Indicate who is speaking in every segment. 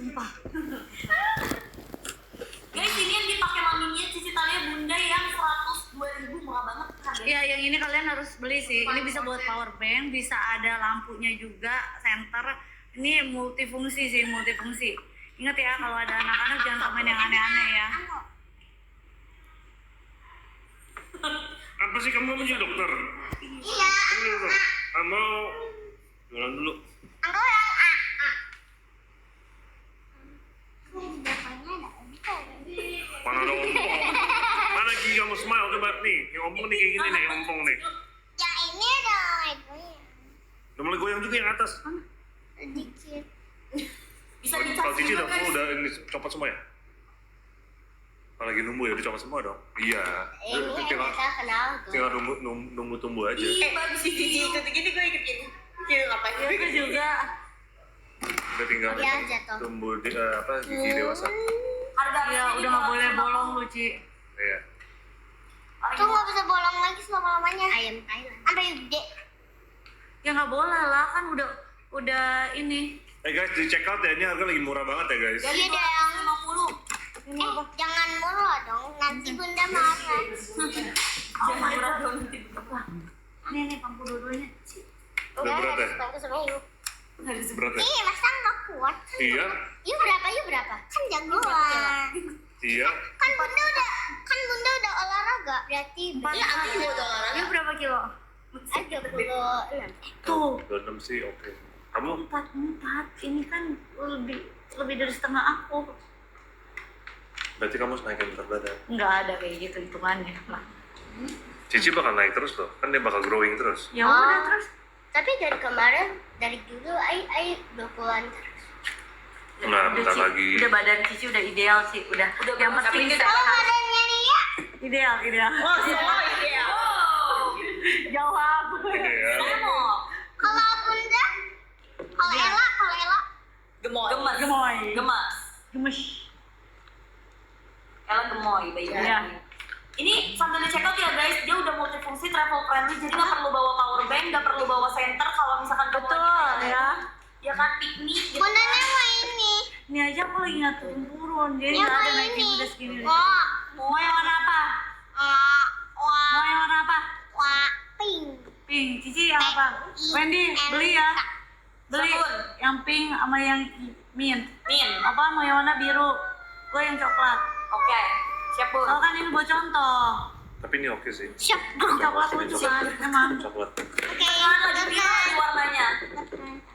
Speaker 1: sumpah.
Speaker 2: Guys, ini yang dipakai maminya Cici Talia Bunda yang 102.000, murah banget kan?
Speaker 1: Iya, yang ini kalian harus beli sih. Ini bisa buat power bank, bisa ada lampunya juga, center. Ini multifungsi sih, multifungsi. Ingat ya, kalau ada anak-anak jangan komen yang aneh-aneh ya.
Speaker 3: Apa sih kamu mau jadi dokter?
Speaker 4: Iya.
Speaker 3: Kamu jualan dulu.
Speaker 4: Aku yang A. Bapaknya ada ompong.
Speaker 3: Mana ada ompong? Mana gigi kamu smile coba nih? Yang ompong nih kayak gini nih, yang ompong nih.
Speaker 4: Yang ini ada legonya.
Speaker 3: Udah mulai goyang juga yang atas.
Speaker 4: Sedikit.
Speaker 2: Bisa
Speaker 3: Kalau
Speaker 2: dicas
Speaker 3: Cici
Speaker 2: juga,
Speaker 3: udah
Speaker 2: guys.
Speaker 3: udah ini copot semua ya? Kalau lagi nunggu ya udah copot semua dong? Iya.
Speaker 4: Ini
Speaker 3: Tinggal
Speaker 4: ada kenal
Speaker 3: tinggal nunggu tumbuh aja.
Speaker 2: Ih, bagus sih Cici.
Speaker 5: Ikut gini gue ikut gini. Gini ngapain?
Speaker 1: Aku juga.
Speaker 3: Udah tinggal
Speaker 4: Iya, jatuh.
Speaker 3: tumbuh gigi dewasa.
Speaker 2: Harga
Speaker 1: Iya, udah nggak boleh bolong lu, Ci.
Speaker 3: Iya.
Speaker 4: Tuh nggak bisa bolong lagi selama-lamanya. Ayam Thailand. Sampai gede.
Speaker 1: Ya nggak boleh lah, kan udah ini.
Speaker 3: Guys, di check out ya, ini harga lagi murah banget ya guys.
Speaker 2: Jadi
Speaker 4: Iya, ada yang
Speaker 2: 250.
Speaker 4: jangan murah dong. Nanti bunda marah.
Speaker 2: Jangan murah dong nanti.
Speaker 1: Nih, pangku dua-duanya.
Speaker 3: Udah berat ya?
Speaker 4: Bantu sama yuk.
Speaker 3: Berat ya?
Speaker 4: Ih, masa nggak kuat?
Speaker 3: Iya.
Speaker 4: Yuk berapa? Kan jagoan.
Speaker 3: Iya.
Speaker 4: Kan bunda udah olahraga. Berarti
Speaker 5: Ya, aku juga udah olahraga.
Speaker 1: Ini berapa kilo?
Speaker 4: ada 26.
Speaker 1: Tuh,
Speaker 3: 26 sih oke. Kamu
Speaker 1: 4. Ini kan lebih dari setengah aku.
Speaker 3: berarti kamu naikin berat badan.
Speaker 1: Nggak ada kayak gitu hitungannya lah.
Speaker 3: Cici bakal naik terus loh, kan dia bakal growing terus.
Speaker 1: Ya udah terus.
Speaker 4: Tapi dari kemarin, dari dulu, ai 20-an terus.
Speaker 3: Nah,
Speaker 1: Udah,
Speaker 3: bentar
Speaker 1: Ci.
Speaker 3: lagi.
Speaker 1: Udah badan Cici udah ideal sih, udah yang
Speaker 2: bagus.
Speaker 1: penting
Speaker 2: Tapi
Speaker 4: Kalau
Speaker 1: sehat.
Speaker 4: badannya Ria,
Speaker 1: Ideal.
Speaker 5: Oh, semua iya.
Speaker 2: Wow.
Speaker 1: Jawab.
Speaker 3: Iya.
Speaker 2: Saya mau
Speaker 4: kalau bunda, kalau
Speaker 1: Iya.
Speaker 4: Ella,
Speaker 5: Gemoy.
Speaker 2: gemas.
Speaker 1: Gemoy.
Speaker 2: Gemas.
Speaker 1: Gemes.
Speaker 2: Ella gemoy, baik.
Speaker 1: Iya.
Speaker 2: Ini sambil di check out ya guys, dia udah multifungsi, travel friendly, jadi nggak perlu bawa power bank, nggak perlu bawa center kalau misalkan kamu
Speaker 1: Betul
Speaker 2: lagi
Speaker 1: ya.
Speaker 2: ya kan piknik gitu.
Speaker 4: bundanya mau ini.
Speaker 1: Ini aja aku lagi nggak turun, jadi
Speaker 4: Yang
Speaker 1: nggak ada
Speaker 4: mau
Speaker 1: naikin
Speaker 4: ini.
Speaker 1: udah segini.
Speaker 4: Wah,
Speaker 1: Mau yang warna apa? Mau yang warna apa?
Speaker 4: pink.
Speaker 1: Pink. Cici yang apa? Wendy beli ya. Beli
Speaker 2: Sabun.
Speaker 1: yang pink sama yang mint.
Speaker 2: Min.
Speaker 1: Apa mau yang warna biru? Gue yang coklat.
Speaker 2: Oke. Siap bun.
Speaker 1: Soalnya kan ini buat contoh.
Speaker 3: Tapi ini oke sih.
Speaker 4: Siap.
Speaker 1: Coklat lucu kan, emang.
Speaker 3: Coklat.
Speaker 4: Oke,
Speaker 2: Kan lagi biru nih warnanya.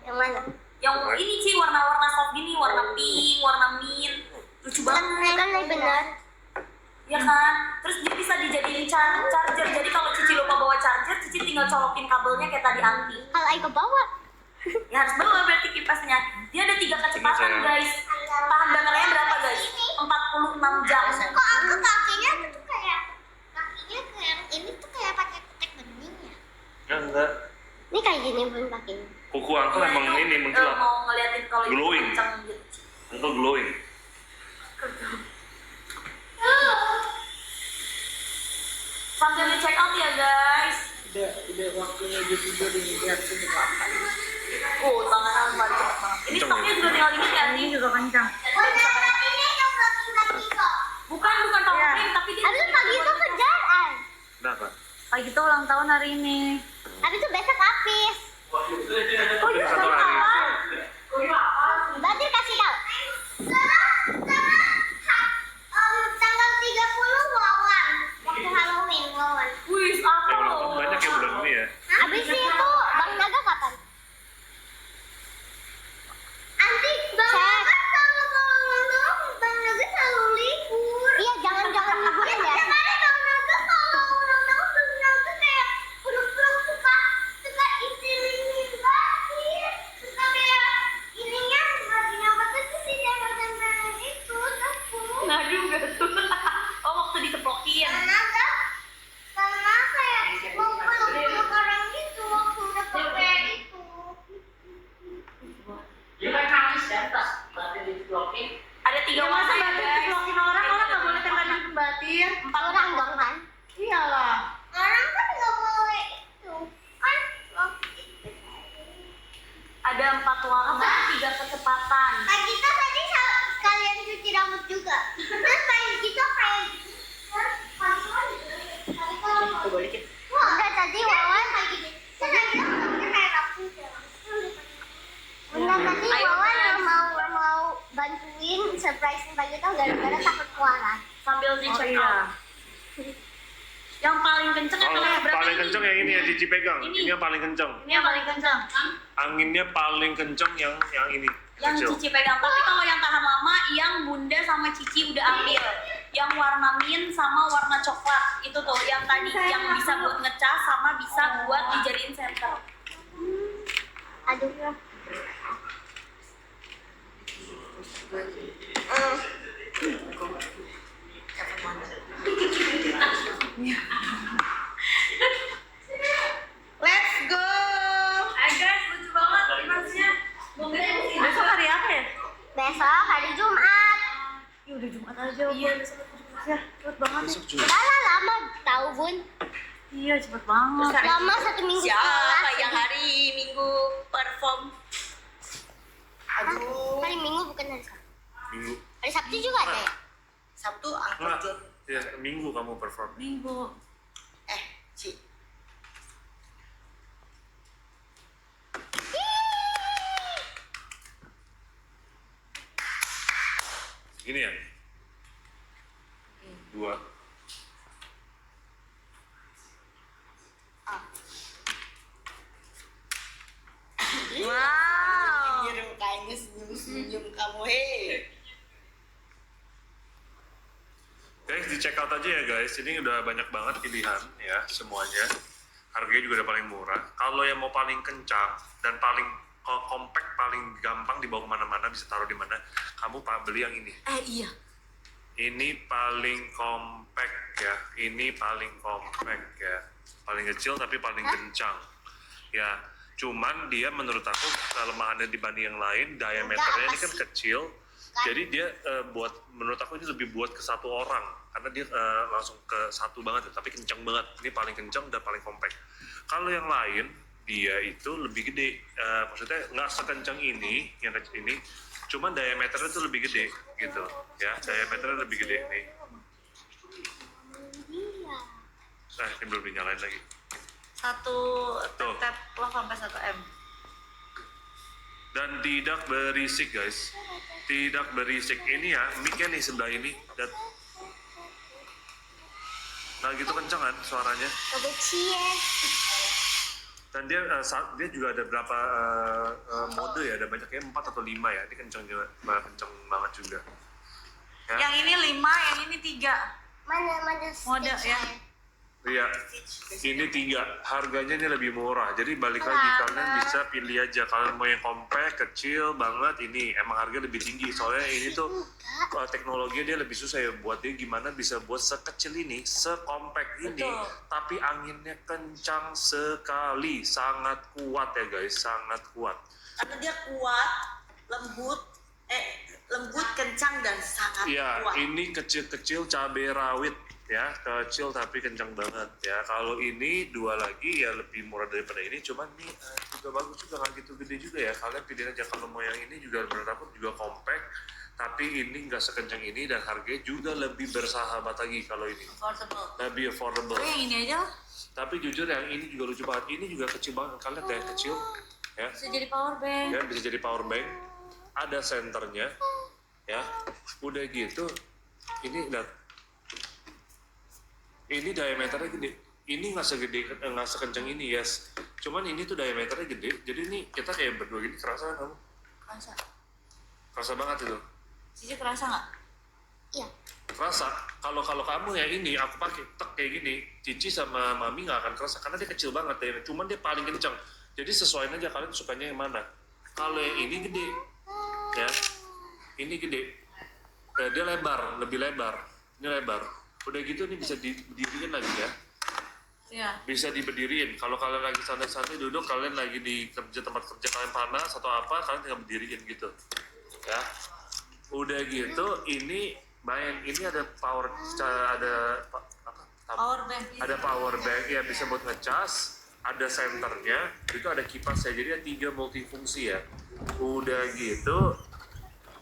Speaker 4: yang mana?
Speaker 2: Yang ini sih warna-warna soft gini, warna pink, warna mint. Lucu banget.
Speaker 4: Kan benar.
Speaker 2: Ya kan? Terus dia bisa dijadiin charger. Jadi kalau Cici lupa bawa charger, Cici tinggal colokin kabelnya kayak tadi Anti.
Speaker 4: Kalau Aiko bawa,
Speaker 2: Ya harus bawa berarti kipasnya. Dia ada 3 kecepatan
Speaker 3: Ini saya.
Speaker 2: guys. Tahan baterainya berapa guys? 46 jam.
Speaker 4: kok aku kakinya tuh kayak ini tuh kayak pakai ketek bening ya?
Speaker 3: Enggak.
Speaker 4: Ini kayak gini bun kakinya.
Speaker 3: Kuku uncle emang ini mengkilap.
Speaker 2: Mau ngeliatin kalau itu
Speaker 3: Glowing.
Speaker 2: kenceng gitu.
Speaker 3: Uncle glowing.
Speaker 2: Sambil di check out ya guys.
Speaker 5: Udah waktunya dia tidur di jam 8.
Speaker 2: Tangan Alfa cepet banget. Ini
Speaker 3: Kenceng
Speaker 2: stoknya
Speaker 3: ya?
Speaker 2: juga tinggal dikit ya
Speaker 1: Ini
Speaker 2: nih.
Speaker 1: juga kencang.
Speaker 4: Ini yang kaki kok.
Speaker 2: Bukan power
Speaker 1: Iya.
Speaker 2: bank, tapi dia
Speaker 4: Habis pagi itu kerjaan.
Speaker 3: Kenapa?
Speaker 1: Pagi itu ulang tahun hari ini.
Speaker 4: Habis itu besok habis.
Speaker 1: Oh iya,
Speaker 3: Satu hari.
Speaker 4: Berarti kasih tahu. Tanggal 30 wawan. Waktu Halloween wawan.
Speaker 2: wih apa
Speaker 3: Yang ulang
Speaker 2: loh?
Speaker 3: tahun banyak ya bulan ini ya.
Speaker 4: Habis itu Bang Naga kapan? Anti Bang Naga selalu Bang Naga selalu libur. Iya jangan liburan ya. Kemarin Bang Naga kalau ulang tahun Bang Naga kayak pura-pura suka isi lilin banget. Suka kayak ininya bagian apa tuh sih yang bagian itu tepung.
Speaker 2: Nah juga tuh. Oh waktu dikepokin.
Speaker 4: Karena kayak mau peluk orang gitu waktu udah pakai itu.
Speaker 2: Ada 3 warna ya guys.
Speaker 1: Diplokin orang nggak boleh tembakin batin.
Speaker 2: 4
Speaker 4: Orang dong kan?
Speaker 1: Iyalah.
Speaker 4: Orang kan nggak boleh itu kan?
Speaker 2: Ada 4 warna, 3 kecepatan.
Speaker 4: Kak kita tadi pagi tuh gara-gara takut kualat.
Speaker 2: Sambil di check out. Yang paling kenceng yang
Speaker 3: Kalau
Speaker 2: paling berapa
Speaker 3: paling
Speaker 2: ini?
Speaker 3: kenceng yang ini ya Cici pegang.
Speaker 2: Ini.
Speaker 3: Ini yang paling kenceng.
Speaker 2: Ini yang paling kenceng.
Speaker 3: Anginnya paling kenceng yang ini.
Speaker 2: Yang
Speaker 3: kecil.
Speaker 2: Cici pegang. Tapi kalau yang tahan lama, yang Bunda sama Cici udah ambil. Yang warna mint sama warna coklat. Itu tuh yang tadi yang bisa buat ngecas sama bisa buat dijadiin center.
Speaker 4: Aduh.
Speaker 2: Let's go. Guys, lucu banget masnya.
Speaker 1: Besok hari apa ya?
Speaker 4: Besok hari Jumat.
Speaker 1: Ya udah Jumat aja.
Speaker 2: Iya, besok
Speaker 1: Ya, cepet banget nih.
Speaker 3: Besok juga.
Speaker 4: Udah lah, lama tahu Bun.
Speaker 1: Iya, cepet banget.
Speaker 4: Lama 1 minggu
Speaker 2: siapa
Speaker 4: sekolah.
Speaker 2: yang hari Minggu perform?
Speaker 5: Aduh,
Speaker 4: Hari Minggu bukan hari Sabtu.
Speaker 3: Minggu.
Speaker 4: Hari Sabtu juga ada ya?
Speaker 5: Sabtu angkat
Speaker 3: Enggak.
Speaker 5: John.
Speaker 3: Ya, Minggu kamu perform.
Speaker 1: Minggu.
Speaker 5: Ci.
Speaker 3: Gini ya. 2.
Speaker 2: Wow.
Speaker 5: Iya dong, kayaknya senyum-senyum kamu, hei.
Speaker 3: Guys, di check out aja ya guys. Ini udah banyak banget pilihan ya semuanya. Harganya juga udah paling murah. Kalau yang mau paling kencang dan paling compact, paling gampang dibawa kemana-mana, bisa taruh di mana, kamu beli yang ini.
Speaker 2: Iya.
Speaker 3: Ini paling compact ya. Ini paling compact ya. Paling kecil tapi paling kencang. Ya, cuman dia menurut aku kelemahannya dibanding yang lain, diameternya ini kan kecil. Jadi dia menurut aku ini lebih buat ke satu orang karena dia langsung ke satu banget, tapi kencang banget. Ini paling kencang dan paling compact. Kalau yang lain dia itu lebih gede, maksudnya nggak sekencang ini, yang kecil ini, cuman diameternya itu lebih gede gitu, ya diameternya lebih gede nih. Nah, ini belum dinyalain lagi.
Speaker 1: Satu
Speaker 3: Tuh.
Speaker 1: tap lo sampai 1 M.
Speaker 3: Dan tidak berisik guys, tidak berisik. Ini ya mic-nya nih sebelah ini dan nah gitu kencang kan suaranya.
Speaker 4: Kebencian.
Speaker 3: Dan dia dia juga ada berapa mode ya, ada banyak ya, 4 atau 5 ya. Ini kencang juga, kencang banget juga ya.
Speaker 1: Yang ini 5, yang ini 3.
Speaker 4: Mana
Speaker 1: Mode ya.
Speaker 3: Iya, ini 3. Harganya ini lebih murah. Jadi balik lagi, kalian bisa pilih aja. Kalian mau yang compact, kecil banget, ini emang harga lebih tinggi. Soalnya ini tuh teknologinya dia lebih susah ya. Buat dia gimana bisa buat sekecil ini, sekompact ini.
Speaker 1: Betul.
Speaker 3: Tapi anginnya kencang sekali. Sangat kuat ya guys, sangat kuat.
Speaker 5: Karena dia kuat, lembut, kencang dan sangat
Speaker 3: Iya,
Speaker 5: kuat.
Speaker 3: ini kecil-kecil cabai rawit ya, kecil tapi kencang banget ya. Kalau ini 2 lagi ya lebih murah daripada ini, cuman ini juga bagus juga, nggak gitu gede juga ya. Kalian pilih aja. Kalau mau yang ini juga menurut aku juga compact, tapi ini nggak sekencang ini dan harganya juga lebih bersahabat lagi kalau ini.
Speaker 1: Affordable.
Speaker 3: Lebih affordable.
Speaker 1: Tapi yang ini aja lah.
Speaker 3: Tapi jujur yang ini juga lucu banget. Ini juga kecil banget. Kalian lihat yang kecil ya.
Speaker 1: Bisa jadi power bank.
Speaker 3: Ya bisa jadi power bank, ada senternya ya, udah gitu ini lihat, ini diameternya gede, ini nggak sekencang ini yes, cuman ini tuh diameternya gede, jadi ini kita kayak berdua gini, kerasa kan kamu? Kerasa banget itu.
Speaker 1: Cici kerasa nggak?
Speaker 4: Iya.
Speaker 3: Kerasa. Kalau kamu ya ini aku pakai tek kayak gini, Cici sama Mami nggak akan kerasa karena dia kecil banget ya, cuman dia paling kencang. Jadi sesuaiin aja kalian sukanya yang mana. Kalau yang ini gede, ya, ini gede, dia lebar, lebih lebar, ini lebar. Udah gitu ini bisa diberdiriin lagi ya,
Speaker 1: Iya.
Speaker 3: bisa diberdiriin. Kalau kalian lagi santai-santai duduk, kalian lagi di tempat kerja kalian panas atau apa, kalian tinggal berdiriin gitu, ya. Udah gitu ini main, ini ada power, ada apa?
Speaker 1: Power bank.
Speaker 3: Ada power bank ya, bisa buat ngecas, ada senternya, itu ada kipas ya, jadi ada 3 multifungsi ya. Udah gitu,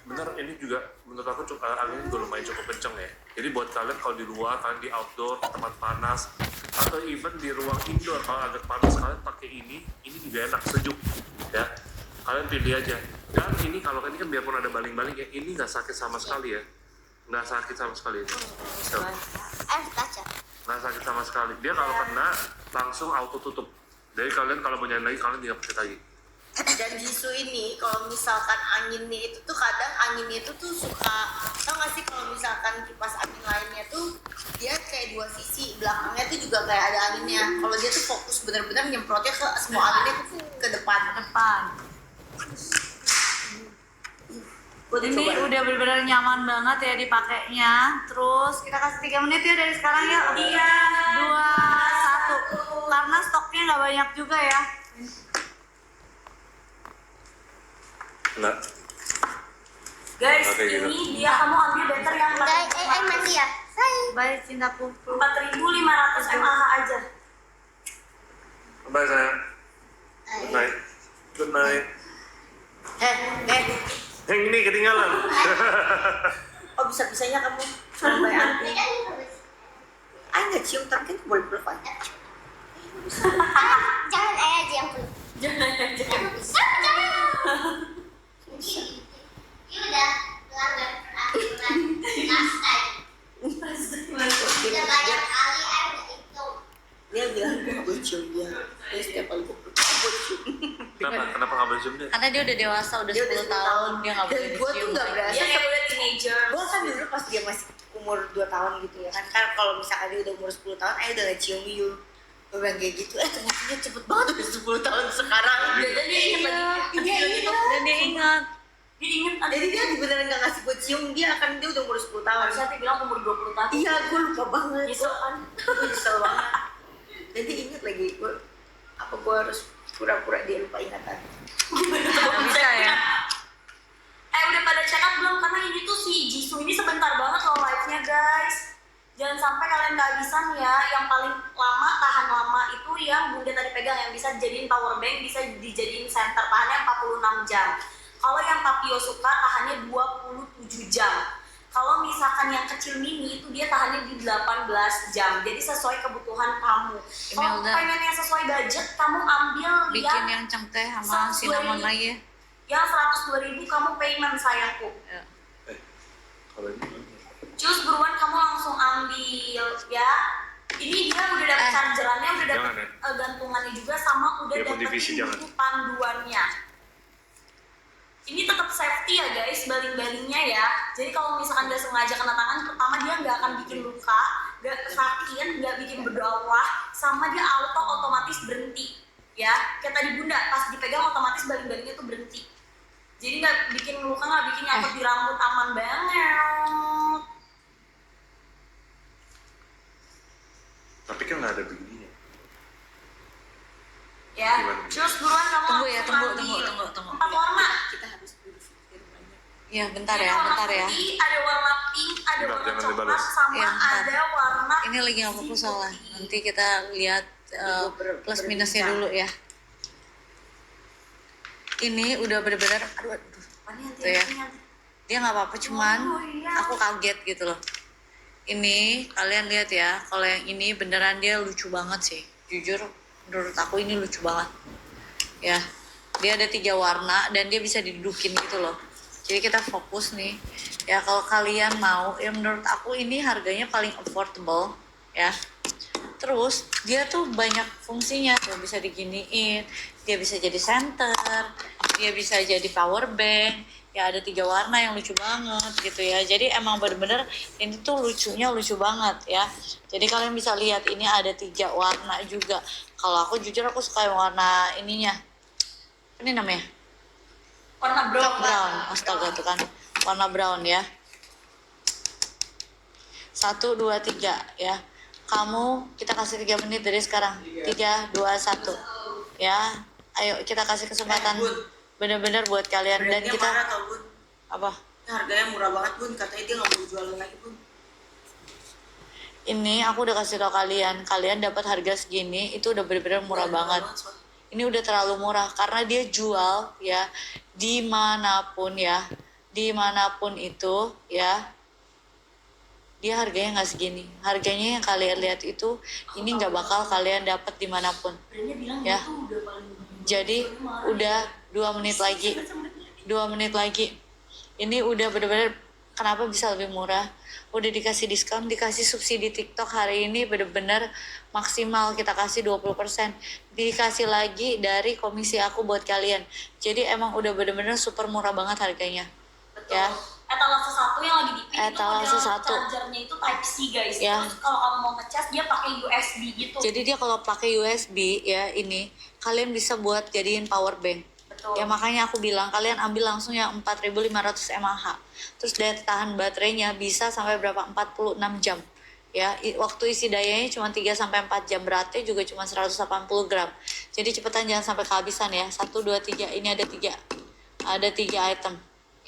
Speaker 3: bener ini juga menurut aku anginnya juga lumayan cukup kenceng ya. Jadi buat kalian kalau di luar, kalian di outdoor, tempat panas, atau even di ruang indoor kalau agak panas, kalian pakai ini juga enak, sejuk ya. Kalian pilih aja. Dan ini kalau ini kan biarpun ada baling-baling ya, ini nggak sakit sama sekali ya. nggak sakit sama sekali ini. Tuh.
Speaker 4: Kaca.
Speaker 3: Nggak sakit sama sekali. Dia kalau kena langsung auto tutup. Jadi kalian kalau mau nyalain lagi kalian tinggal pencet lagi.
Speaker 5: Dan Jisoo ini kalau misalkan anginnya itu tuh kadang anginnya itu tuh suka, tau gak sih kalau misalkan kipas angin lainnya tuh dia kayak dua sisi, belakangnya tuh juga kayak ada anginnya. Kalau dia tuh fokus benar-benar nyemprotnya ke semua anginnya tuh ke depan.
Speaker 1: Ini udah benar-benar nyaman banget ya dipakainya. Terus kita kasih 3 menit ya dari sekarang ya. Iya. 2, 1. Karena stoknya nggak banyak juga ya.
Speaker 3: Enggak.
Speaker 2: Guys,
Speaker 3: Oke, gitu.
Speaker 2: ini dia kamu ambil better yang
Speaker 4: Mandi ya. Hai.
Speaker 1: Baik cintaku.
Speaker 2: 4.500 mAh aja.
Speaker 3: Bye sayang. Good night. Good night. Yang ini ketinggalan.
Speaker 5: Oh bisa-bisanya kamu sampai anti. Nggak cium tapi kan boleh peluk aja.
Speaker 4: Jangan aja yang peluk.
Speaker 2: Jangan.
Speaker 4: Jangan. Ini udah pelanggar peraturan last time. Udah banyak kali udah itu.
Speaker 5: Dia bilang gue nggak boleh cium dia. Dia setiap kali gue peluk gue boleh cium.
Speaker 3: Kenapa nggak boleh zoom dia?
Speaker 1: Karena dia udah dewasa, udah
Speaker 5: Dia
Speaker 1: 10 tahun, dia nggak boleh
Speaker 5: Dan gue tuh
Speaker 1: dicium.
Speaker 5: nggak berasa.
Speaker 2: Dia kayak udah teenager.
Speaker 5: Gue kan dulu pas dia masih umur 2 tahun gitu ya kan kalau misalkan dia udah umur 10 tahun udah gak cium you. Gue bilang kayak gitu, ternyata dia cepet banget udah 10 tahun sekarang.
Speaker 2: Dan dia inget lagi.
Speaker 5: Iya, iya.
Speaker 1: Dan dia ingat.
Speaker 2: Dia inget ada
Speaker 5: Jadi dia beneran gak ngasih gue cium dia kan dia udah umur 10 tahun.
Speaker 2: harusnya dia bilang umur 20 tahun.
Speaker 5: Iya, gue lupa banget.
Speaker 2: Nyesel kan?
Speaker 5: Gue nyesel banget. Dan dia inget lagi, gue harus pura-pura dia lupa ingatan.
Speaker 1: Nggak bisa ya.
Speaker 2: Udah pada check up belum? Karena ini tuh si Jisoo ini sebentar banget loh live-nya guys. Jangan sampai kalian kehabisan ya. Yang paling lama, tahan lama itu yang Bunda tadi pegang, yang bisa dijadiin power bank, bisa dijadiin center, tahannya 46 jam. Kalau yang Papio suka tahannya 27 jam. Kalau misalkan yang kecil mini itu dia tahannya di 18 jam. Jadi sesuai kebutuhan kamu. Kalau
Speaker 1: Imelda,
Speaker 2: pengen yang sesuai budget, kamu ambil
Speaker 1: bikin yang cengkeh sama cinnamon lagi ya.
Speaker 2: yang 102.000 kamu payment sayangku.
Speaker 1: Ya.
Speaker 3: Kalau ini
Speaker 2: Cus buruan kamu langsung ambil ya. Ini dia udah dapet chargerannya, udah dapet
Speaker 3: Jangan ya.
Speaker 2: gantungannya juga, sama udah
Speaker 3: Biarpun
Speaker 2: dapet
Speaker 3: divisi,
Speaker 2: ini
Speaker 3: jangan.
Speaker 2: buku panduannya. Ini tetap safety ya guys, baling-balingnya ya. Jadi kalau misalkan nggak sengaja kena tangan, pertama dia nggak akan bikin luka, nggak sakit, nggak bikin berdarah, sama dia auto otomatis berhenti. Ya, kayak tadi Bunda pas dipegang otomatis baling-balingnya tuh berhenti. Jadi nggak bikin luka, nggak bikin nyangkut di rambut, aman banget.
Speaker 3: tapi kan nggak ada begininya.
Speaker 2: Ya,
Speaker 3: Gimana?
Speaker 2: terus buruan kamu
Speaker 1: Tunggu ya,
Speaker 2: langsung
Speaker 1: tunggu.
Speaker 2: ambil 4 warna.
Speaker 5: Kita harus berpikir banyak.
Speaker 1: Ya, bentar
Speaker 2: Ini
Speaker 1: ya,
Speaker 2: warna
Speaker 1: bentar ya.
Speaker 2: putih, ada warna pink, ada
Speaker 3: Bentar,
Speaker 2: warna
Speaker 3: jangan
Speaker 2: coklat,
Speaker 3: dibalas.
Speaker 2: sama
Speaker 1: Iya, bentar.
Speaker 2: ada warna
Speaker 1: Ini lagi nggak fokus soalnya. Nanti kita lihat plus minusnya dulu ya. Ini udah bener-bener, aduh, tuh ya. Dia nggak apa-apa, cuman aku kaget gitu loh. Ini kalian lihat ya, kalau yang ini beneran dia lucu banget sih. Jujur, menurut aku ini lucu banget. Ya, dia ada 3 warna dan dia bisa didudukin gitu loh. Jadi kita fokus nih. Ya kalau kalian mau, ya menurut aku ini harganya paling affordable ya. Terus dia tuh banyak fungsinya, tuh bisa diginiin, dia bisa jadi center, dia bisa jadi power bank. Ya ada 3 warna yang lucu banget gitu ya. Jadi emang bener-bener ini tuh lucunya lucu banget ya. Jadi kalian bisa lihat ini ada 3 warna juga. Kalau aku jujur aku suka yang warna ininya. Ini namanya
Speaker 2: warna brown.
Speaker 1: brown. Astaga tuh kan warna brown ya. 1, 2, 3 ya. Kamu kita kasih 3 menit dari sekarang. 3, 2, 1 ya. Ayo kita kasih kesempatan bener-bener buat kalian. Dan
Speaker 5: Brandnya
Speaker 1: kita
Speaker 5: marah tau Bun.
Speaker 1: apa?
Speaker 5: Ini harganya murah banget Bun, katanya dia nggak mau jualan lagi Bun.
Speaker 1: Ini aku udah kasih tau kalian dapat harga segini itu udah bener-bener murah banget.
Speaker 5: soalnya.
Speaker 1: Ini udah terlalu murah karena dia jual ya dimanapun itu ya, dia harganya nggak segini. Harganya yang kalian lihat itu ini nggak bakal kalian dapat dimanapun
Speaker 2: Brandnya bilang
Speaker 1: ya.
Speaker 2: itu udah paling
Speaker 1: Jadi udah 2 menit lagi. 2 menit lagi. Ini udah bener-bener kenapa bisa lebih murah? udah dikasih diskon, dikasih subsidi TikTok hari ini bener-bener maksimal kita kasih 20%. Dikasih lagi dari komisi aku buat kalian. Jadi emang udah bener-bener super murah banget harganya.
Speaker 2: Betul.
Speaker 1: Ya.
Speaker 2: Etalase 1 yang lagi dipilih itu
Speaker 1: Etalase
Speaker 2: model
Speaker 1: 1.
Speaker 2: chargernya itu Type C guys.
Speaker 1: Ya.
Speaker 2: Terus kalau kamu mau ngecas dia pakai USB gitu.
Speaker 1: Jadi dia kalau pakai USB ya ini kalian bisa buat jadiin power bank.
Speaker 2: Betul.
Speaker 1: Ya makanya aku bilang kalian ambil langsung yang 4500 mAh. Terus daya tahan baterainya bisa sampai berapa? 46 jam. Ya, waktu isi dayanya cuma 3 sampai 4 jam, beratnya juga cuma 180 gram. Jadi cepetan jangan sampai kehabisan ya. 1 2 3 ini ada 3. Ada 3 item.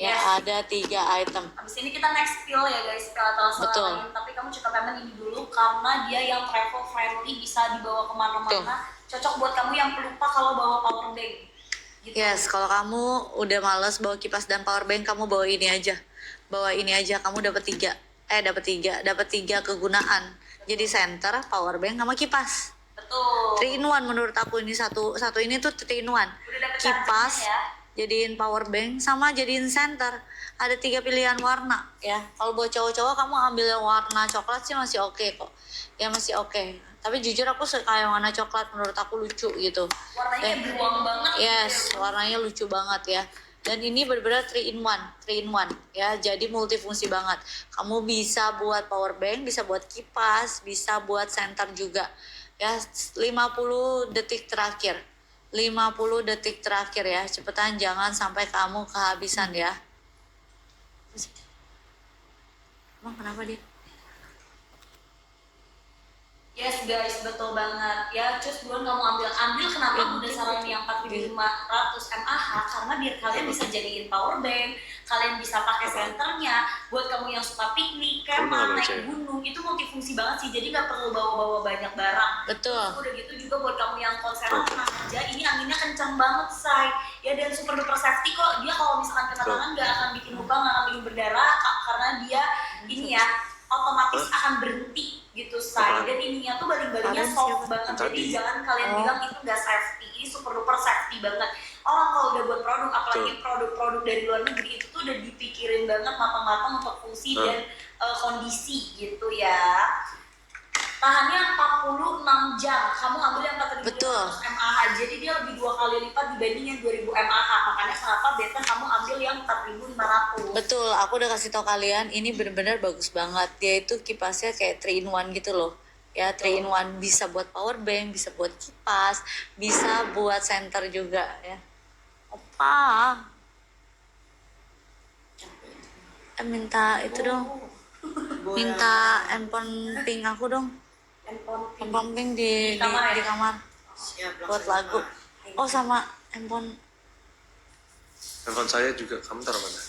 Speaker 1: Ya,
Speaker 2: Yes.
Speaker 1: ada 3 item.
Speaker 2: Habis ini kita next spill ya guys, spill etalase
Speaker 1: Betul.
Speaker 2: lain. Tapi kamu coba payment ini dulu karena dia yang travel friendly, bisa dibawa kemana-mana. Cocok buat kamu yang pelupa kalau bawa power bank. Gitu.
Speaker 1: Yes, kalau kamu udah males bawa kipas dan power bank, kamu bawa ini aja. Bawa ini aja, kamu dapat 3. Dapat 3 kegunaan. Jadi center, power bank sama kipas.
Speaker 2: Betul.
Speaker 1: 3 in 1 menurut aku ini satu ini tuh 3 in 1.
Speaker 2: Udah dapet
Speaker 1: Kipas,
Speaker 2: chargernya ya.
Speaker 1: jadiin power bank sama jadiin center. Ada 3 pilihan warna ya. Kalau buat cowok-cowok kamu ambil yang warna coklat sih masih oke kok. Ya masih oke. Tapi jujur aku suka yang warna coklat, menurut aku lucu gitu.
Speaker 2: Warnanya kayak beruang banget.
Speaker 1: Yes, warnanya lucu banget ya. Dan ini benar-benar 3 in 1 ya. Jadi multifungsi banget. Kamu bisa buat power bank, bisa buat kipas, bisa buat center juga. Ya, 50 detik terakhir. 50 detik terakhir ya. Cepetan jangan sampai kamu kehabisan ya. Emang kenapa dia?
Speaker 2: Yes guys, betul banget. Ya, cus duluan kamu ambil kenapa udah saranin yang 4500 mAh karena biar kalian bisa jadiin power bank, kalian bisa pakai senternya buat kamu yang suka piknik,
Speaker 3: Kamu nggak
Speaker 2: kemah,
Speaker 3: baca ya?
Speaker 2: naik gunung, itu multifungsi banget sih. Jadi nggak perlu bawa-bawa banyak barang.
Speaker 1: Betul.
Speaker 2: Terus udah gitu juga buat kamu yang konseran tenang aja, ini anginnya kencang banget say. Ya dan super duper safety kok. Dia kalau misalkan kena tangan nggak akan bikin luka, nggak akan bikin berdarah karena dia ini ya otomatis akan berhenti gitu say. Dan ininya tuh baling-balingnya soft banget. Jadi jangan kalian bilang itu nggak safety. Ini super duper safety banget. Orang kalau udah buat produk, apalagi produk-produk dari luar negeri itu tuh udah dipikirin banget matang-matang untuk fungsi dan kondisi gitu ya. Tahannya 46 jam. Kamu ambil yang 4500
Speaker 1: Betul.
Speaker 2: mAh. Jadi dia lebih 2 kali lipat dibanding yang 2000 mAh. Makanya kenapa better kamu ambil yang 4500.
Speaker 1: Betul, aku udah kasih tau kalian ini bener-bener bagus banget. Dia itu kipasnya kayak 3 in 1 gitu loh. Ya, 3 in 1 bisa buat power bank, bisa buat kipas, bisa buat center juga ya. Opa. Minta itu dong. Minta handphone pink aku dong. Handphone pink di
Speaker 2: kamar ya?
Speaker 1: di kamar
Speaker 5: Siap,
Speaker 1: buat lagu. Oh, sama handphone
Speaker 3: Handphone saya juga, kamu taruh mana?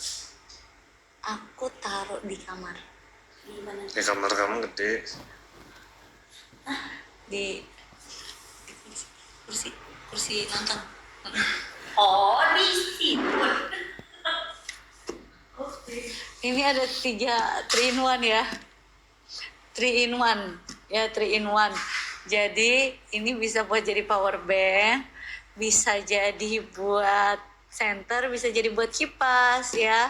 Speaker 1: aku taruh di kamar.
Speaker 3: Ya kamar kamu gede.
Speaker 1: Di kursi nonton.
Speaker 2: Oh, di situ.
Speaker 1: Ini ada 3 in 1 ya. 3 in 1 ya, 3 in 1. Jadi ini bisa buat jadi power bank, bisa jadi buat center, bisa jadi buat kipas ya.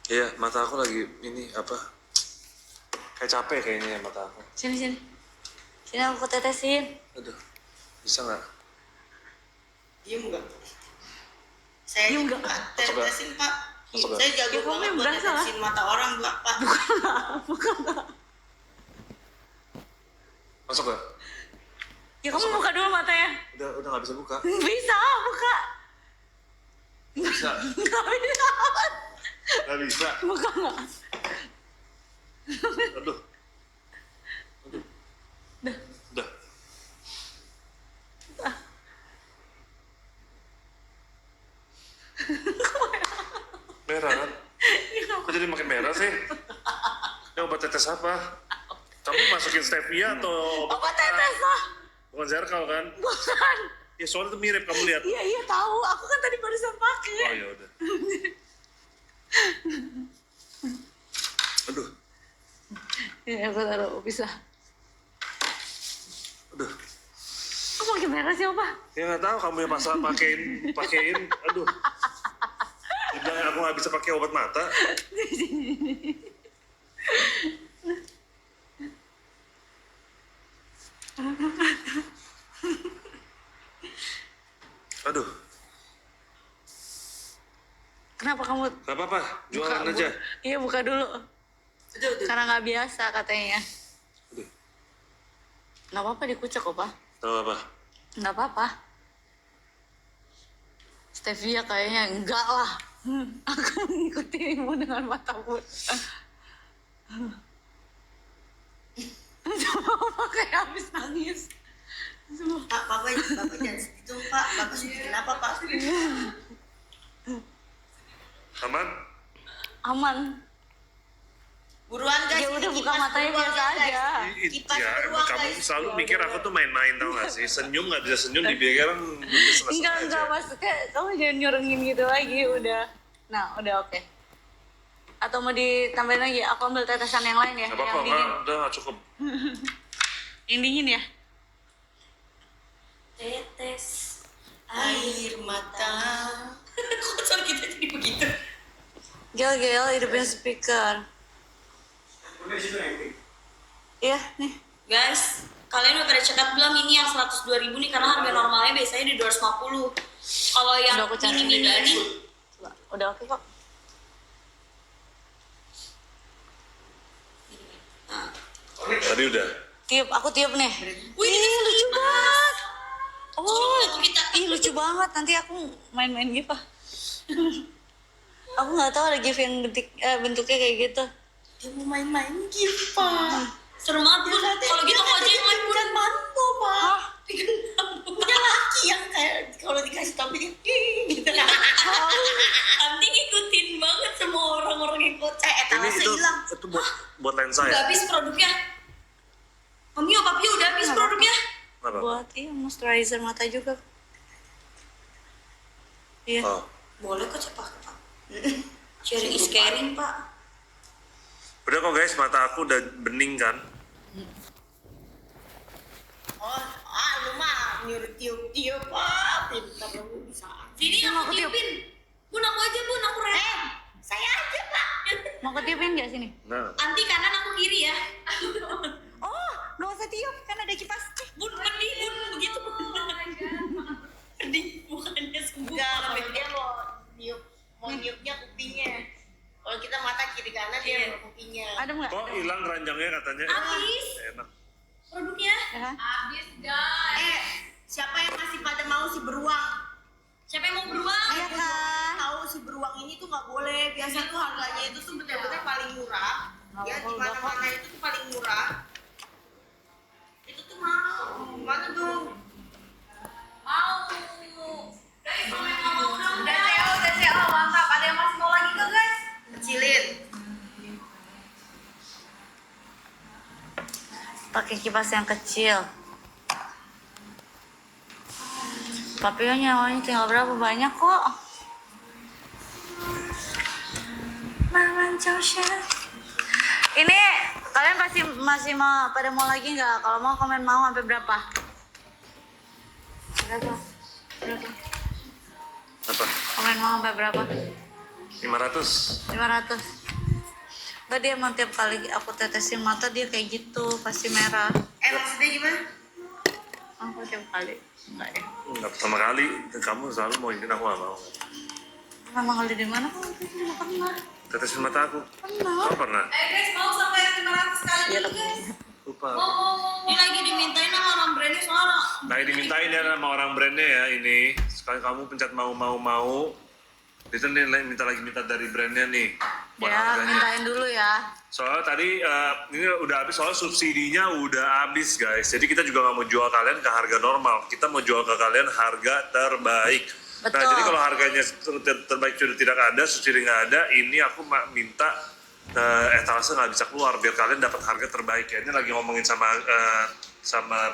Speaker 3: Iya, mata aku lagi ini apa? Kayak capek kayaknya ya mata aku.
Speaker 1: Sini. Sini aku tetesin.
Speaker 3: Aduh, bisa nggak?
Speaker 5: Diem nggak? Saya
Speaker 1: Diem
Speaker 5: juga
Speaker 1: nggak?
Speaker 5: tetesin pak.
Speaker 3: Masuk nggak?
Speaker 5: Saya jago
Speaker 1: Ya, kamu
Speaker 5: banget
Speaker 1: yang
Speaker 5: buat
Speaker 1: berasa lah.
Speaker 5: tetesin mata orang pak.
Speaker 3: Masuk nggak?
Speaker 1: Ya kamu buka dulu matanya.
Speaker 3: Udah nggak bisa buka.
Speaker 1: Bisa buka.
Speaker 3: Bisa.
Speaker 1: Nggak bisa.
Speaker 3: Nggak bisa.
Speaker 1: Buka nggak?
Speaker 3: Aduh. Udah. Merah kan? Kok jadi makin merah sih? Ini obat tetes apa? Kamu masukin stevia atau
Speaker 1: Obat tetes lah.
Speaker 3: bukan Zerkal kan?
Speaker 1: Bukan.
Speaker 3: Ya soalnya itu mirip, kamu lihat.
Speaker 1: Iya tahu. Aku kan tadi barusan pakai.
Speaker 3: Oh ya udah. Aduh.
Speaker 1: Ya aku taruh bisa.
Speaker 3: Aduh.
Speaker 1: Kok makin merah sih, Opa?
Speaker 3: Ya nggak tahu, kamu yang pasal pakein. Aduh. Bilang aku nggak bisa pakai obat mata. Aduh,
Speaker 1: Kenapa kamu
Speaker 3: nggak apa-apa, jualan aja.
Speaker 1: Iya, buka dulu.
Speaker 5: Udah.
Speaker 1: Karena nggak biasa katanya.
Speaker 3: Aduh,
Speaker 1: Nggak apa-apa dikucek kok, Pak.
Speaker 3: nggak apa-apa.
Speaker 1: Nggak apa-apa. Stevia kayaknya enggak lah. Aku ngikutinmu dengan mata buta. Sama kayak habis nangis.
Speaker 5: Pak, Bapak jangan segitu, Pak. Bapak sedih kenapa, Pak?
Speaker 3: Aman?
Speaker 1: Aman.
Speaker 5: Buruan guys.
Speaker 1: Ya udah,
Speaker 5: ini
Speaker 1: buka
Speaker 5: kipas
Speaker 1: matanya
Speaker 5: beruang
Speaker 1: biasa
Speaker 5: ya, guys.
Speaker 1: aja.
Speaker 5: Kipas
Speaker 3: Ya,
Speaker 5: beruang,
Speaker 3: kamu
Speaker 5: guys.
Speaker 3: selalu mikir aku tuh main-main, tau gak sih? Senyum nggak bisa senyum, dibiarkan selesai
Speaker 1: Enggak,
Speaker 3: aja.
Speaker 1: maksudnya kamu jangan nyurengin gitu lagi, udah. Nah, udah oke. Atau mau ditambahin lagi? Aku ambil tetesan yang lain ya,
Speaker 3: Nggak apa-apa,
Speaker 1: yang dingin.
Speaker 3: udah nggak cukup.
Speaker 1: Yang dingin ya?
Speaker 2: Tetes
Speaker 5: Air mata. Kok suara kita jadi begitu?
Speaker 1: Gel, hidupin speaker. Iya, nih.
Speaker 2: Guys, kalian udah pada check out belum ini yang 102.000 nih, karena harga normalnya biasanya di 250. Kalau yang
Speaker 1: Udah aku cari.
Speaker 2: mini ini
Speaker 1: Coba, udah oke kok.
Speaker 3: Tadi udah.
Speaker 1: Aku tiup nih.
Speaker 2: Wih, ini
Speaker 1: lucu banget. Oh,
Speaker 2: Coba kita.
Speaker 1: lucu banget. Nanti aku main-main GIF ah. Aku nggak tahu ada GIF yang bentuknya kayak gitu.
Speaker 5: Dia mau main-main gitu, Pak.
Speaker 2: Seru banget Bun. Kalau gitu mau aja yang main Bun.
Speaker 5: Bukan mantu, Pak. Punya laki yang kayak kalau dikasih topik gitu.
Speaker 2: Nanti ngikutin banget semua orang-orang yang kocak.
Speaker 3: Ini itu buat lensa
Speaker 2: Udah
Speaker 3: ya?
Speaker 2: habis produknya. Mami, Papi udah habis
Speaker 1: Kenapa?
Speaker 2: produknya.
Speaker 3: Apa?
Speaker 1: Buat moisturizer mata juga. Iya.
Speaker 3: Oh.
Speaker 2: Boleh kok cepat Pak. Sharing is caring Pak.
Speaker 3: Udah kok guys, mata aku udah bening kan?
Speaker 5: Lu mah nyuruh tiup-tiup, Pak. Pintar lu bisa.
Speaker 2: Sini
Speaker 1: Mau
Speaker 2: aku
Speaker 1: aku tiup?
Speaker 2: tiupin. Bun, aku aja Bun, aku rem.
Speaker 5: Saya aja, Pak.
Speaker 1: Mau ketiupin nggak sini?
Speaker 3: Nah,
Speaker 2: Anti kanan, aku kiri ya.
Speaker 1: Oh, nggak usah tiup kan ada kipas.
Speaker 2: Bun, pedih Bun, begitu Bun. Pedih, bukannya sembuh.
Speaker 5: Enggak, kalau dia mau niupnya kupingnya. Kalau kita mata kiri kanan dia mau kupingnya.
Speaker 1: Ada nggak?
Speaker 3: kok hilang keranjangnya katanya?
Speaker 2: Habis
Speaker 3: Enak.
Speaker 2: produknya.
Speaker 1: Ya.
Speaker 5: Siapa yang masih pada mau si beruang?
Speaker 2: Siapa yang mau beruang?
Speaker 1: Iya kan?
Speaker 5: Tahu si beruang ini tuh nggak boleh. Biasa tuh harganya itu tuh benar-benar paling murah.
Speaker 1: Nggak
Speaker 5: Ya
Speaker 1: apa-apa,
Speaker 5: di
Speaker 1: udah
Speaker 5: mana-mana itu tuh paling murah. Itu tuh mau. Mana dong?
Speaker 2: Mau. Guys, mau yang nggak mau dong. Udah CEO, mantap. Ada yang masih mau lagi ke guys?
Speaker 5: Kecilin.
Speaker 1: Pakai kipas yang kecil. Tapi nyawanya tinggal berapa banyak kok. Ini kalian pasti masih pada mau lagi nggak? Kalau mau komen mau sampai berapa? Berapa?
Speaker 3: Apa?
Speaker 1: Komen mau sampai berapa?
Speaker 3: 500.
Speaker 1: 500. Nggak, dia emang tiap kali aku tetesin mata dia kayak gitu, pasti merah.
Speaker 5: Maksudnya gimana?
Speaker 1: Aku tiap kali. Enggak ya.
Speaker 3: Nggak pertama kali, kamu selalu mau izin aku nggak mau.
Speaker 1: Memang kali di mana kok? Nggak pernah.
Speaker 3: Tetesin mata aku.
Speaker 1: Pernah.
Speaker 3: Kamu pernah?
Speaker 2: Guys, mau sampai yang 500 kali
Speaker 1: Iya,
Speaker 2: nih
Speaker 1: tapi
Speaker 2: guys.
Speaker 3: Lupa.
Speaker 2: Ini lagi dimintain sama orang brandnya soalnya.
Speaker 3: Nah, dimintain ya sama orang brandnya ya ini. Sekali kamu pencet mau. Itu nih minta dari brandnya nih. Buat
Speaker 1: Ya,
Speaker 3: harganya.
Speaker 1: mintain dulu ya.
Speaker 3: Soalnya tadi ini udah habis, soalnya subsidinya udah habis guys. Jadi kita juga nggak mau jual kalian ke harga normal. Kita mau jual ke kalian harga terbaik. Nah,
Speaker 1: Betul.
Speaker 3: jadi kalau harganya terbaik sudah tidak ada, subsidi nggak ada, ini aku minta etalase nggak bisa keluar biar kalian dapat harga terbaik ya. Ini lagi ngomongin sama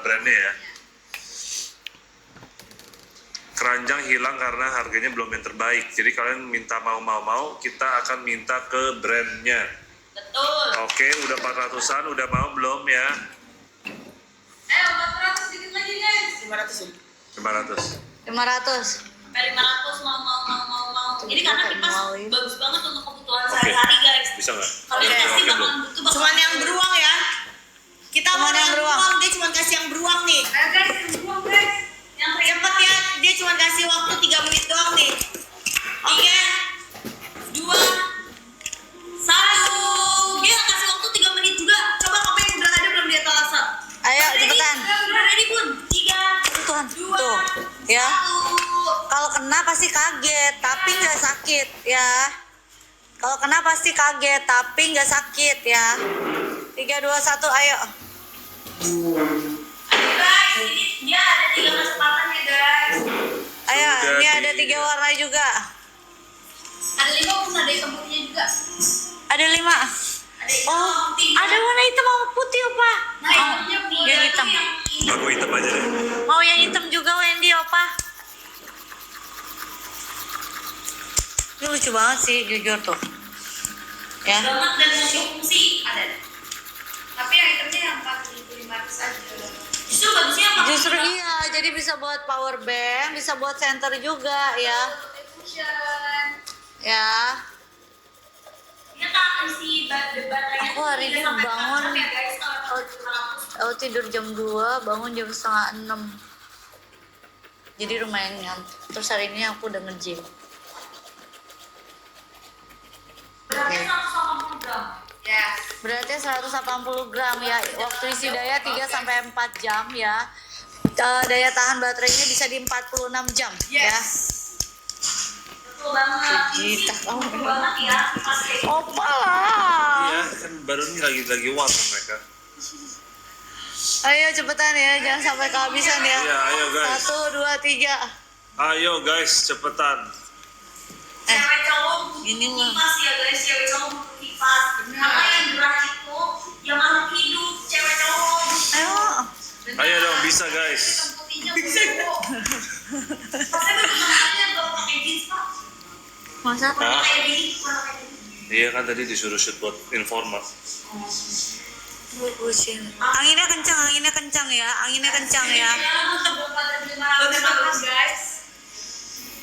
Speaker 3: brandnya ya. Keranjang hilang karena harganya belum yang terbaik. Jadi kalian minta mau, kita akan minta ke brandnya.
Speaker 2: Betul.
Speaker 3: Oke, udah 400-an, udah mau belum ya?
Speaker 2: 400 dikit lagi guys.
Speaker 5: 500 ya?
Speaker 3: 500.
Speaker 1: 500.
Speaker 2: Sampai 500 mau. Jadi karena kipas bagus banget untuk kebutuhan sehari-hari guys.
Speaker 3: Bisa nggak?
Speaker 2: Kalian
Speaker 3: Oke,
Speaker 2: pasti
Speaker 3: oke,
Speaker 2: bakal
Speaker 3: belum?
Speaker 2: butuh
Speaker 5: Cuman yang beruang ya. Kita
Speaker 1: Cuman
Speaker 5: mau
Speaker 1: yang
Speaker 5: yang
Speaker 1: beruang.
Speaker 5: beruang, dia cuma kasih yang beruang nih.
Speaker 2: Ayo guys, yang beruang guys. Yang
Speaker 5: Cepet ya, dia cuma kasih waktu 3 menit doang nih. 3, 2, 1. Dia nggak kasih waktu 3 menit juga. Coba kamu yang udah ada belum di etalase?
Speaker 1: Ayo
Speaker 2: Ready?
Speaker 1: cepetan.
Speaker 2: Udah ready pun? 3,
Speaker 1: Tuhan,
Speaker 2: 2,
Speaker 1: tuh ya.
Speaker 2: 1.
Speaker 1: Kalau kena pasti kaget, tapi nggak sakit ya. Kalau kena pasti kaget, tapi nggak sakit ya. 3, 2, 1, ayo.
Speaker 2: Ayo guys, ini dia ada 3 kesempatan ya guys.
Speaker 1: Ayo,
Speaker 3: Udah,
Speaker 1: ini ada 3
Speaker 3: tiga.
Speaker 1: warna juga.
Speaker 2: Ada 5 pun ada hitam putihnya juga.
Speaker 1: Ada 5.
Speaker 2: Ada hitam
Speaker 1: Oh,
Speaker 2: putih.
Speaker 1: ada warna hitam sama putih, Opa.
Speaker 2: Nah, hitamnya
Speaker 1: yang
Speaker 2: tiga
Speaker 1: hitam.
Speaker 2: tuh yang ini.
Speaker 3: Aku hitam aja deh.
Speaker 1: Mau yang hitam juga, Wendy, Opa. Ini lucu banget sih, jujur tuh. Ya.
Speaker 2: Banget dan multifungsi ada. Tapi yang hitamnya yang 4.500 aja. Justru bagusnya yang
Speaker 1: Justru iya, jadi bisa buat power bank, bisa buat center juga ya.
Speaker 2: Multifunction.
Speaker 1: Ya.
Speaker 2: Dia tak isi baterainya.
Speaker 1: Aku hari ini
Speaker 2: 3 sampai 4
Speaker 1: bangun.
Speaker 2: jam ya guys, kalau 500.
Speaker 1: Aku tidur jam 2, bangun jam setengah 6. Jadi lumayan ngantuk. Terus hari ini aku udah nge-gym.
Speaker 2: Berarti 180 gram. Yes.
Speaker 1: Berarti 180 gram ya. Waktu isi daya 3 sampai 4 jam ya. Daya tahan baterainya bisa di 46 jam ya.
Speaker 2: Betul banget. Ini
Speaker 1: Gita,
Speaker 2: sih
Speaker 1: kamu
Speaker 2: betul banget ya. Pas kayak gitu.
Speaker 1: Opa lah.
Speaker 3: Iya, kan baru ini lagi warna mereka.
Speaker 1: Ayo cepetan ya, jangan sampai kehabisan ya.
Speaker 3: Iya, ayo guys.
Speaker 1: 1, 2, 3.
Speaker 3: Ayo guys, cepetan.
Speaker 2: Cewek cowok butuh
Speaker 1: Ini mah.
Speaker 2: kipas ya guys, cewek cowok butuh kipas. Karena yang gerah itu ya makhluk hidup, cewek cowok.
Speaker 1: Ayo.
Speaker 3: Ayo dong, bisa guys.
Speaker 2: Putihnya busuk. Pasti betul-betul gak pakai jeans pak.
Speaker 1: Masa?
Speaker 3: Hah?
Speaker 2: Kayak gini, kurang kayak gini.
Speaker 3: Iya kan tadi disuruh shoot buat informal.
Speaker 1: Bucin. Anginnya kencang ya. Anginnya kencang ya.
Speaker 2: Untuk 4.500 guys.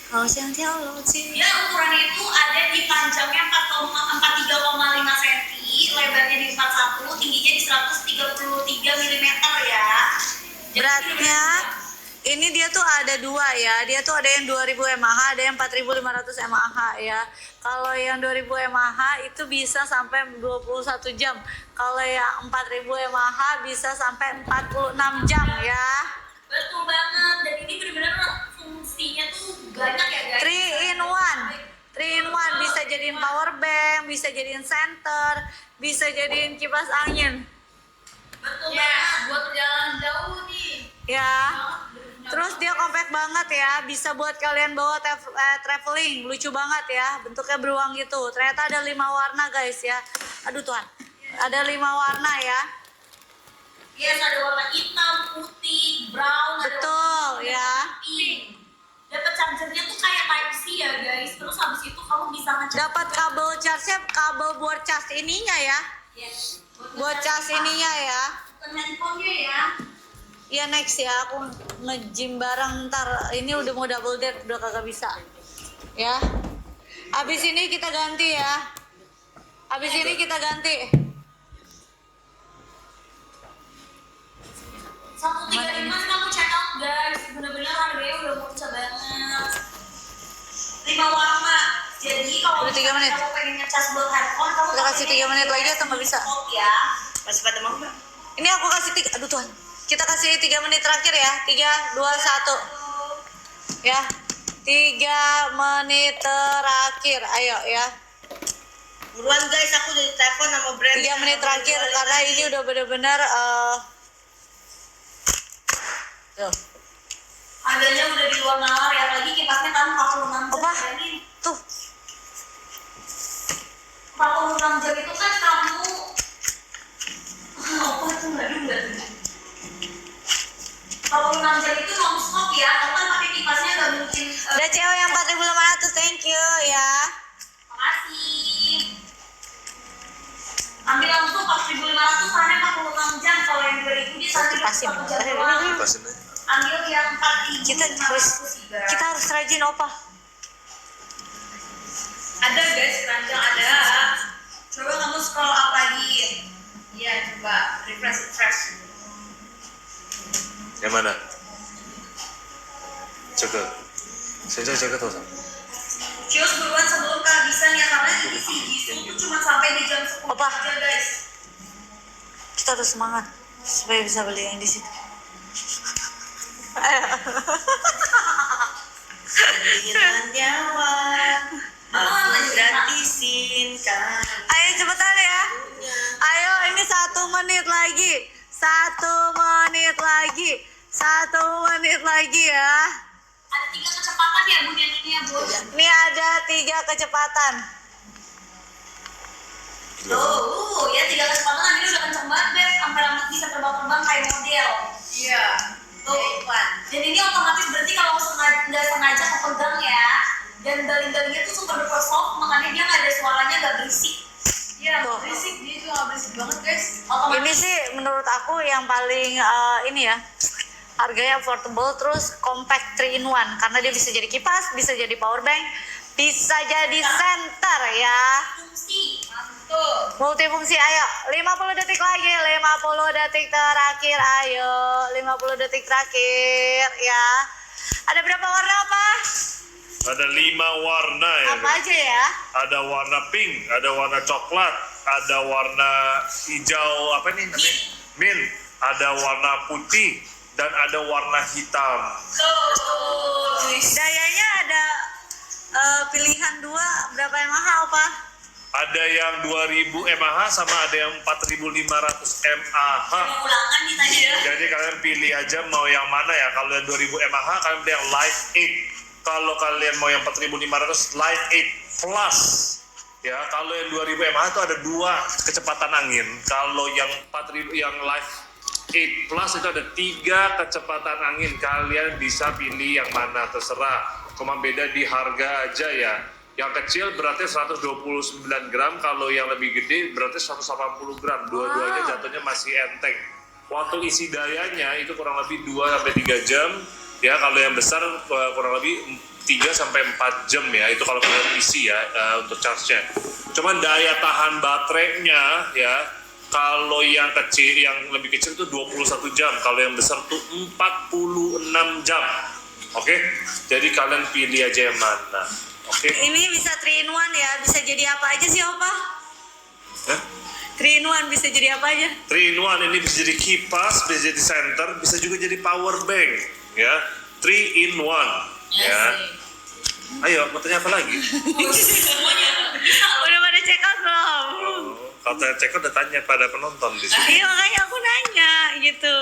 Speaker 1: Kalau siang sih.
Speaker 2: Dia ukurannya itu ada di panjangnya 43,5 cm, lebarnya di 41, tingginya di 133 mm ya. Jadi
Speaker 1: Beratnya ini dia tuh ada 2 ya. Dia tuh ada yang 2000 mAh, ada yang 4500 mAh ya. Kalau yang 2000 mAh itu bisa sampai 21 jam. Kalau yang 4000 mAh bisa sampai 46 jam ya.
Speaker 2: betul banget, dan ini benar-benar fungsinya tuh banyak ya guys.
Speaker 1: 3 in 1. 3 in 1 bisa jadiin power bank, bisa jadiin center, bisa jadiin kipas angin.
Speaker 2: Betul banget, buat perjalanan jauh nih.
Speaker 1: Ya. Terus dia compact banget ya, bisa buat kalian bawa traveling, lucu banget ya, bentuknya beruang gitu. Ternyata ada 5 warna guys ya. Aduh Tuhan, ada 5 warna ya.
Speaker 2: Yes, ada warna hitam, putih, brown, ada
Speaker 1: Betul
Speaker 2: warna
Speaker 1: ya.
Speaker 2: pink. Dapat chargernya tuh kayak Type C ya guys. Terus habis itu kamu bisa ngecas.
Speaker 1: Dapat kabel charge-nya, kabel buat cas ininya ya,
Speaker 2: Yes.
Speaker 1: buat cas ininya ya.
Speaker 2: Bukan handphonenya ya.
Speaker 1: Iya next ya, aku nge-gym bareng ntar. Ini udah mau double date, udah kagak bisa. Ya. Abis ini kita ganti ya. Abis ini kita ganti.
Speaker 2: 135 kamu check out guys. Bener-bener harganya udah murah banget. 5 warna. Jadi kalau
Speaker 1: Udah 3 menit.
Speaker 2: kamu pengen ngecas buat handphone, kamu
Speaker 1: Kita kasih 3 menit lagi atau nggak bisa?
Speaker 2: Ya.
Speaker 5: Masih pada mau nggak?
Speaker 1: Ini aku kasih 3, aduh Tuhan. Kita kasih 3 menit terakhir ya. 3, 2, 1. Ya. 3 menit terakhir. Ayo ya.
Speaker 5: Buruan guys, aku udah ditelepon sama brand.
Speaker 1: 3 menit terakhir karena ini udah bener-bener tuh.
Speaker 2: Harganya udah di luar nalar ya. Lagi kipasnya kan 46 jam.
Speaker 1: Apa?
Speaker 2: Bayangin,
Speaker 1: Tuh.
Speaker 2: 46 jam itu kan kamu apa tuh nggak juga 46 jam itu non-stop ya. Kamu kan pakai kipasnya nggak mungkin.
Speaker 1: Udah cewek yang 4500, thank you ya.
Speaker 2: Makasih. Ambil langsung 4.500 tahannya 46 jam. Kalau yang 2000 dia tahannya
Speaker 1: Kipasin.
Speaker 2: 1 jam doang.
Speaker 3: Pasin aja.
Speaker 2: Ambil yang 4.500
Speaker 1: Kita harus rajin opa.
Speaker 2: Ada guys, keranjang ada. Coba kamu scroll up lagi. Iya, coba refresh.
Speaker 3: Yang mana? Coba. Saya jaga tuh.
Speaker 2: Cios buruan sebelum kehabisan ya, karena ini si Jisoo tuh cuma sampai di jam 10
Speaker 1: Opa.
Speaker 2: aja guys.
Speaker 1: Kita harus semangat supaya bisa beli yang di situ.
Speaker 5: Dengan nyawa aku gratisin kan.
Speaker 1: Ayo cepetan ya. Ayo ini 1 menit lagi. 1 menit lagi. 1 menit lagi ya.
Speaker 2: Ada 3 kecepatan ya bun yang ini ya bun.
Speaker 1: Ini ada 3 kecepatan.
Speaker 2: Tuh, ya 3 kecepatan ini udah kenceng banget deh. Sampai rambut bisa terbang-terbang kayak model. Iya. Tuh, dan ini otomatis berarti kalau nggak sengaja kepegang ya. Dan daling-dalingnya tuh super duper soft, makanya dia nggak ada suaranya, nggak berisik. Iya,
Speaker 1: Tuh.
Speaker 2: nggak berisik, dia juga nggak berisik banget guys.
Speaker 1: Ini sih menurut aku yang paling ini ya. Harganya affordable, terus compact 3 in 1 karena dia bisa jadi kipas, bisa jadi power bank, bisa jadi center ya.
Speaker 2: Fungsi, mantul.
Speaker 1: Multifungsi. Ayo 50 detik lagi, 50 detik terakhir. Ayo 50 detik terakhir ya. Ada berapa warna apa?
Speaker 3: Ada 5 warna ya.
Speaker 1: Apa aja ya?
Speaker 3: Ada warna pink, ada warna coklat, ada warna hijau apa nih namanya? Mint, ada warna putih dan ada warna hitam.
Speaker 2: Tuh.
Speaker 1: Dayanya ada pilihan 2 berapa mAh apa?
Speaker 3: Ada yang 2000 mAh sama ada yang 4500 mAh.
Speaker 2: Ulangan nih tadi ya.
Speaker 3: Jadi kalian pilih aja mau yang mana ya. Kalau yang 2000 mAh kalian pilih yang Light 8. Kalau kalian mau yang 4500 Light 8 Plus. Ya, kalau yang 2000 mAh itu ada 2 kecepatan angin. Kalau yang 4000 yang Light 8 Plus itu ada 3 kecepatan angin. Kalian bisa pilih yang mana terserah. Cuma beda di harga aja ya. Yang kecil beratnya 129 gram, kalau yang lebih gede beratnya 180 gram. Dua-duanya jatuhnya masih enteng. Waktu isi dayanya itu kurang lebih 2-3 jam. Ya, kalau yang besar kurang lebih 3-4 jam ya. Itu kalau kalian isi ya untuk charge-nya. Cuman daya tahan baterainya ya, kalau yang kecil, yang lebih kecil itu 21 jam. Kalau yang besar tuh 46 jam. Oke? Jadi kalian pilih aja yang mana. Oke.
Speaker 1: Ini bisa 3 in 1 ya. Bisa jadi apa aja sih Opa?
Speaker 3: Hah?
Speaker 1: 3 in 1 bisa jadi apa aja?
Speaker 3: 3 in 1 ini bisa jadi kipas, bisa jadi center, bisa juga jadi power bank, ya. 3 in 1, ya. Ayo, mau tanya apa lagi?
Speaker 1: Udah pada check out belum?
Speaker 3: Kalau check out udah tanya pada penonton di sini.
Speaker 1: Iya makanya aku nanya gitu.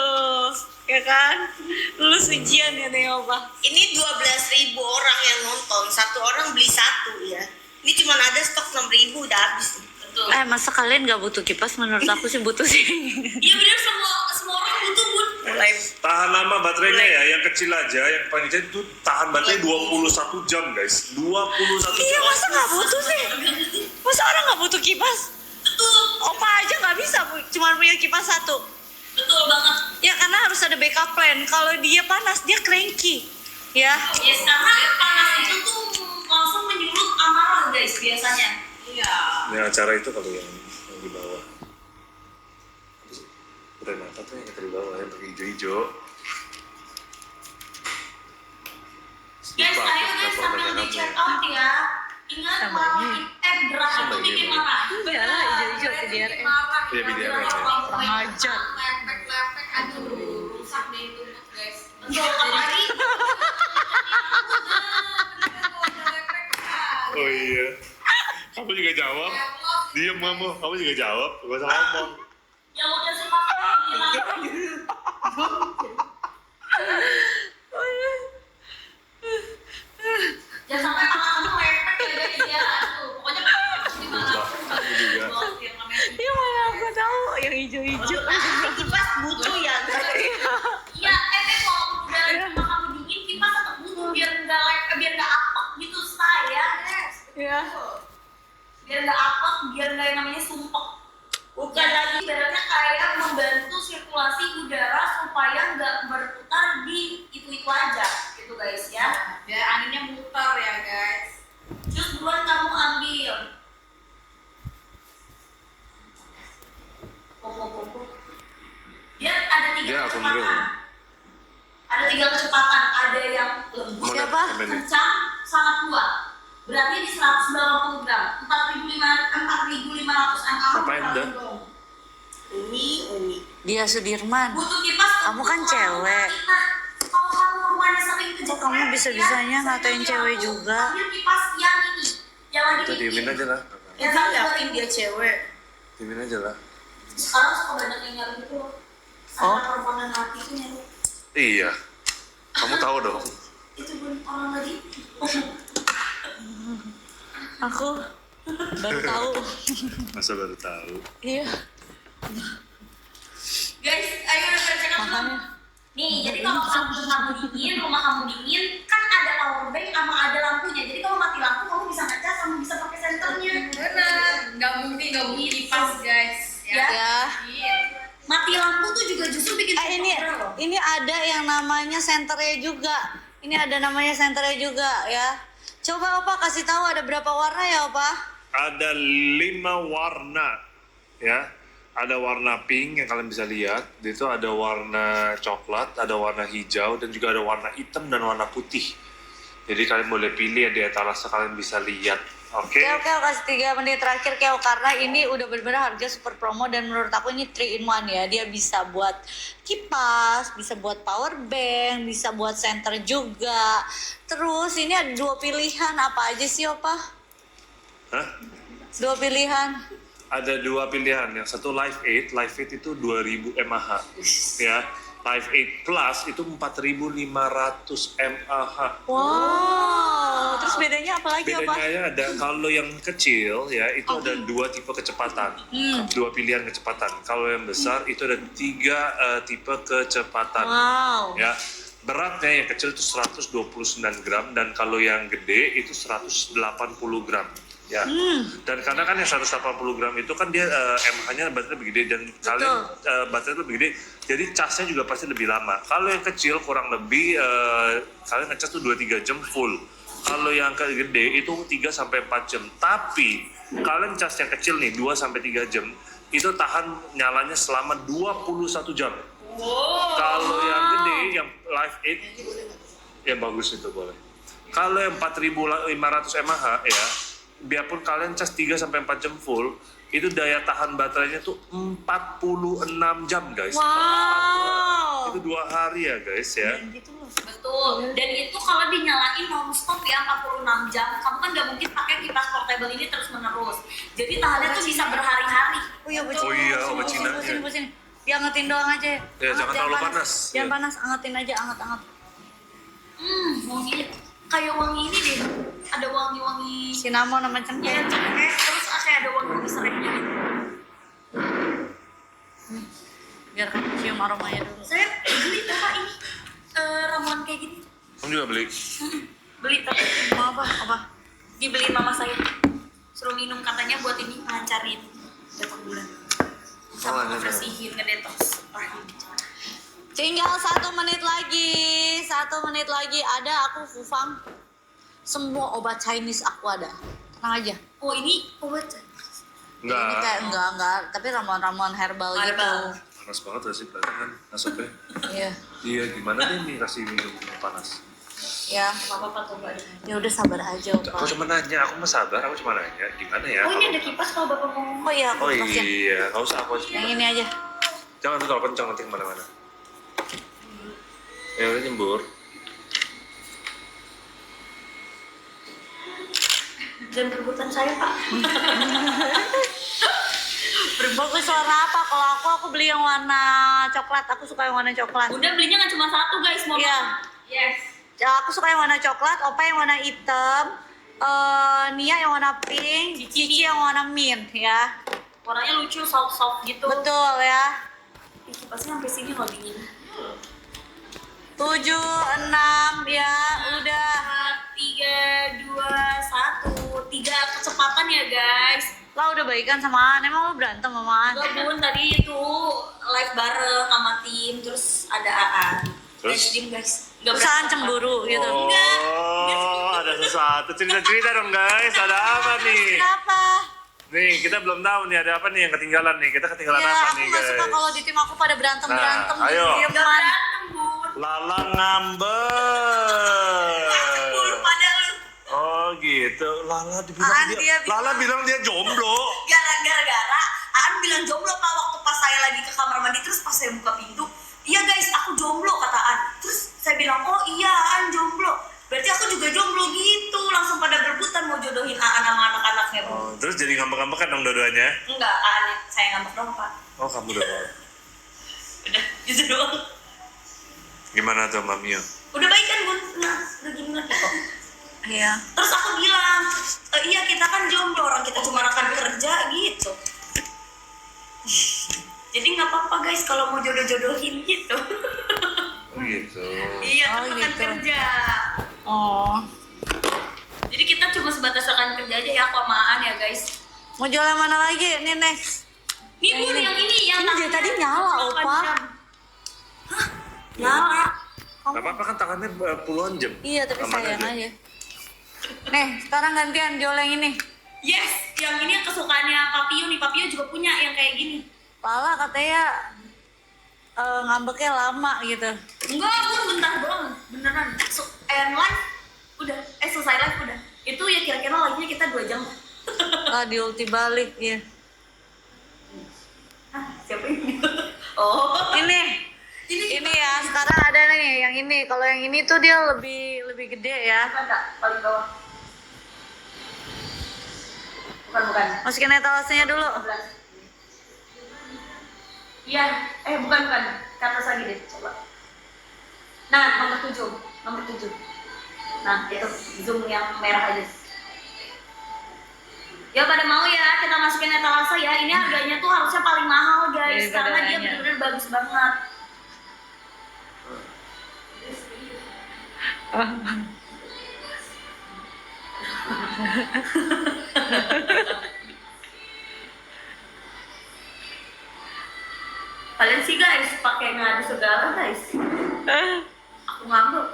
Speaker 1: Ya kan? Lulus ujian ya nih Opa.
Speaker 5: Ini 12.000 orang yang nonton, 1 orang beli 1 ya. Ini cuma ada stok 6.000 udah habis nih.
Speaker 2: Betul.
Speaker 1: Masa kalian gak butuh kipas? Menurut aku sih butuh sih.
Speaker 2: Iya bener, semua orang butuh bun.
Speaker 5: Mulai
Speaker 3: Tahan lama baterainya ya, yang kecil aja, yang paling kecil itu tahan baterai 21 jam guys. 21
Speaker 1: Iya
Speaker 3: jam.
Speaker 1: masa gak butuh sih? Masa orang gak butuh kipas?
Speaker 2: Betul,
Speaker 1: Opa aja gak bisa cuma punya kipas 1.
Speaker 2: betul banget.
Speaker 1: Ya karena harus ada backup plan. Kalau dia panas dia cranky. Ya.
Speaker 2: Yes, karena panas itu tuh langsung menyulut amarah guys biasanya. Iya.
Speaker 3: Ini acara itu kalau yang di bawah. Udah apa tuh yang di bawah yang pakai hijau-hijau.
Speaker 2: Guys, ayo guys sambil di check out ya. Ingat marah, gerak itu bikin marah.
Speaker 1: Iya lah, hijau-hijau PDRM.
Speaker 3: Iya, PDRM.
Speaker 1: Kurang ajar.
Speaker 2: Lepek-lepek, aduh, rusak deh itu guys. Betul, apalagi.
Speaker 3: Oh iya. Kamu juga jawab. Diam kamu. Kamu juga jawab. Gak usah ngomong.
Speaker 2: Yang udah semangat bilang. Jangan sampai tangan kamu lepek ya guys ya. Aduh, pokoknya
Speaker 3: Kamu juga.
Speaker 1: Iya mana aku tahu yang hijau-hijau.
Speaker 5: kipas butuh ya guys.
Speaker 2: iya, kalau udah rumah kamu dingin, kipas tetap butuh biar nggak apek gitu saya.
Speaker 1: Iya.
Speaker 2: Biar nggak apek, biar nggak yang namanya sumpek. Bukan lagi ibaratnya kayak membantu sirkulasi udara supaya nggak berputar di itu aja gitu guys ya. Biar anginnya muter ya guys. Terus buruan kamu ambil kecepatan, ada yang lembut,
Speaker 1: Siapa?
Speaker 2: kencang, sangat kuat. Berarti di 190 gram, 4.500 mAh.
Speaker 3: Apa yang udah?
Speaker 5: Uni.
Speaker 1: Dia Sudirman.
Speaker 2: Butuh kipas.
Speaker 1: Kamu kan
Speaker 2: untuk
Speaker 1: cewek.
Speaker 2: Nah, kalau kamu rumahnya sering
Speaker 1: Kok
Speaker 2: kejadian,
Speaker 1: kamu bisa-bisanya ngatain cewek juga?
Speaker 2: Ambil kipas yang ini, yang lagi
Speaker 3: Itu diemin aja lah.
Speaker 5: Ya kan yakin dia cewek.
Speaker 3: Diemin aja lah.
Speaker 2: Sekarang suka banyak yang nyari gitu loh.
Speaker 1: Oh.
Speaker 2: Anak perempuan dan laki itu nyari.
Speaker 3: Iya. Kamu tahu dong.
Speaker 2: Itu pun orang lagi.
Speaker 1: Aku baru tahu.
Speaker 3: Masa baru tahu.
Speaker 1: Iya.
Speaker 2: Guys, ayo check out dulu. Nih, jadi kalau kamu dingin, rumah kamu dingin, kan ada power bank sama ada lampunya. Jadi kalau mati lampu, kamu bisa ngecas, kamu bisa pakai senternya.
Speaker 6: Bener, nggak mungkin kipas guys.
Speaker 2: Ya.
Speaker 1: Ya.
Speaker 2: Mati lampu tuh juga justru bikin loh.
Speaker 1: Ini ada yang namanya senternya juga. Ini ada namanya senternya juga ya. Coba Opa kasih tahu ada berapa warna ya Opa?
Speaker 3: Ada 5 warna, ya. Ada warna pink yang kalian bisa lihat. Itu ada warna coklat, ada warna hijau, dan juga ada warna hitam dan warna putih. Jadi kalian boleh pilih ya di etalase kalian bisa lihat. Oke?
Speaker 1: Keo kasih 3 menit terakhir Keo, karena ini udah benar-benar harga super promo dan menurut aku ini 3 in 1 ya. Dia bisa buat kipas, bisa buat power bank, bisa buat senter juga. Terus ini ada 2 pilihan, apa aja sih Opa?
Speaker 3: Hah?
Speaker 1: 2 pilihan.
Speaker 3: Ada 2 pilihan. Yang satu Live 8 itu 2000 mAh. Ya. Live 8 Plus itu 4500 mAh.
Speaker 1: Wow. Terus bedanya apa lagi Opa?
Speaker 3: Bedanya ya ada kalau yang kecil ya itu ada 2 tipe kecepatan, 2 pilihan kecepatan. Kalau yang besar itu ada 3 tipe kecepatan.
Speaker 1: Wow.
Speaker 3: Ya, beratnya yang kecil itu 129 gram dan kalau yang gede itu 180 gram. Ya, dan karena kan yang 180 gram itu kan dia mAh-nya baterai lebih gede dan kalian baterai lebih gede, jadi casnya juga pasti lebih lama. Kalau yang kecil kurang lebih kalian ngecas tuh 2-3 jam full. Kalau yang gede itu 3-4 jam. Tapi kalian cas yang kecil nih 2-3 jam itu tahan nyalanya selama 21 jam. Kalau yang gede yang Live 8 ya bagus itu boleh. Kalau yang 4500 mAh ya, biarpun kalian cas 3-4 jam full, itu daya tahan baterainya tuh 46 jam guys.
Speaker 1: Wow.
Speaker 3: Itu 2 hari ya guys ya.
Speaker 2: Betul. Dan itu kalau dinyalain non-stop ya 46 jam, kamu kan nggak mungkin pakai kipas portable ini terus-menerus. Jadi tahannya tuh bisa berhari-hari.
Speaker 1: Oh iya,
Speaker 3: Oh iya, obat Cina.
Speaker 1: Sini. Diangetin doang aja.
Speaker 3: Ya, jangan terlalu panas.
Speaker 1: Jangan
Speaker 3: Ya.
Speaker 1: panas, angetin aja, anget-anget.
Speaker 2: Wangi kayak wangi ini deh. Ada wangi-wangi
Speaker 1: Cinnamon sama
Speaker 2: ya,
Speaker 1: cengkeh.
Speaker 2: cengkeh, terus kayak ada wangi seretnya gitu.
Speaker 1: Biar kamu cium aromanya dulu.
Speaker 2: Saya beli Bapak ini ramuan kayak gini.
Speaker 3: Kamu juga beli?
Speaker 2: Beli tapi
Speaker 1: Mau apa?
Speaker 2: dibeli mama saya. Suruh minum katanya buat ini melancarin detok bulan. Sama
Speaker 3: lancar.
Speaker 2: ngebersihin, ngedetox rahim.
Speaker 1: Tinggal 1 menit lagi. 1 menit lagi ada aku Fufang. Semua obat Chinese aku ada. Tenang aja.
Speaker 2: Oh ini obat.
Speaker 1: Ini
Speaker 3: Enggak.
Speaker 1: kayak enggak, tapi ramuan-ramuan herbal gitu.
Speaker 2: Herbal.
Speaker 3: Panas banget gak sih berarti kan asapnya?
Speaker 1: Iya.
Speaker 3: Iya, gimana deh nih kasih minum yang panas?
Speaker 1: Ya.
Speaker 2: Apa-apa tuh Mbak.
Speaker 1: Ya udah sabar aja,
Speaker 3: Aku
Speaker 1: Opa.
Speaker 3: cuma nanya, aku mah sabar, aku cuma nanya gimana ya?
Speaker 2: Oh ini
Speaker 3: kalau-
Speaker 2: ada kipas kalau Bapak mau.
Speaker 1: Oh iya, aku
Speaker 3: Oh
Speaker 1: lepasin.
Speaker 3: iya, nggak usah aku aja.
Speaker 1: Yang ini aja.
Speaker 3: Jangan tuh kalau kencang nanti kemana-mana. Ya udah nyembur.
Speaker 2: Dan rebutan saya Pak.
Speaker 1: Bagus warna apa? Kalau aku beli yang warna coklat. Aku suka yang warna coklat.
Speaker 2: Bunda belinya nggak cuma satu guys, mau.
Speaker 1: Iya.
Speaker 2: Yes.
Speaker 1: Ya, aku suka yang warna coklat, Opa yang warna hitam, Nia yang warna pink, Cici yang warna mint ya.
Speaker 2: Warnanya lucu, soft gitu.
Speaker 1: Betul ya.
Speaker 2: Ih, kipasnya sampai sini loh dingin.
Speaker 1: 7, 6 ya, udah.
Speaker 2: 3, 2, 1. 3 kecepatan ya guys.
Speaker 1: Lah udah baikan sama An, emang lo berantem sama An?
Speaker 2: Enggak Bun, tadi itu live bareng sama tim, terus ada Aan.
Speaker 3: Terus?
Speaker 2: Dan tim guys. Nggak
Speaker 1: Terus An
Speaker 2: berantem.
Speaker 1: cemburu gitu.
Speaker 3: Oh, ada sesuatu. Cerita-cerita dong guys, ada apa nih?
Speaker 1: Kenapa?
Speaker 3: Nih, kita belum tahu nih ada apa nih yang ketinggalan nih. Kita ketinggalan
Speaker 1: Ya,
Speaker 3: apa
Speaker 1: aku
Speaker 3: nih
Speaker 1: gak
Speaker 3: guys?
Speaker 1: suka kalau di tim aku pada berantem-berantem.
Speaker 3: Nah, ayo.
Speaker 1: Dieman.
Speaker 2: Nggak berantem Bun.
Speaker 3: Lala ngambek.
Speaker 2: Bulu pada lu.
Speaker 3: Oh gitu. Lala bilang dia jomblo.
Speaker 2: Gara-gara Aan bilang jomblo Pak waktu pas saya lagi ke kamar mandi, terus pas saya buka pintu, iya guys aku jomblo kata Aan. Terus saya bilang oh iya Aan jomblo, berarti aku juga jomblo gitu. Langsung pada berebutan mau jodohin Aan sama anak-anaknya.
Speaker 3: Oh, terus jadi ngambek-ngambek kan dong dua-duanya?
Speaker 2: Enggak, Aan saya ngambek dong Pak.
Speaker 3: Oh kamu udah.
Speaker 2: Udah gitu doang.
Speaker 3: Gimana tuh Mami?
Speaker 2: Udah baik kan Bun? Nah, udah gini lagi kok.
Speaker 1: Iya.
Speaker 2: Terus aku bilang, iya kita kan jomblo, orang kita cuma rekan kerja gitu. Jadi nggak apa-apa guys kalau mau jodoh-jodohin gitu.
Speaker 3: Oh gitu.
Speaker 2: Iya,
Speaker 1: Oh,
Speaker 2: kan rekan
Speaker 1: gitu.
Speaker 2: kerja.
Speaker 1: Oh.
Speaker 2: Jadi kita cuma sebatas rekan kerja aja ya, aku sama Aan ya guys.
Speaker 1: Mau jual yang mana lagi? Nih next.
Speaker 2: Nih Bun, yang ini yang
Speaker 1: Ini dari tadi nyala,
Speaker 2: 8
Speaker 1: Opa.
Speaker 2: jam. Hah? Nyala.
Speaker 3: Gak apa-apa kan tangannya puluhan jam.
Speaker 1: Iya tapi
Speaker 3: Aman
Speaker 1: sayang
Speaker 3: aja.
Speaker 1: aja. Nih sekarang gantian jual yang ini.
Speaker 2: Yes, yang ini yang kesukaannya Papio nih. Papio juga punya yang kayak gini.
Speaker 1: Pala katanya ngambeknya lama gitu.
Speaker 2: Enggak, Bun, bentar doang. Beneran. Live udah. Selesai live udah. Itu ya kira-kira live-nya kita 2 jam.
Speaker 1: Ah di ulti balik ya.
Speaker 2: Hah, siapa ini? Oh,
Speaker 1: Ini ya sekarang ada nih yang ini. Kalau yang ini tuh dia lebih gede ya.
Speaker 2: Ada paling bawah. Bukan.
Speaker 1: Masukin etalasenya dulu.
Speaker 2: 15. Iya, bukan. Ke atas lagi deh, coba. Nah, nomor 7. Nah, itu zoom yang merah aja. Ya pada mau ya kita masukin etalase ya. Ini harganya tuh harusnya paling mahal guys,
Speaker 1: Daripada
Speaker 2: karena dia
Speaker 1: nanya.
Speaker 2: bener-bener bagus banget. Kalian sih guys pakai ngadu segala guys. Aku ngambek.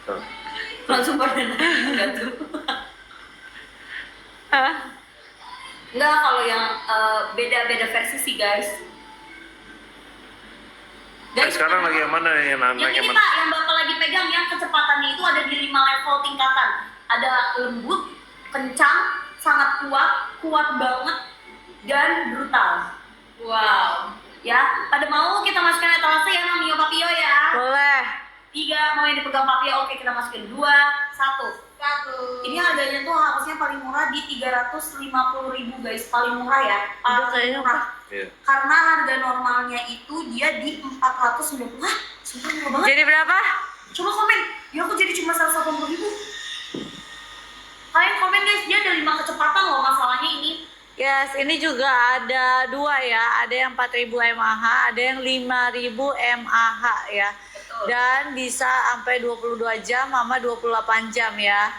Speaker 3: Tuh.
Speaker 2: Langsung pada nanya tuh. Enggak, kalau yang beda-beda versi sih guys.
Speaker 3: Nah, sekarang lagi yang mana nih?
Speaker 2: Yang ini Pak, yang Bapak lagi pegang yang kecepatannya itu ada di 5 level tingkatan. Ada lembut, kencang, sangat kuat banget, dan brutal. Wow. Ya, pada mau kita masukkan etalase ya Mami Papio ya.
Speaker 1: Boleh.
Speaker 2: 3 mau yang dipegang Papio, oke kita masukin 2, 1. Ini harganya tuh harusnya paling murah di 350.000 guys, paling murah ya,
Speaker 1: Udah
Speaker 2: paling
Speaker 1: kayaknya
Speaker 2: murah.
Speaker 3: Iya.
Speaker 2: Karena harga normalnya itu dia di 490. Hah, sumpah murah banget.
Speaker 1: Jadi berapa?
Speaker 2: Coba komen, ya aku jadi cuma 180.000. Kalian komen guys, dia ada 5 kecepatan loh masalahnya ini.
Speaker 1: Yes, ini juga ada 2 ya. Ada yang 4.000 mAh, ada yang 5.000 mAh ya.
Speaker 2: Betul.
Speaker 1: Dan bisa sampai 22 jam sama 28 jam ya.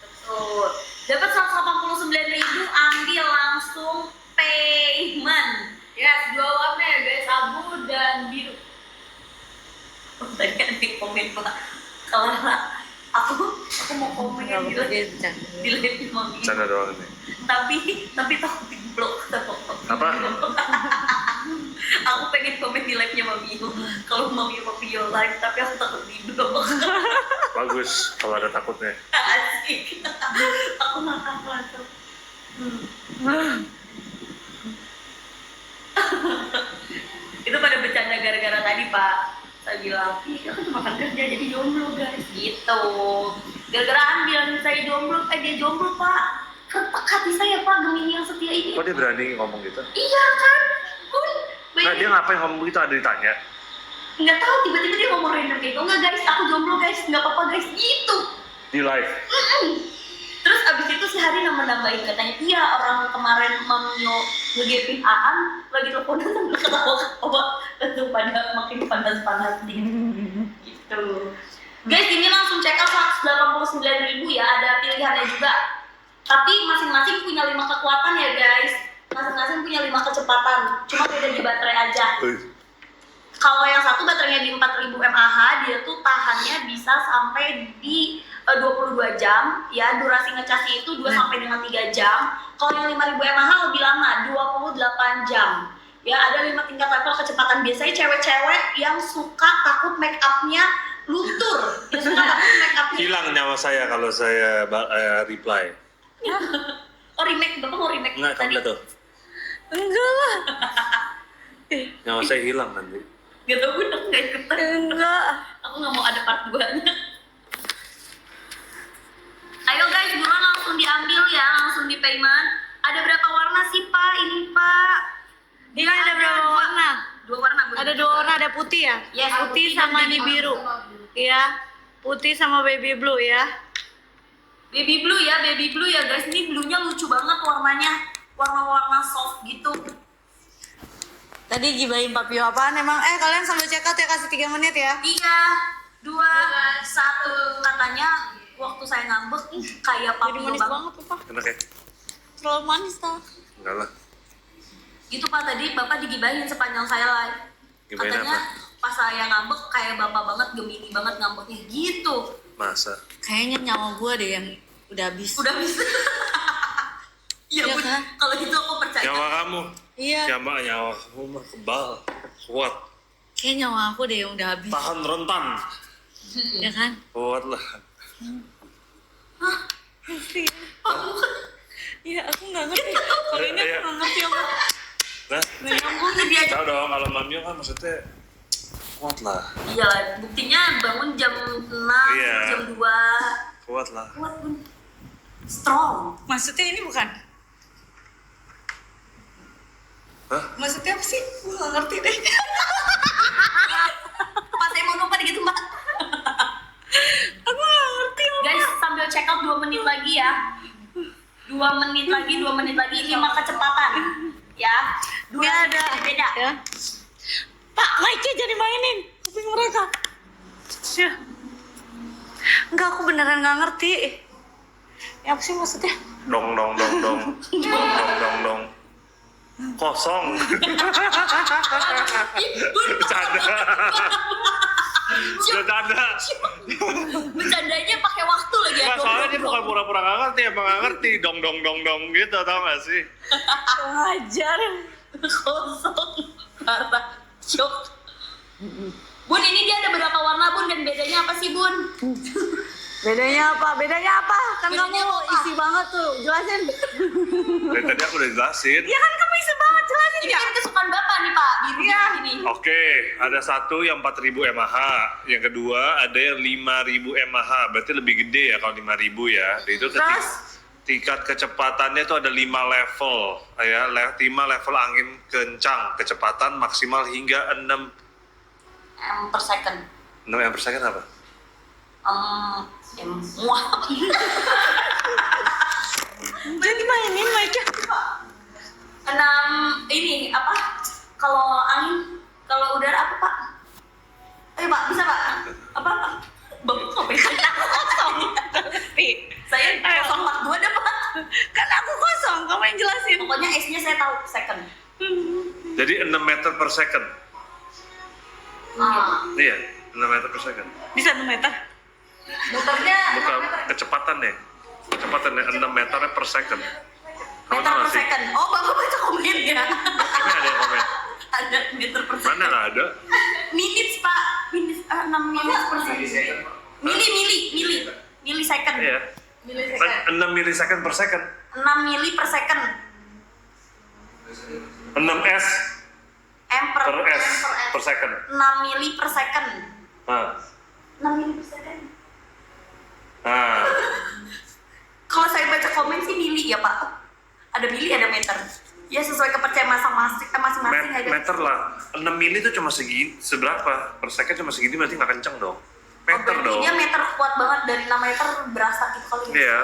Speaker 2: Betul. Dapat 189.000, ambil langsung payment. Yes, 2 warna ya guys, abu dan biru. Oh, tadi ada yang komen Pak. Kalau aku mau komen
Speaker 1: Nggak
Speaker 2: di
Speaker 1: apa-apa, dia
Speaker 2: live
Speaker 1: bercanda.
Speaker 2: di live Mami.
Speaker 3: Canda doang nih.
Speaker 2: Tapi takut di blok.
Speaker 3: Apa?
Speaker 2: Aku pengen komen di live-nya Mami. Kalau Mami Papio live, tapi aku takut di blok.
Speaker 3: Bagus kalau ada takutnya.
Speaker 2: Asik. Aku makan langsung. Itu pada bercanda gara-gara tadi Pak. Saya bilang, ih aku cuma makan kerja jadi jomblo guys. Gitu. Gara-gara ambil saya jomblo, dia jomblo Pak. Ketek hati saya Pak, Gemini yang setia ini.
Speaker 3: Kok dia berani ngomong gitu?
Speaker 2: Iya kan? Bun.
Speaker 3: Nah dia ngapain ngomong gitu, ada ditanya?
Speaker 2: Nggak tahu, tiba-tiba dia ngomong random kayak, enggak guys, aku jomblo guys, nggak apa-apa guys, gitu.
Speaker 3: Di live?
Speaker 2: Terus abis itu si Hari nambahin katanya, iya orang kemarin Mamio ngegepin Aan, lagi teleponan sambil ketawa-ketawa, langsung pada makin panas-panas gitu. Guys, ini langsung check out 189.000 ya, ada pilihannya juga. Tapi masing-masing punya 5 kekuatan ya guys. Masing-masing punya 5 kecepatan, cuma beda di baterai aja. Kalau yang satu baterainya di 4.000 mAh, dia tuh tahannya bisa sampai di 22 jam ya, durasi ngecasnya itu 2 sampai dengan 3 jam. Kalau yang 5.000 mAh lebih lama, 28 jam. Ya, ada 5 tingkat level kecepatan. Biasanya cewek-cewek yang suka takut make up-nya luntur. Yang suka takut make up-nya
Speaker 3: Hilang nyawa saya kalau saya reply.
Speaker 2: Oh, remake. Bapak mau remake
Speaker 3: Enggak, kamu
Speaker 2: tadi?
Speaker 3: lihat tuh.
Speaker 1: Enggak lah.
Speaker 3: Nyawa saya hilang nanti.
Speaker 2: Gak tau, gue nggak ikutan.
Speaker 1: Enggak.
Speaker 2: Aku nggak mau ada part 2-nya. Ayo guys, buruan langsung diambil ya, langsung di payment. Ada berapa warna sih Pak? Ini Pak.
Speaker 1: Ini ada berapa warna?
Speaker 2: 2 warna. Bu.
Speaker 1: Ada 2 warna, ada putih ya?
Speaker 2: Yes,
Speaker 1: Putih
Speaker 2: putih dan
Speaker 1: sama
Speaker 2: baby
Speaker 1: ini biru. Iya. Putih sama baby blue ya.
Speaker 2: Baby blue ya guys. Ini bluenya lucu banget warnanya. Warna-warna soft gitu.
Speaker 1: Tadi gibahin Papio apaan emang? Kalian sambil check out ya, kasih 3 menit ya.
Speaker 2: 3, 2, 1. Katanya waktu saya ngambek kayak
Speaker 1: Jadi
Speaker 2: Papio
Speaker 1: manis
Speaker 2: banget.
Speaker 1: banget tuh Pak.
Speaker 3: Enak ya?
Speaker 1: Terlalu manis tau.
Speaker 3: Enggak lah.
Speaker 2: Gitu Pak, tadi Bapak digibahin sepanjang saya live.
Speaker 3: Gibahin
Speaker 2: Katanya
Speaker 3: apa?
Speaker 2: pas saya ngambek kayak Bapak banget, Gemini banget ngambeknya gitu.
Speaker 3: Masa?
Speaker 1: Kayaknya nyawa gue deh yang udah habis.
Speaker 2: Udah bisa. Iya
Speaker 1: Iya
Speaker 2: Bun,
Speaker 1: kan?
Speaker 2: kalau gitu aku percaya.
Speaker 3: Nyawa kamu?
Speaker 1: Iya.
Speaker 3: Nyawa kamu mah kebal, kuat,
Speaker 1: Kayak nyawa aku deh yang udah habis.
Speaker 3: tahan rentan,
Speaker 1: Ya kan?
Speaker 3: kuat lah.
Speaker 1: Iya, aku nggak ngerti. Kalau ini aku nggak ngerti apa.
Speaker 3: Nah,
Speaker 2: Nggak nyambung nih dia.
Speaker 3: tahu dong kalau Mamio kan maksudnya kuat lah,
Speaker 2: Iya lah, buktinya bangun jam 6,
Speaker 3: Iya.
Speaker 2: jam 2.
Speaker 3: kuat lah.
Speaker 2: Kuat Bun. Strong.
Speaker 1: Maksudnya ini bukan?
Speaker 3: Hah?
Speaker 1: Maksudnya apa sih? Gue nggak ngerti deh.
Speaker 2: Pas saya mau numpang gitu Mbak.
Speaker 1: Aku nggak ngerti.
Speaker 2: Guys, sambil check out 2 menit lagi ya. 2 menit lagi, 5 kecepatan. Ya. 2
Speaker 1: Ini ada.
Speaker 2: beda.
Speaker 1: Ya. Pak, mic-nya jadi mainin kuping mereka. Ya. Enggak, aku beneran nggak ngerti. Ya apa sih maksudnya?
Speaker 3: Dong dong dong dong, dong dong dong dong. Kosong. Bercanda. Bercanda.
Speaker 2: Bercandanya pakai waktu lagi ya.
Speaker 3: Nggak, soalnya dia bukan pura-pura nggak ngerti, emang nggak ngerti. Dong dong dong dong gitu, tau gak sih?
Speaker 1: Wajar.
Speaker 2: Kosong. Parah. Shock. Bun, ini dia ada berapa warna Bun, dan bedanya apa sih Bun?
Speaker 1: Bedanya apa? Bedanya apa? Kan
Speaker 2: Bedanya
Speaker 1: kamu
Speaker 2: apa?
Speaker 1: isi banget tuh. Jelasin.
Speaker 3: Dari tadi aku udah jelasin.
Speaker 1: Ya kan kamu isi banget. Jelasin
Speaker 2: Ini
Speaker 1: ya.
Speaker 2: kan kesukaan Bapak nih Pak, birunya ini.
Speaker 3: Oke, ada satu yang 4.000 mAh, yang kedua ada yang 5.000 mAh, berarti lebih gede ya kalau 5.000 ya. Itu
Speaker 1: Terus?
Speaker 3: tingkat kecepatannya itu ada 5 level, ya, 5 level angin kencang, kecepatan maksimal hingga 6
Speaker 2: Per second.
Speaker 3: m per second apa?
Speaker 2: Muah.
Speaker 1: Jadi mainin mic-nya.
Speaker 2: 6 ini apa? Kalau angin, kalau udara apa Pak? Ayo Pak, bisa Pak? Apa? Bapak ngapain? Kosong. Saya 042 dah Pak.
Speaker 1: Kan aku kosong. Kamu yang jelasin.
Speaker 2: Pokoknya S-nya saya tahu second.
Speaker 3: Jadi 6 meter per second. Iya, 6 meter per second.
Speaker 1: Bisa 6 meter.
Speaker 2: Motornya
Speaker 3: Bukan kecepatan deh. Kecepatannya 6 meter per second. Kamu
Speaker 2: meter
Speaker 3: tahu
Speaker 2: per
Speaker 3: nggak sih?
Speaker 2: second. Oh, Bapak baca komen ya?
Speaker 3: Ini ada yang komen.
Speaker 2: Ada meter per second.
Speaker 3: Mana nggak ada?
Speaker 2: Minutes Pak. Minutes, 6 minutes per second. Mili second.
Speaker 3: Iya. 6 millisecond per second.
Speaker 2: 6 mili per second.
Speaker 3: 6 S
Speaker 2: M per
Speaker 3: per S per second.
Speaker 2: 6 mili per second.
Speaker 3: Nah,
Speaker 2: 6 mili per second.
Speaker 3: nah.
Speaker 2: Kalau saya baca komen sih mili ya Pak. Ada mili, ada meter. Ya sesuai kepercayaan masing-masing aja.
Speaker 3: Meter lah. 6 mili itu cuma segini, seberapa? Per second cuma segini berarti nggak kenceng dong. Meter
Speaker 2: Berarti
Speaker 3: dong.
Speaker 2: dia meter kuat banget, dari 6 meter berasa gitu kali.
Speaker 3: Iya.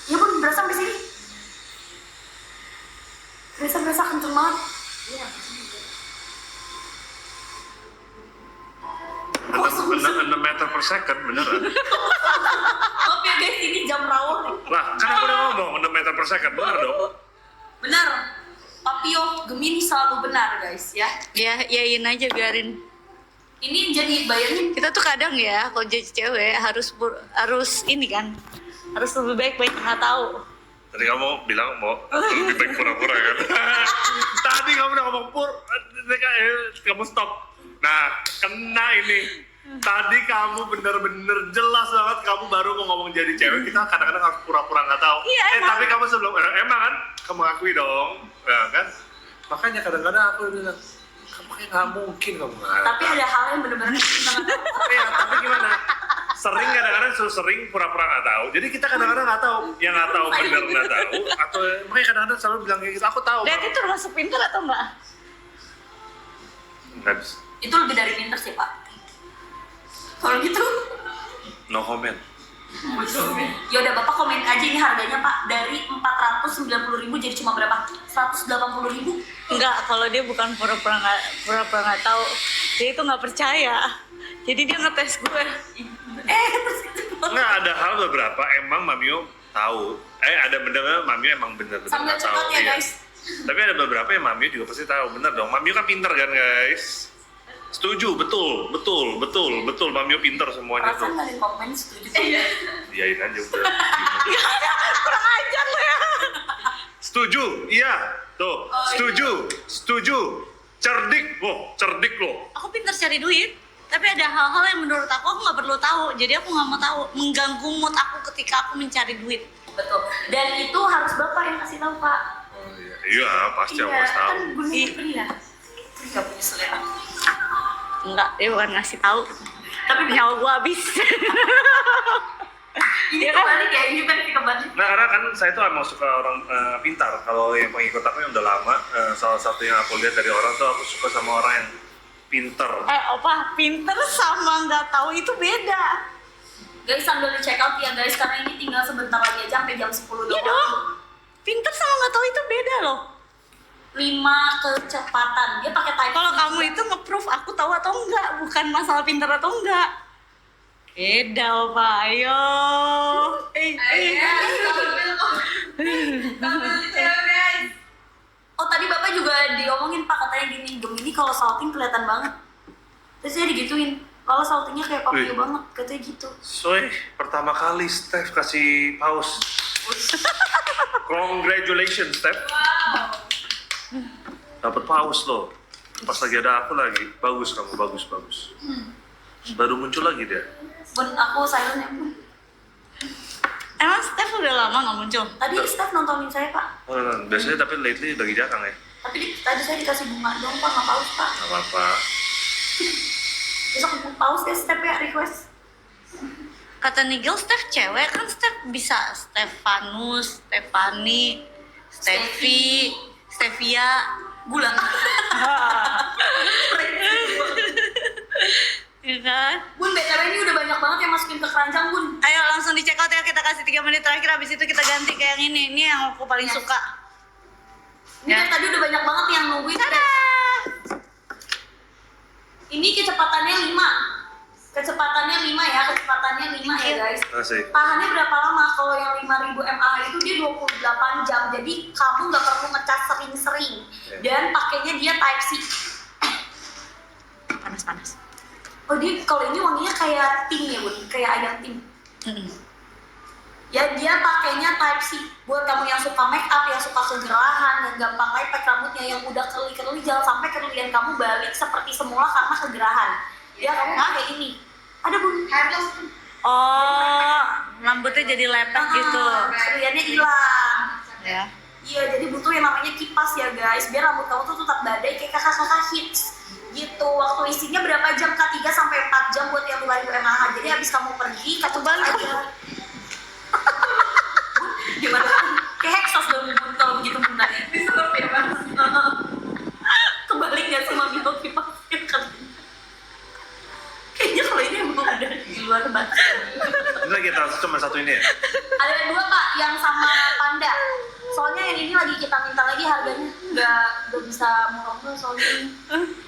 Speaker 2: Ya Bun, berasa sampai sini. Berasa kenceng banget. Iya.
Speaker 3: 6 meter per second, beneran.
Speaker 2: Maaf ya guys, ini jam rawon.
Speaker 3: Lah, kan aku udah ngomong 6 meter per second, bener dong.
Speaker 2: Benar. Papio Gemini selalu benar guys ya.
Speaker 1: Ya, yain aja biarin.
Speaker 2: Ini jadi bayarnya
Speaker 1: Kita tuh kadang ya kalau jadi cewek harus ini kan. Harus lebih baik banyak nggak tahu.
Speaker 3: Tadi kamu bilang mau lebih baik pura-pura kan? Tadi kamu udah ngomong kamu stop. Nah, kena ini. Tadi kamu bener-bener jelas banget kamu baru mau ngomong jadi cewek, kita kadang-kadang harus pura-pura nggak tahu.
Speaker 1: Iya, emang.
Speaker 3: Tapi kamu sebelum emang kan kamu akui dong, ya kan? Makanya kadang-kadang aku bilang kamu kayak nggak mungkin kamu nggak.
Speaker 2: Tapi ada hal yang bener-bener kita nggak tahu.
Speaker 3: Iya, tapi gimana? Sering kadang-kadang sering pura-pura nggak tahu. Jadi kita kadang-kadang nggak tahu, yang nggak tahu bener nggak tahu, atau makanya kadang-kadang selalu bilang kayak gitu. Aku tahu.
Speaker 1: Lihat itu termasuk pintar atau enggak?
Speaker 3: Nggak bisa.
Speaker 2: Itu lebih dari pinter sih Pak. Kalau gitu,
Speaker 3: No comment.
Speaker 2: ya udah Bapak komen aja ini harganya Pak, dari 490.000 jadi cuma berapa? 180.000.
Speaker 1: Enggak, kalau dia bukan pura-pura nggak tahu, dia itu nggak percaya. Jadi dia ngetes gue.
Speaker 2: Terus gitu.
Speaker 3: Nggak, ada hal beberapa emang Mamio tahu. Ada bener Mamio emang bener-bener
Speaker 2: Sambil
Speaker 3: nggak tahu.
Speaker 2: cepat ya
Speaker 3: Iya.
Speaker 2: guys.
Speaker 3: Tapi ada beberapa yang Mamio juga pasti tahu. Bener dong, Mamio kan pinter kan guys. Setuju, betul. Mamio pinter semuanya tuh.
Speaker 2: Perasaan nggak ada yang komen setuju.
Speaker 3: Iyain aja udah.
Speaker 1: Kurang ajar lo ya.
Speaker 3: Setuju, iya. Tuh, setuju. Cerdik loh.
Speaker 1: Aku pintar cari duit, tapi ada hal-hal yang menurut aku nggak perlu tahu. Jadi aku nggak mau tahu, mengganggu mood aku ketika aku mencari duit.
Speaker 2: Betul. Dan itu harus Bapak yang kasih tahu Pak.
Speaker 3: Oh, iya, pasti aku harus tahu.
Speaker 2: Kan gunanya pria. Nggak punya selera.
Speaker 1: Enggak, dia bukan ngasih tahu. Tapi nyawa gue habis.
Speaker 2: Ini
Speaker 1: Iya kan?
Speaker 2: kebalik ya, ini kan kebalik.
Speaker 3: Nah, karena kan saya tuh emang suka orang pintar. Kalau yang pengikut aku yang udah lama, salah satu yang aku lihat dari orang tuh aku suka sama orang yang pintar.
Speaker 1: Opa, pinter sama nggak tahu itu beda.
Speaker 2: Guys, sambil di check out ya guys, karena ini tinggal sebentar lagi aja sampai jam 10 doang.
Speaker 1: Iya dong. Pinter sama nggak tahu itu beda loh.
Speaker 2: 5 kecepatan. Dia pakai type.
Speaker 1: Kalau kamu itu nge-proof aku tahu atau enggak, bukan masalah pinter atau enggak. Beda, Opa. Ayo.
Speaker 2: Oh, tadi Bapak juga diomongin Pak, katanya gini, Gemini kalau salting kelihatan banget. Terus saya digituin, kalau saltingnya kayak Papio
Speaker 3: Wih.
Speaker 2: banget, katanya gitu.
Speaker 3: Soy, pertama kali Steph kasih paus. Congratulations, Steph. Dapat paus loh. Pas lagi ada aku lagi. Bagus kamu, bagus. Baru muncul lagi dia.
Speaker 2: Bun, aku silent ya Bun.
Speaker 1: Emang Steph udah lama nggak muncul?
Speaker 2: Tadi staff nontonin saya Pak.
Speaker 3: Biasanya tapi lately lagi jarang ya.
Speaker 2: Tapi tadi saya dikasih bunga dong Pak, nggak paus Pak.
Speaker 3: Gak apa-apa.
Speaker 2: Besok paus deh Steph ya, request.
Speaker 1: Kata Nigel, Steph cewek kan, Steph bisa Stefanus, Stefani, Steffi, Stevia.
Speaker 2: Gula.
Speaker 1: Ya kan?
Speaker 2: Bun, BTW ini udah banyak banget yang masukin ke keranjang Bun.
Speaker 1: Ayo langsung di check out ya, kita kasih 3 menit terakhir, habis itu kita ganti ke yang ini. Ini yang aku paling
Speaker 2: Yes.
Speaker 1: suka.
Speaker 2: Ini
Speaker 1: Ya.
Speaker 2: kan tadi udah banyak banget yang nungguin.
Speaker 1: Tada!
Speaker 2: Ini kecepatannya 5. Kecepatan 5 ya guys.
Speaker 3: Asik.
Speaker 2: Tahannya berapa lama? Kalau yang 5000 mAh itu dia 28 jam. Jadi kamu nggak perlu ngecas sering-sering. Dan pakainya dia Type C.
Speaker 1: Panas.
Speaker 2: Oh, dia kalau ini wanginya kayak tim ya Bun, kayak ayam tim. Ya dia pakainya Type C. Buat kamu yang suka make up, yang suka kegerahan, yang gampang lepek rambutnya, yang udah kerli-kerli, jangan sampai kerlian kamu balik seperti semula karena kegerahan. Ya kamu pakai ini. Ada Bun.
Speaker 1: Oh, rambutnya jadi lepek gitu.
Speaker 2: Kerliannya hilang.
Speaker 1: Ya.
Speaker 2: Iya, jadi butuh yang namanya kipas ya guys, biar rambut kamu tuh tetap badai kayak kakak-kakak hits gitu. Waktu isinya berapa jam? Kak, 3 sampai 4 jam buat yang 5000 mAh. Jadi habis kamu pergi, kamu balik aja. Gimana? Kayak heksos dong Bun kalau begitu Bundanya. Diserap ya Mas. Kebalik gak sih Mami kipas? Kayaknya kalau ini emang ada di luar batas.
Speaker 3: Ini lagi transfer cuma satu ini ya?
Speaker 2: Ada yang 2 Pak, yang sama panda. Soalnya yang ini lagi kita minta lagi harganya nggak bisa murah soalnya ini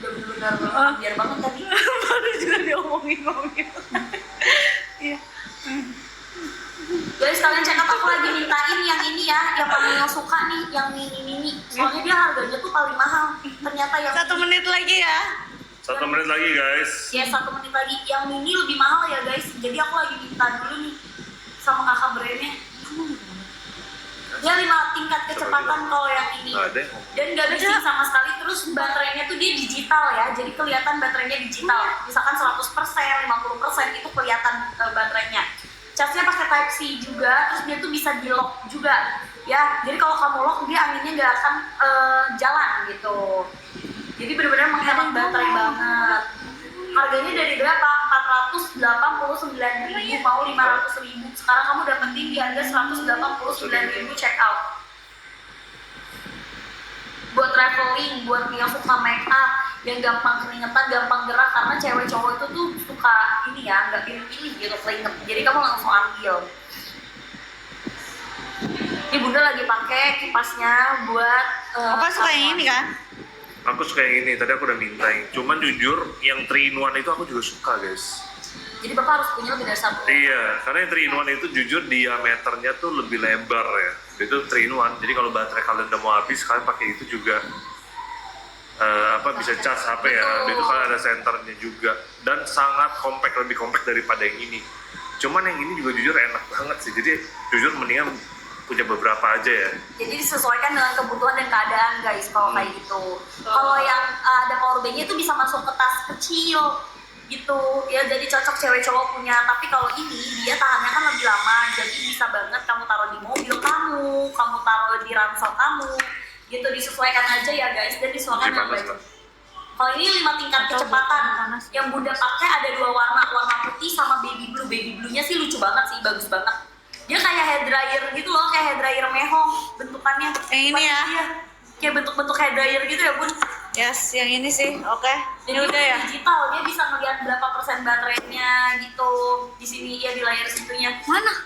Speaker 2: udah benar-benar biar banget tadi.
Speaker 1: Baru juga diomongin. Iya.
Speaker 2: Guys, kalian check out, aku lagi mintain yang ini ya, yang paling yang suka nih, yang mini. Soalnya dia harganya tuh paling mahal. Ternyata yang
Speaker 1: 1 menit lagi ya.
Speaker 3: 1 menit lagi guys.
Speaker 2: ya 1 menit lagi. Yang mini lebih mahal ya guys. Jadi aku lagi minta dulu nih sama kakak brandnya. Dia 5 tingkat kecepatan kalau yang ini.
Speaker 3: Nggak ada yang
Speaker 2: Dan nggak bising sama sekali. Terus baterainya tuh dia digital ya, jadi kelihatan baterainya digital. Misalkan 100%, 50% itu kelihatan baterainya. Casnya pakai Type C juga, terus dia tuh bisa di lock juga ya. Jadi kalau kamu lock dia anginnya nggak akan jalan gitu. Jadi benar-benar menghemat baterai banget. Harganya dari berapa? 489.000 mau 500.000. Sekarang kamu dapetin di harga 189.000 check out. Buat traveling, buat yang suka make up, yang gampang keringetan, gampang gerah, karena cewek cowok itu tuh suka ini ya, nggak pilih-pilih gitu keringet. Jadi kamu langsung ambil. Ini bunda lagi pakai kipasnya buat
Speaker 1: Apa suka yang ini kan?
Speaker 3: Aku suka yang ini, tadi aku udah minta yang. Cuman jujur, yang 3-in-1 itu aku juga suka guys.
Speaker 2: Jadi bapak harus punya lebih dari satu.
Speaker 3: Iya, karena yang 3-in-1 itu jujur diameternya tuh lebih lebar ya. Itu 3-in-1, jadi kalau baterai kalian udah mau habis, kalian pakai itu juga bisa cas HP ya. Itu kan ada senternya juga. Dan sangat compact, lebih compact daripada yang ini. Cuman yang ini juga jujur enak banget sih. Jadi jujur mendingan punya beberapa aja ya.
Speaker 2: Jadi disesuaikan dengan kebutuhan dan keadaan guys kalau kayak gitu. Kalau yang ada power bank-nya itu bisa masuk ke tas kecil gitu ya, jadi cocok cewek cowok punya. Tapi kalau ini dia tahannya kan lebih lama, jadi bisa banget kamu taruh di mobil kamu taruh di ransel kamu gitu. Disesuaikan aja ya guys, dan disesuaikan dengan budget. Kalau ini 5 tingkat kecepatan. Yang bunda pakai ada 2 warna putih sama baby blue. Baby blue-nya sih lucu banget sih, bagus banget. Dia kayak hair dryer gitu loh, kayak hair dryer mehong bentukannya.
Speaker 1: Yang ini ya?
Speaker 2: Iya. Kayak bentuk-bentuk hair dryer gitu ya bun.
Speaker 1: Yes, yang ini sih. Oke. Ini
Speaker 2: Jadi
Speaker 1: udah ya.
Speaker 2: digital, dia bisa ngeliat berapa persen baterainya gitu. Di sini ya, di layar situnya.
Speaker 1: Mana?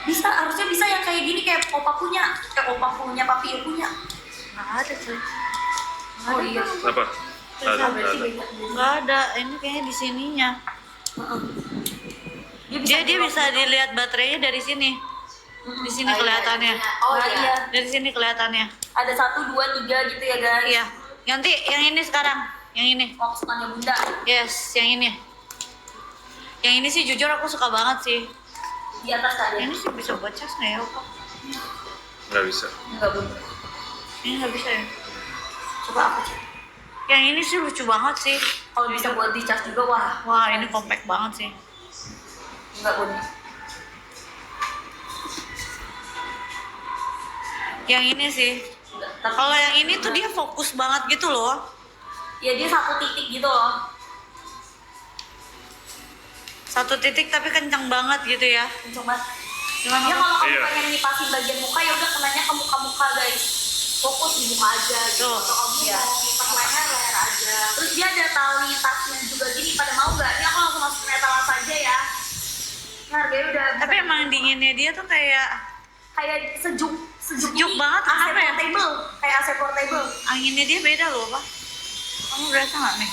Speaker 2: Bisa, harusnya bisa yang kayak gini, kayak opa punya, papi punya.
Speaker 1: Nggak ada cuy.
Speaker 2: Oh iya.
Speaker 3: Apa? Ada.
Speaker 1: Nggak ada. Ini kayaknya di sininya. Dia bisa dilihat baterainya dari sini. Di sini kelihatannya.
Speaker 2: Oh iya.
Speaker 1: Dari sini kelihatannya.
Speaker 2: Ada 1, 2, 3 gitu ya guys.
Speaker 1: Iya. Nanti yang ini sekarang. Yang ini.
Speaker 2: Oh, kesukaannya bunda.
Speaker 1: Yes, yang ini. Yang ini sih jujur aku suka banget sih.
Speaker 2: Di atas tadi.
Speaker 1: Ini sih bisa buat cas nggak ya, Kak?
Speaker 3: Nggak bisa.
Speaker 2: Enggak bunda.
Speaker 1: Ini nggak bisa ya.
Speaker 2: Coba aku cek.
Speaker 1: Yang ini sih lucu banget sih.
Speaker 2: Kalau bisa buat dicas juga, wah.
Speaker 1: Wah, ini compact banget sih.
Speaker 2: Enggak bunda.
Speaker 1: Yang ini sih.
Speaker 2: Tapi
Speaker 1: Kalau yang ini tuh dia fokus banget gitu loh.
Speaker 2: ya dia 1 titik gitu loh.
Speaker 1: 1 titik tapi kencang banget gitu ya.
Speaker 2: Coba.
Speaker 1: Gimana?
Speaker 2: Ya kalau kamu
Speaker 3: Iya.
Speaker 2: pengen nipasin bagian muka ya udah kenanya ke muka-muka guys. Fokus di muka aja gitu.
Speaker 1: Tuh.
Speaker 2: Atau kamu mau nipas leher aja. Terus dia ada tali tasnya juga gini, pada mau nggak? Ini aku langsung masukin etalas aja ya. Ini harganya udah
Speaker 1: Tapi emang dinginnya dia tuh kayak
Speaker 2: kayak sejuk
Speaker 1: Sejuk
Speaker 2: ini.
Speaker 1: banget,
Speaker 2: AC
Speaker 1: apa ya?
Speaker 2: portable, kayak AC portable.
Speaker 1: anginnya dia beda loh, Pak. Kamu berasa nggak nih?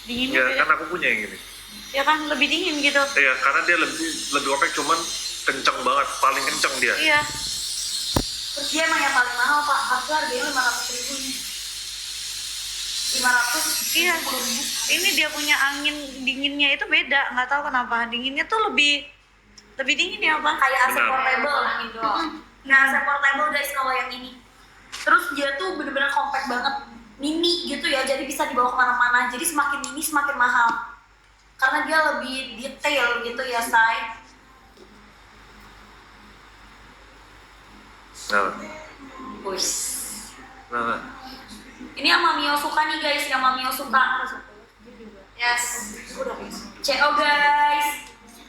Speaker 1: Dinginnya
Speaker 3: Ya
Speaker 1: beda.
Speaker 3: kan aku punya yang ini.
Speaker 1: Ya kan lebih dingin gitu.
Speaker 3: Iya, karena dia lebih compact, cuman kenceng banget, paling kenceng dia.
Speaker 1: Iya.
Speaker 2: Terus dia emang yang paling mahal pak, harganya 500.000 nih. 500.
Speaker 1: Iya. Ini dia punya angin dinginnya itu beda, nggak tahu kenapa. Dinginnya tuh lebih dingin ya, Pak.
Speaker 2: Kayak AC
Speaker 3: Benar.
Speaker 2: portable. Nah, AC portable guys kalau yang ini. Terus dia tuh bener-bener compact banget, mini gitu ya, jadi bisa dibawa kemana-mana. Jadi semakin mini semakin mahal, karena dia lebih detail gitu ya, say. Wis.
Speaker 3: Nah.
Speaker 2: Ini yang Mamio suka nih guys, yang Mamio suka. Yes. CO guys.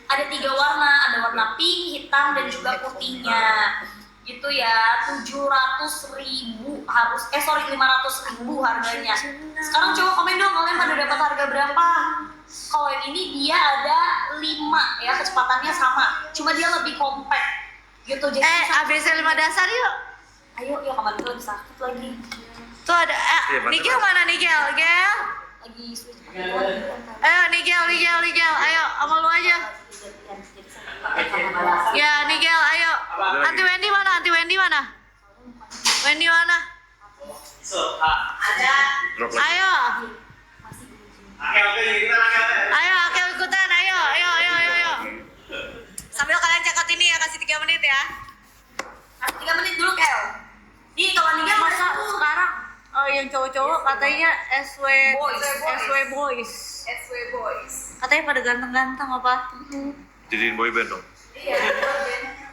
Speaker 2: Ada 3 warna, ada warna pink, hitam, dan juga putihnya. Gitu ya, 700.000 harus, 500.000 harganya. Sekarang coba komen dong, kalian pada dapat harga berapa? Kalau yang ini dia ada 5 ya, kecepatannya sama. Cuma dia lebih compact. Gitu, jadi
Speaker 1: ABC 5 dasar yuk.
Speaker 2: ayo, ya kemarin tuh lagi sakit lagi.
Speaker 1: Tuh ada,
Speaker 3: Iya, mana,
Speaker 1: Nigel
Speaker 3: mana?
Speaker 1: mana Nigel? Gel?
Speaker 2: Lagi switch.
Speaker 1: Ayo Nigel, ayo sama lu aja. Ya Nigel, ayo. Anti Wendy mana? Wendy mana?
Speaker 3: Drop lagi.
Speaker 1: Ayo. Ayo, ikutan, ayo. ya.
Speaker 2: 3 menit dulu, Kel. Nih, kalau Ningga
Speaker 1: Masa sekarang yang cowok-cowok katanya SW Boys.
Speaker 2: SW Boys.
Speaker 1: Katanya pada ganteng-ganteng apa?
Speaker 3: Jadiin boyband dong.
Speaker 2: Iya.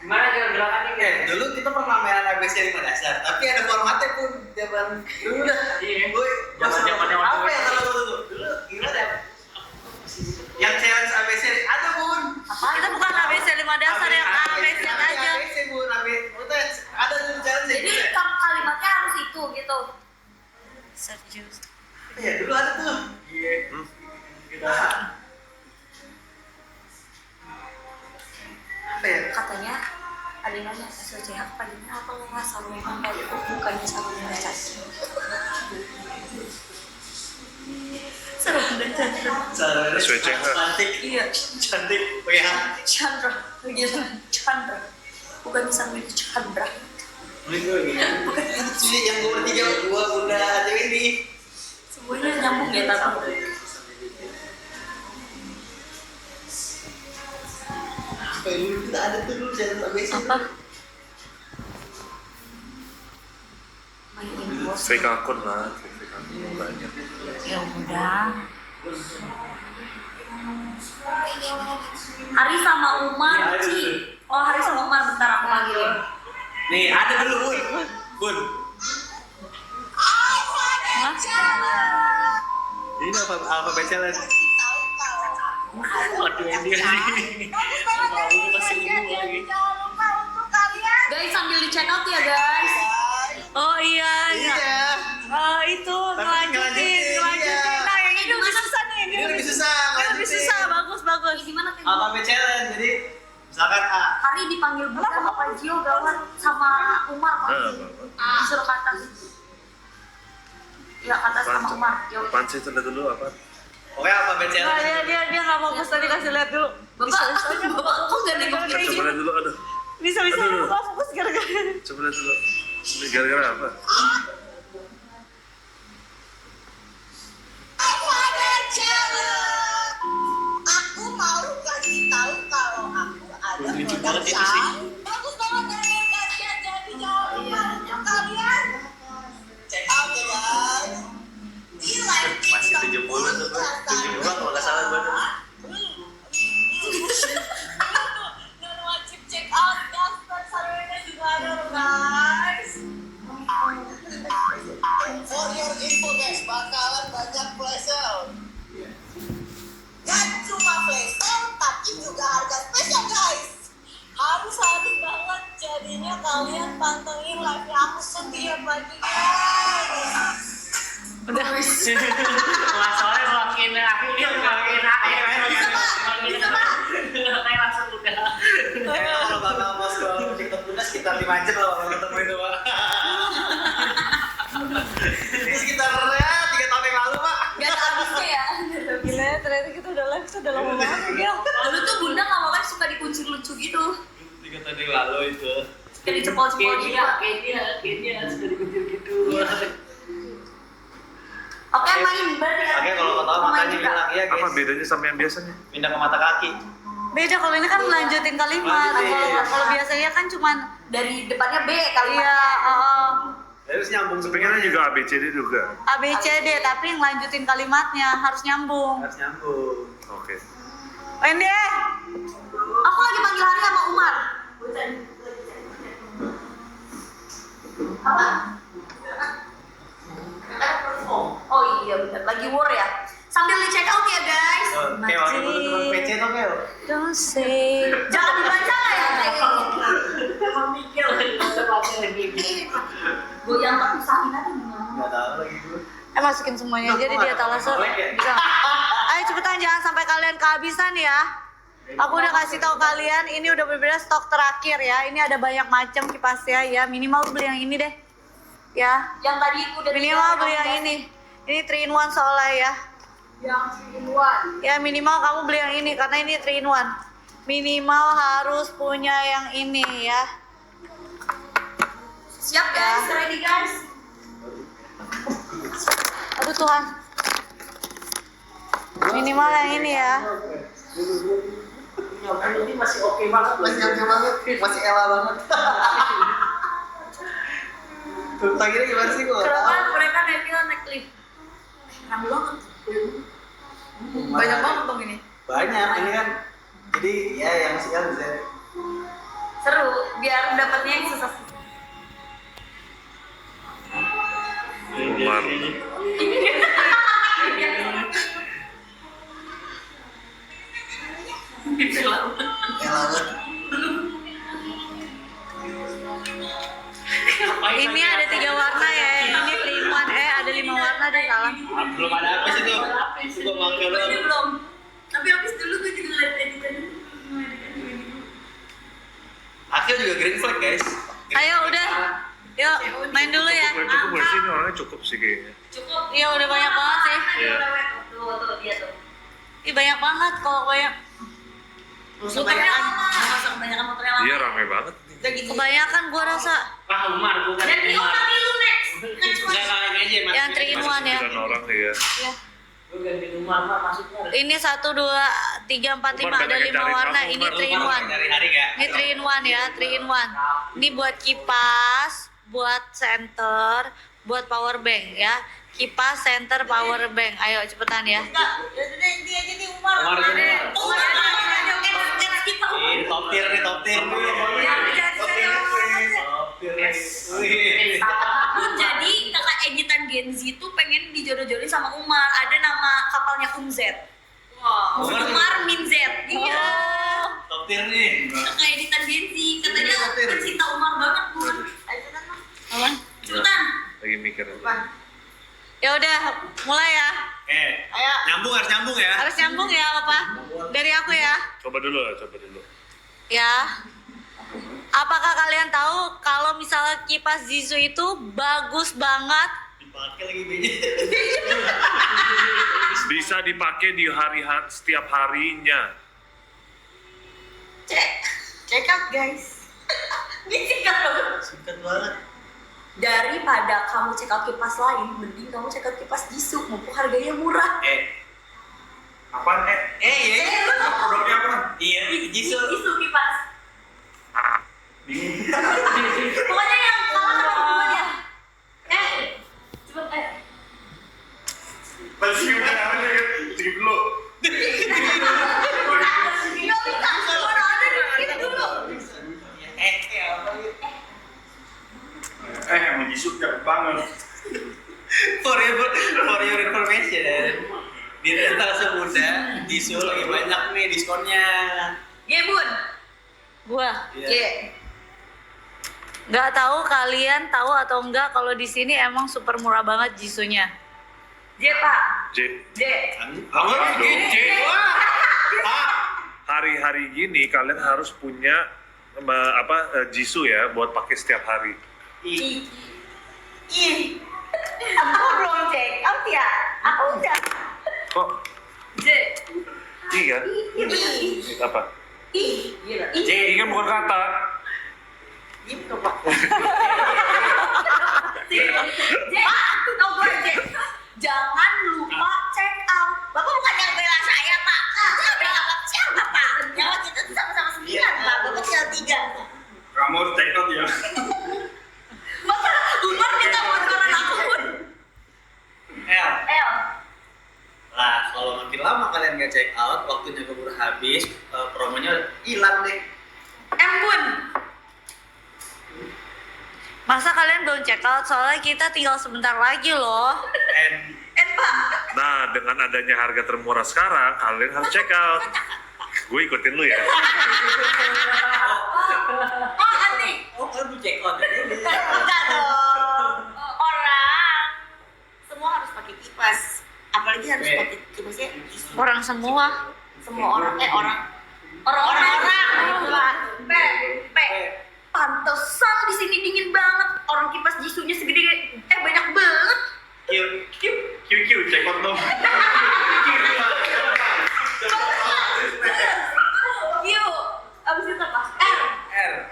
Speaker 7: Gimana gerakannya kayak?
Speaker 8: Dulu kita pemameran ABC 5 dasar, tapi ada formatnya pun zaman dulu dah.
Speaker 7: Iya.
Speaker 8: Gue
Speaker 7: Zaman-zamannya
Speaker 8: apa
Speaker 7: waktu
Speaker 8: ya kalau dulu gimana ya? Yang challenge ABC ada pun.
Speaker 1: Kita bukan ABC 5 dasar yang ABC aja.
Speaker 8: ABC pun ada tuh challenge.
Speaker 2: Jadi kalimatnya harus itu gitu.
Speaker 1: Serius.
Speaker 8: Ya dulu ada tuh. Iya. Kita apa ya?
Speaker 2: Katanya ada yang nanya SWC apa gini apa lo nggak sarung tanggal itu bukannya sarung baca sarung baca
Speaker 3: SWC nggak?
Speaker 8: Cantik.
Speaker 2: iya
Speaker 8: Cantik. Oke.
Speaker 2: Chandra gitu Chandra bukannya sarung itu Chandra
Speaker 8: Bukan itu yang gue bertiga gua Bunda Dewi ini.
Speaker 2: semuanya nyambung ya tapi
Speaker 8: Kayak dulu kita ada tuh dulu challenge ABC.
Speaker 1: Apa?
Speaker 2: mainin bos
Speaker 3: Fake akun lah, fake akun banyak.
Speaker 1: Ya udah.
Speaker 2: Hari sama Umar Ci oh Hari sama Umar bentar aku panggilin
Speaker 8: Nih ada dulu Bun. Ini alfabet challenge.
Speaker 7: Waduh ini nih. Mau masih ungu lagi.
Speaker 2: guys sambil di check out ya guys
Speaker 1: Oh iya.
Speaker 8: Iya.
Speaker 1: Itu
Speaker 8: Tapi
Speaker 1: ngelanjutin.
Speaker 8: ngelanjutin, iya.
Speaker 1: Nah, yang ini lebih susah nih.
Speaker 8: Ini lebih susah.
Speaker 1: Ini lebih susah. Bagus.
Speaker 2: gimana kayak
Speaker 8: Alfabet challenge. Jadi misalkan A.
Speaker 2: Hari dipanggil Bunda sama Pak Jio gawat sama Umar disuruh ke atas ya ke atas sama Umar Yo.
Speaker 3: Apaan sih tunda dulu apa?
Speaker 8: Oke alfabet
Speaker 1: Nah,
Speaker 8: challenge.
Speaker 1: dia nggak fokus tadi kasih lihat dulu.
Speaker 2: Bapak kok gak nengok kayak
Speaker 3: Coba
Speaker 2: gini
Speaker 3: lihat dulu, aduh.
Speaker 1: Bisa
Speaker 3: Aduh.
Speaker 1: nggak fokus gara-gara.
Speaker 3: Coba lihat dulu. Ini gara-gara apa?
Speaker 5: Aku mau kasih tahu kalau aku ada
Speaker 7: Lucu
Speaker 5: produk
Speaker 7: banget itu sih.
Speaker 5: yang bagus banget dari kalian jadi jawaban untuk kalian. Check out ya guys. Di live
Speaker 8: Masih 70 tuh, Bun. 70 kalau nggak salah, Bun.
Speaker 5: Dan wajib check out daftar sarungnya juga ada loh guys. For your info guys, bakalan banyak flash sale. Gak cuma flash sale, tapi juga harga spesial guys. Harus banget jadinya kalian pantengin live aku setiap pagi guys.
Speaker 1: Udah.
Speaker 7: Wah, soalnya makin akhir.
Speaker 2: Bisa, Pak.
Speaker 7: Kayak langsung udah.
Speaker 8: Kalau bakal mau scroll TikTok Bunda sekitar 5 jam loh kalau ketemu itu, Pak. Ini sekitar ya 3 tahun yang lalu, Pak.
Speaker 2: gak ada habisnya ya
Speaker 1: Gila ya, ternyata kita udah live udah lama banget ya.
Speaker 2: dulu tuh Bunda kalau live suka dikuncir lucu gitu
Speaker 8: 3 tahun yang lalu itu.
Speaker 2: kayak dicepol-cepol gitu
Speaker 7: Kayaknya sudah dikucir gitu.
Speaker 2: oke main berarti ya
Speaker 8: Oke, kalau kau tahu
Speaker 2: Mau main
Speaker 8: makanya
Speaker 2: juga.
Speaker 8: bilang iya,
Speaker 3: Apa
Speaker 8: guys.
Speaker 3: bedanya sama yang biasanya?
Speaker 8: Pindah ke mata kaki.
Speaker 1: Beda kalau ini kan melanjutin kalimat. Kalau biasanya kan cuman
Speaker 2: dari depannya B kali
Speaker 1: iya,
Speaker 8: Terus nyambung
Speaker 3: Sebenarnya juga ABCD juga.
Speaker 1: A B C D tapi ngelanjutin kalimatnya harus nyambung.
Speaker 8: harus nyambung.
Speaker 3: Oke.
Speaker 1: Main deh.
Speaker 2: aku lagi manggil Hari sama Umar apa? Oh iya benar lagi war ya sambil di check out ya guys
Speaker 8: Oke, waktu itu cuma PC dong, Kel.
Speaker 1: Don't say.
Speaker 2: jangan dibaca lah ya
Speaker 7: Emang mikir kita baca lagi.
Speaker 2: goyang terpisahin aja gimana
Speaker 8: Nggak tahu lagi gue.
Speaker 1: Masukin semuanya aja di etalase. Bisa. Ayo cepetan jangan sampai kalian kehabisan ya. Aku udah kasih tahu kalian ini udah berbeda stok terakhir ya. Ini ada banyak macam kipasnya ya. Minimal beli yang ini deh. Ya.
Speaker 2: yang tadi udah
Speaker 1: Minimal beli yang ini. Ini 3 in 1 soalnya ya.
Speaker 2: yang duluan
Speaker 1: Ya minimal kamu beli yang ini karena ini 3 in 1. Minimal harus punya yang ini ya.
Speaker 2: siap guys ready guys
Speaker 1: Aduh Tuhan. Minimal yang ini ya.
Speaker 8: Nyokap ini masih oke banget.
Speaker 5: Masih oke banget, masih Ella banget. Tuh, akhirnya gimana sih kok?
Speaker 2: Kenapa mereka naik lift? Rame banget.
Speaker 5: Banyak banget
Speaker 2: dong ini.
Speaker 5: Banyak, ini kan. Jadi ya yang sial bisa.
Speaker 2: Seru, biar dapatnya yang susah.
Speaker 3: Umar.
Speaker 5: Ella banget.
Speaker 1: Ini ada 3 warna ya. Ini 3-in-1. Ada 5 warna deh salah.
Speaker 8: Belum ada apa sih tuh? Gua makan
Speaker 2: Ini
Speaker 8: doang.
Speaker 2: belum. Tapi habis dulu gue juga ngeliat editan.
Speaker 8: Akhil juga green flag guys.
Speaker 1: Ayo udah. Yuk main dulu ya.
Speaker 3: Cukup gak sih? Ini orangnya cukup sih kayaknya.
Speaker 2: Cukup.
Speaker 1: Iya udah banyak banget sih.
Speaker 3: Iya.
Speaker 2: Tuh, dia tuh.
Speaker 1: Ih banyak banget kalau banyak.
Speaker 2: Muternya lama. Masa kebanyakan muternya lama.
Speaker 3: Iya rame banget.
Speaker 1: Kebanyakan gua rasa
Speaker 8: Umar bukan.
Speaker 2: Dan di orang lu next.
Speaker 8: Enggak lain aja Mas.
Speaker 1: yang 3-in-1 ya.
Speaker 3: 9 orang ya.
Speaker 1: Ya.
Speaker 8: Gue ganti Umar mah masuknya.
Speaker 1: Ini 1, 2, 3, 4, 5
Speaker 3: Umar,
Speaker 1: ada
Speaker 3: banyak yang
Speaker 1: 5
Speaker 3: cari
Speaker 1: warna.
Speaker 3: kamu,
Speaker 1: Ini
Speaker 3: Umar.
Speaker 1: 3-in-1.
Speaker 8: Dari hari enggak?
Speaker 1: Ini 3-in-1 ya, 3-in-1. Ini buat kipas, buat center, buat power bank ya. Kipas, center, power bank. Ayo cepetan ya.
Speaker 2: Ini aja nih Umar.
Speaker 8: Umar itu Umar.
Speaker 2: Umar ada ex kita.
Speaker 8: Ini top tier nih, top tier.
Speaker 2: Ya, jadi kakak editan Gen Z tuh pengen dijodoh-jodohin sama Umar. Ada nama kapalnya Z. Wow. Umar Min Z. Iya.
Speaker 8: Top tier nih.
Speaker 2: Kakak editan Gen Z katanya pencinta Umar banget Bun. Ayo cepetan. Cepetan.
Speaker 3: Lagi mikir.
Speaker 1: Ya udah, mulai ya.
Speaker 8: Ayo. Harus nyambung ya.
Speaker 1: Harus nyambung ya, Papa. Dari aku ya.
Speaker 3: Coba dulu lah, coba dulu.
Speaker 1: Ya. Apakah kalian tahu kalau misalnya kipas Jisoo itu bagus banget?
Speaker 8: Dipakai lagi biji.
Speaker 3: Bisa dipakai di hari-hari setiap harinya.
Speaker 2: Check out guys. Ini singkat banget.
Speaker 8: Singkat banget.
Speaker 2: Daripada kamu check out kipas lain, mending kamu check out kipas Jisoo, mumpung harganya murah.
Speaker 8: Apaan iya. Produknya apa? Iya, Jisoo.
Speaker 2: Jisoo kipas. Pokoknya yang kalah sama semuanya. Cepet
Speaker 7: Masih udah ada dikit dulu.
Speaker 2: Gak bisa, mana ada dikit dulu.
Speaker 7: Emang Jisoo cepet banget.
Speaker 8: For your information di rental semuda Jisoo lagi banyak nih diskonnya.
Speaker 2: Gebun.
Speaker 1: Gua.
Speaker 2: G.
Speaker 1: Nggak tahu kalian tahu atau enggak kalau di sini emang super murah banget Jisoo-nya.
Speaker 2: J Pak.
Speaker 3: J.
Speaker 2: J.
Speaker 3: Hari-hari gini kalian harus punya Jisoo ya buat pakai setiap hari.
Speaker 2: I. Aku belum check out ya. Aku udah.
Speaker 3: Kok
Speaker 2: J.
Speaker 3: I kan?
Speaker 2: I.
Speaker 3: Apa?
Speaker 2: I. Gila.
Speaker 3: J kan bukan kata.
Speaker 2: Gitu Pak. J. Tau gue J. Jangan lupa check out. Bapak bukan yang bela saya Pak. Saya bela siapa Pak? Jangan kita tuh sama-sama 9 Pak. Bapak tinggal 3.
Speaker 7: Kamu harus check out ya.
Speaker 2: Masa Umar minta bocoran aku pun.
Speaker 8: L.
Speaker 2: L.
Speaker 8: Lah, kalau makin lama kalian nggak check out, waktunya keburu habis, promonya hilang deh.
Speaker 2: M pun.
Speaker 1: Masa kalian belum check out? Soalnya kita tinggal sebentar lagi loh.
Speaker 2: N Pak.
Speaker 3: Nah, dengan adanya harga termurah sekarang, kalian harus check out. Gue ikutin lu ya.
Speaker 2: Oh aneh.
Speaker 8: Oh, kan check out ya?
Speaker 2: Enggak dong. Orang semua harus pakai kipas. Apalagi harus pakai kipasnya
Speaker 1: Orang semua.
Speaker 2: semua orang orang P pantesan di sini dingin banget. Orang kipas Jisoo-nya segede banyak banget.
Speaker 7: QQ check out dong.
Speaker 2: Yuk, abis itu apa?
Speaker 8: R.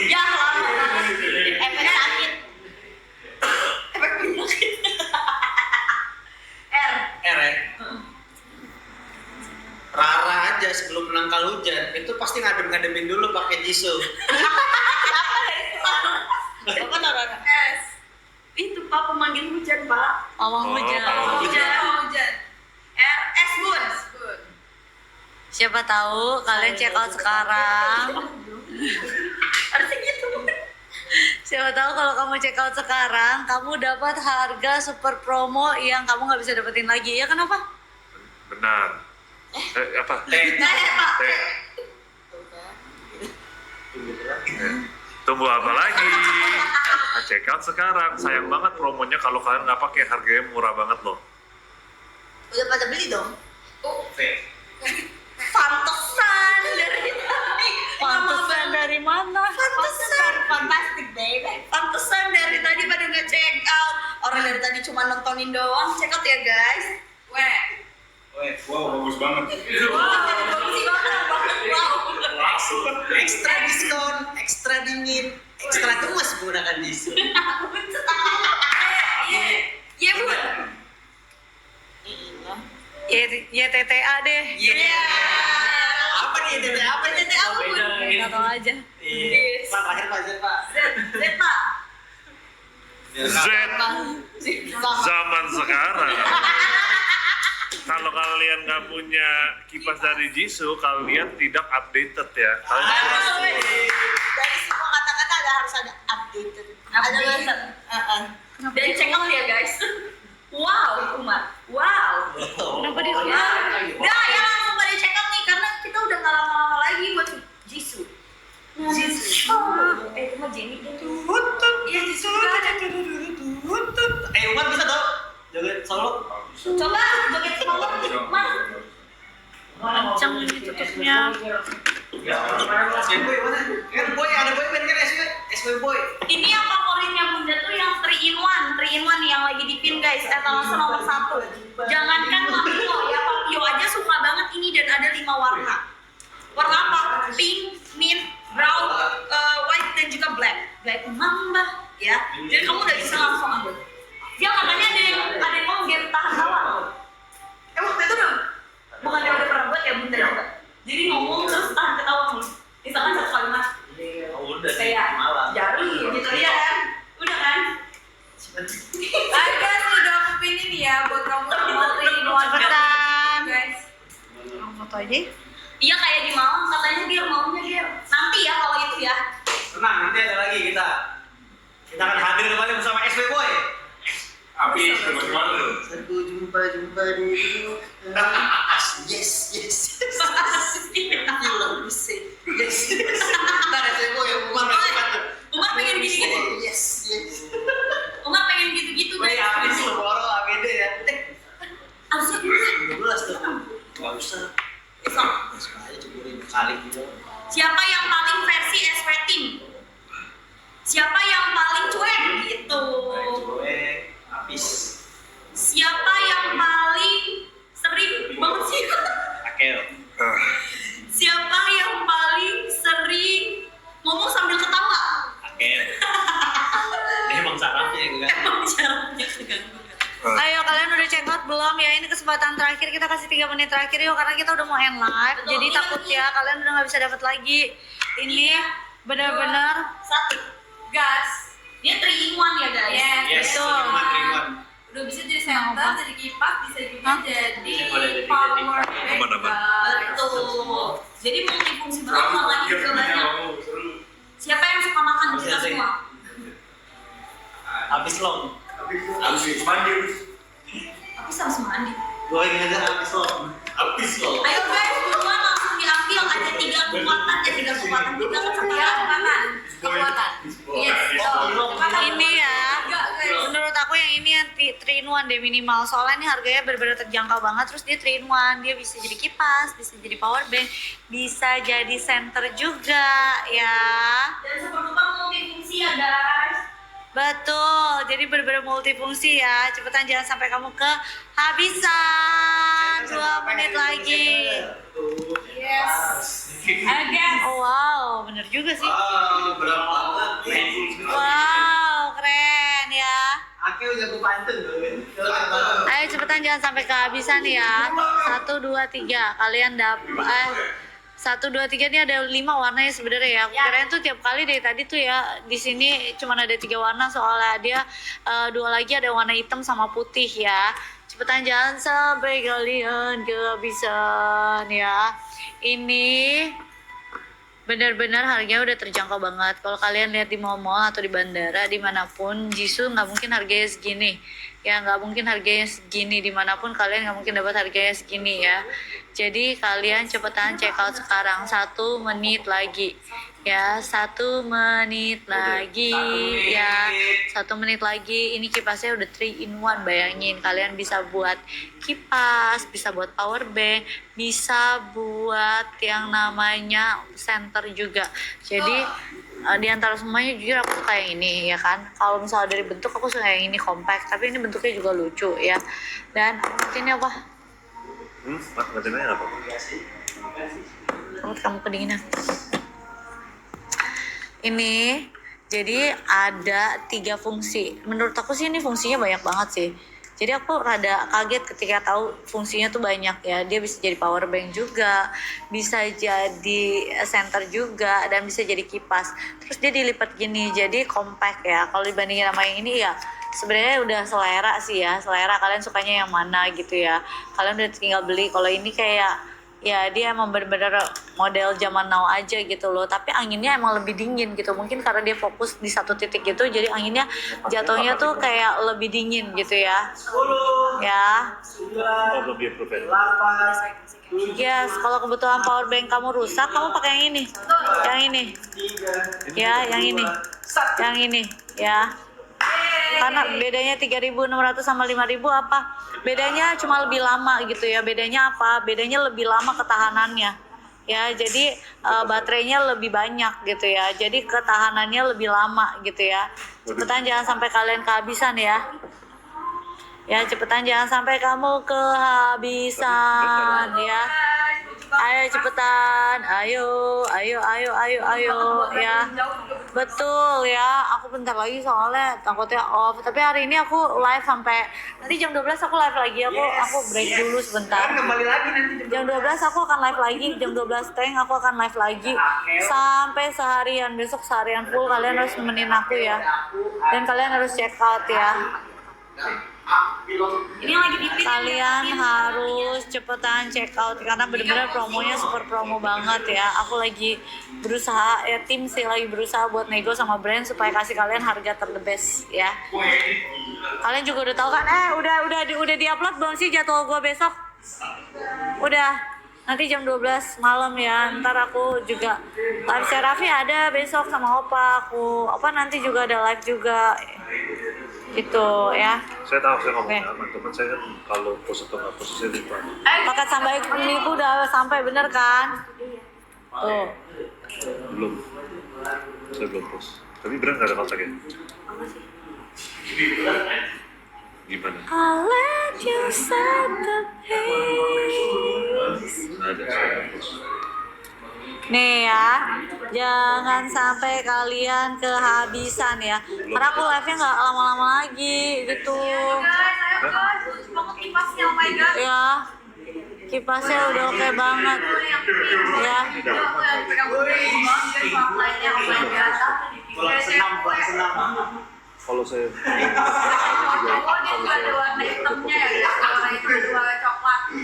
Speaker 2: Ya, lama. Efek sakit.
Speaker 8: dulu pakai Jisoo.
Speaker 5: Apa narana?
Speaker 2: S. Itu Pak pemanggil hujan Pak.
Speaker 1: Pawang hujan.
Speaker 2: Hujan. R. S Bun.
Speaker 1: Siapa tahu kalian check out sekarang.
Speaker 2: Harusnya gitu.
Speaker 1: Siapa tahu kalau kamu check out sekarang, kamu dapat harga super promo yang kamu nggak bisa dapetin lagi. Ya kenapa?
Speaker 3: Benar. Apa?
Speaker 2: Pak.
Speaker 3: Tunggu apa lagi? Nah, check out sekarang. Sayang banget promonya kalau kalian nggak pakai, harganya murah banget loh.
Speaker 5: Udah pada beli dong?
Speaker 2: Pantesan dari tadi.
Speaker 1: Pantesan dari mana?
Speaker 2: Pantesan. Fantastic baby. Pantesan dari tadi pada nggak check out. Orang dari tadi cuma nontonin doang. Check out ya guys. Weh.
Speaker 7: Wow, bagus banget.
Speaker 2: Bagus banget. Wow.
Speaker 8: Ekstra diskon, ekstra dingin, ekstra gemes menggunakan Jisoo.
Speaker 2: Iya Bun.
Speaker 1: YTTA deh.
Speaker 2: Iya.
Speaker 8: Apa nih? Tete apa nih?
Speaker 2: Tete apa, Bun?
Speaker 1: Nggak tahu aja.
Speaker 8: Iya. Pak, terakhir Pak, Zen, Pak.
Speaker 2: Z Pak.
Speaker 3: Z zaman sekarang. Kalau kalian nggak punya kipas dari Jisoo, kalian tidak updated ya. Kalian kurang cool.
Speaker 5: Dari semua kata-kata harus ada updated.
Speaker 2: Ada banget. Dan check out ya guys. Wow, Umar. Wow.
Speaker 1: Kenapa dia?
Speaker 2: Udah ya langsung pada check out nih karena kita udah nggak lama-lama lagi buat Jisoo. Jisoo. Itu mah Jenny itu. Iya Jisoo juga ada.
Speaker 8: Umar bisa dong? Joget solo.
Speaker 2: Coba joget solo, Mas.
Speaker 1: Kenceng ini tutupnya.
Speaker 8: SW Boy mana? Kan Boy ada Boy band kan SW Boy.
Speaker 2: Ini yang favoritnya Bunda tuh yang 3 in 1 nih yang lagi dipin guys, etalase nomor 1. Jangankan Papio ya, Papio aja suka banget ini dan ada 5 warna. Warna apa? Pink, mint, brown, white dan juga black. Black mamba ya. Jadi kamu udah bisa langsung ambil. Dia katanya ada yang mau game tahan tawa. Waktu itu dong. Bukan yang udah pernah buat ya Bunda juga. Jadi ngomong terus tahan ketawa mulu. Misalkan satu kalimat.
Speaker 8: Udah sih,
Speaker 2: Kayak
Speaker 8: malam.
Speaker 2: jari gitu ya kan. Udah kan?
Speaker 6: Ada sudah aku pilih nih ya buat kamu mau
Speaker 1: Cepetan.
Speaker 6: guys.
Speaker 1: Foto aja.
Speaker 2: Iya kayak di Malang katanya dia maunya dia. Nanti ya kalau itu ya.
Speaker 8: Tenang, nanti ada lagi kita. Kita akan hadir kembali bersama SW Boy.
Speaker 7: Api, bagaimana tuh?
Speaker 8: Satu jumpa dulu. Yes. Film bisa. Yes. Ntar SW Boy, Umar
Speaker 2: Umar pengen gitu-gitu.
Speaker 8: Yes.
Speaker 2: Umar pengen gitu-gitu
Speaker 8: Boy, habis lo boro ABD ya.
Speaker 2: Harusnya gue
Speaker 8: 12 tuh. Gak usah.
Speaker 2: besok.
Speaker 8: Aja ceburin kali gitu.
Speaker 2: Siapa yang paling versi SW Team? Siapa yang paling cuek? Gitu.
Speaker 8: Cuek, habis.
Speaker 2: Siapa yang paling sering banget sih?
Speaker 8: Akel.
Speaker 2: Siapa yang paling sering ngomong sambil ketawa?
Speaker 8: Akel. Ini emang sarafnya kan.
Speaker 2: Emang caranya keganggu.
Speaker 1: Ayo kalian udah check out belum ya? Ini kesempatan terakhir, kita kasih 3 menit terakhir yuk karena kita udah mau end live.
Speaker 2: Betul,
Speaker 1: Jadi
Speaker 2: iya,
Speaker 1: takut
Speaker 2: iya.
Speaker 1: ya kalian udah nggak bisa dapat lagi. Ini benar-benar
Speaker 2: 1.
Speaker 6: Gas.
Speaker 2: Dia 3 in 1 ya guys.
Speaker 8: Yes,
Speaker 1: Betul.
Speaker 8: terima.
Speaker 6: Udah bisa jadi senter, jadi kipas, bisa juga
Speaker 1: Hah?
Speaker 6: jadi
Speaker 8: Boleh jadi
Speaker 6: power
Speaker 8: jadi.
Speaker 6: bank.
Speaker 3: Aman.
Speaker 2: Betul. Jadi multifungsi banget makanya juga banyak. Siapa yang suka makan kita
Speaker 8: Bisa sih.
Speaker 2: semua?
Speaker 8: Habis long.
Speaker 7: Habis mandi.
Speaker 2: Tapi sama mandi.
Speaker 8: Gue ingin aja habis long.
Speaker 7: Habis loh.
Speaker 2: Ayo guys, buruan langsung diambil ada 3 kekuatan ya 3 kekuatan 3 kecepatan.
Speaker 6: Kekuatan. Yes.
Speaker 1: ini ya. Menurut aku yang ini yang 3 in 1 deh minimal. Soalnya ini harganya benar-benar terjangkau banget. Terus dia 3 in 1, dia bisa jadi kipas, bisa jadi power bank, bisa jadi center juga ya.
Speaker 2: Dan super multifungsi ya guys.
Speaker 1: Betul, jadi benar-benar multifungsi ya. Cepetan jangan sampai kamu kehabisan. 2 menit lagi.
Speaker 6: Yes. Gas.
Speaker 1: Oh wow, bener juga sih.
Speaker 8: Berapa banget nih?
Speaker 1: Wow, keren ya.
Speaker 8: Akel jago pantun loh.
Speaker 1: Ayo cepetan jangan sampai kehabisan ya. 1, 2, 3. Kalian dapat 1, 1, 2, 3 ini ada 5 warnanya sebenarnya ya. Aku kirain tuh tiap kali dari tadi tuh ya di sini cuma ada 3 warna, soalnya dia 2 lagi ada warna hitam sama putih ya. Cepetan jangan sampai kalian kehabisan ya. Ini benar-benar harganya udah terjangkau banget. Kalau kalian lihat di mall-mall atau di bandara dimanapun, Jisoo nggak mungkin harganya segini ya, nggak mungkin harganya segini dimanapun, kalian nggak mungkin dapat harganya segini ya. Jadi kalian cepetan check out sekarang, 1 menit lagi ya, 1 menit lagi ya, 1 menit lagi. Ini kipasnya udah 3 in 1, bayangin kalian bisa buat kipas, bisa buat power bank, bisa buat yang namanya center juga. Jadi di antara semuanya jujur aku suka yang ini ya kan. Kalau misalnya dari bentuk aku suka yang ini compact, tapi ini bentuknya juga lucu ya. Dan ini apa?
Speaker 3: Materialnya apa?
Speaker 1: Kamu kedinginan. Ini jadi ada 3 fungsi. Menurut aku sih ini fungsinya banyak banget sih. Jadi aku rada kaget ketika tahu fungsinya tuh banyak ya. Dia bisa jadi power bank juga, bisa jadi center juga, dan bisa jadi kipas. Terus dia dilipat gini, jadi compact ya. Kalau dibandingin sama yang ini ya sebenarnya udah selera sih ya. Selera kalian sukanya yang mana gitu ya. Kalian udah tinggal beli. Kalau ini kayak ya dia emang bener-bener model zaman now aja gitu loh, tapi anginnya emang lebih dingin gitu, mungkin karena dia fokus di satu titik gitu, jadi anginnya jatuhnya tuh kayak lebih dingin gitu ya. Ya yes, kalau kebetulan power bank kamu rusak, kamu pakai yang ini ya, yang ini ya. Karena bedanya 3.600 sama 5.000 apa? Bedanya cuma lebih lama gitu ya. Bedanya apa? Bedanya lebih lama ketahanannya. Ya, jadi baterainya lebih banyak gitu ya. Jadi ketahanannya lebih lama gitu ya. Cepetan jangan sampai kalian kehabisan ya. Ya, cepetan jangan sampai kamu kehabisan ya. Ayo cepetan, ayo ya. Betul ya, aku bentar lagi soalnya takutnya off. Tapi hari ini aku live sampai nanti jam 12 aku live lagi. Aku break dulu sebentar. Jam 12 aku akan live lagi, jam 12 teng aku akan live lagi sampai seharian. Besok seharian full kalian harus nemenin aku ya. Dan kalian harus check out ya.
Speaker 2: Ini lagi dipilih.
Speaker 1: Kalian harus cepetan check out karena bener-bener promonya super promo banget ya. Aku lagi berusaha ya, tim sih lagi berusaha buat nego sama brand supaya kasih kalian harga ter the best ya. Kalian juga udah tahu kan? Udah diupload belum sih jadwal gua besok? Udah. Nanti jam 12 malam ya. Ntar aku juga live Serafi ada besok sama Opa. Opa nanti juga ada live juga. Gitu ya.
Speaker 3: Saya tahu saya ngomongnya aman, teman saya kan kalau pos atau nggak pos saya lupa.
Speaker 1: Paket sampai itu udah sampai bener kan? Tuh.
Speaker 3: Belum. Saya belum pos. Tapi bener nggak ada kontak ya? Gimana?
Speaker 1: I'll let you set the pace.
Speaker 3: Nggak ada, saya nggak pos.
Speaker 1: Nih ya, jangan sampai kalian kehabisan ya. Karena aku live-nya nggak lama-lama lagi gitu.
Speaker 2: Guys, lucu banget kipasnya, oh my god.
Speaker 1: Ya, kipasnya udah oke banget. Ya.
Speaker 3: Kalau saya
Speaker 2: Cowok dia juga ada warna hitamnya ya, warna hitam dua coklat.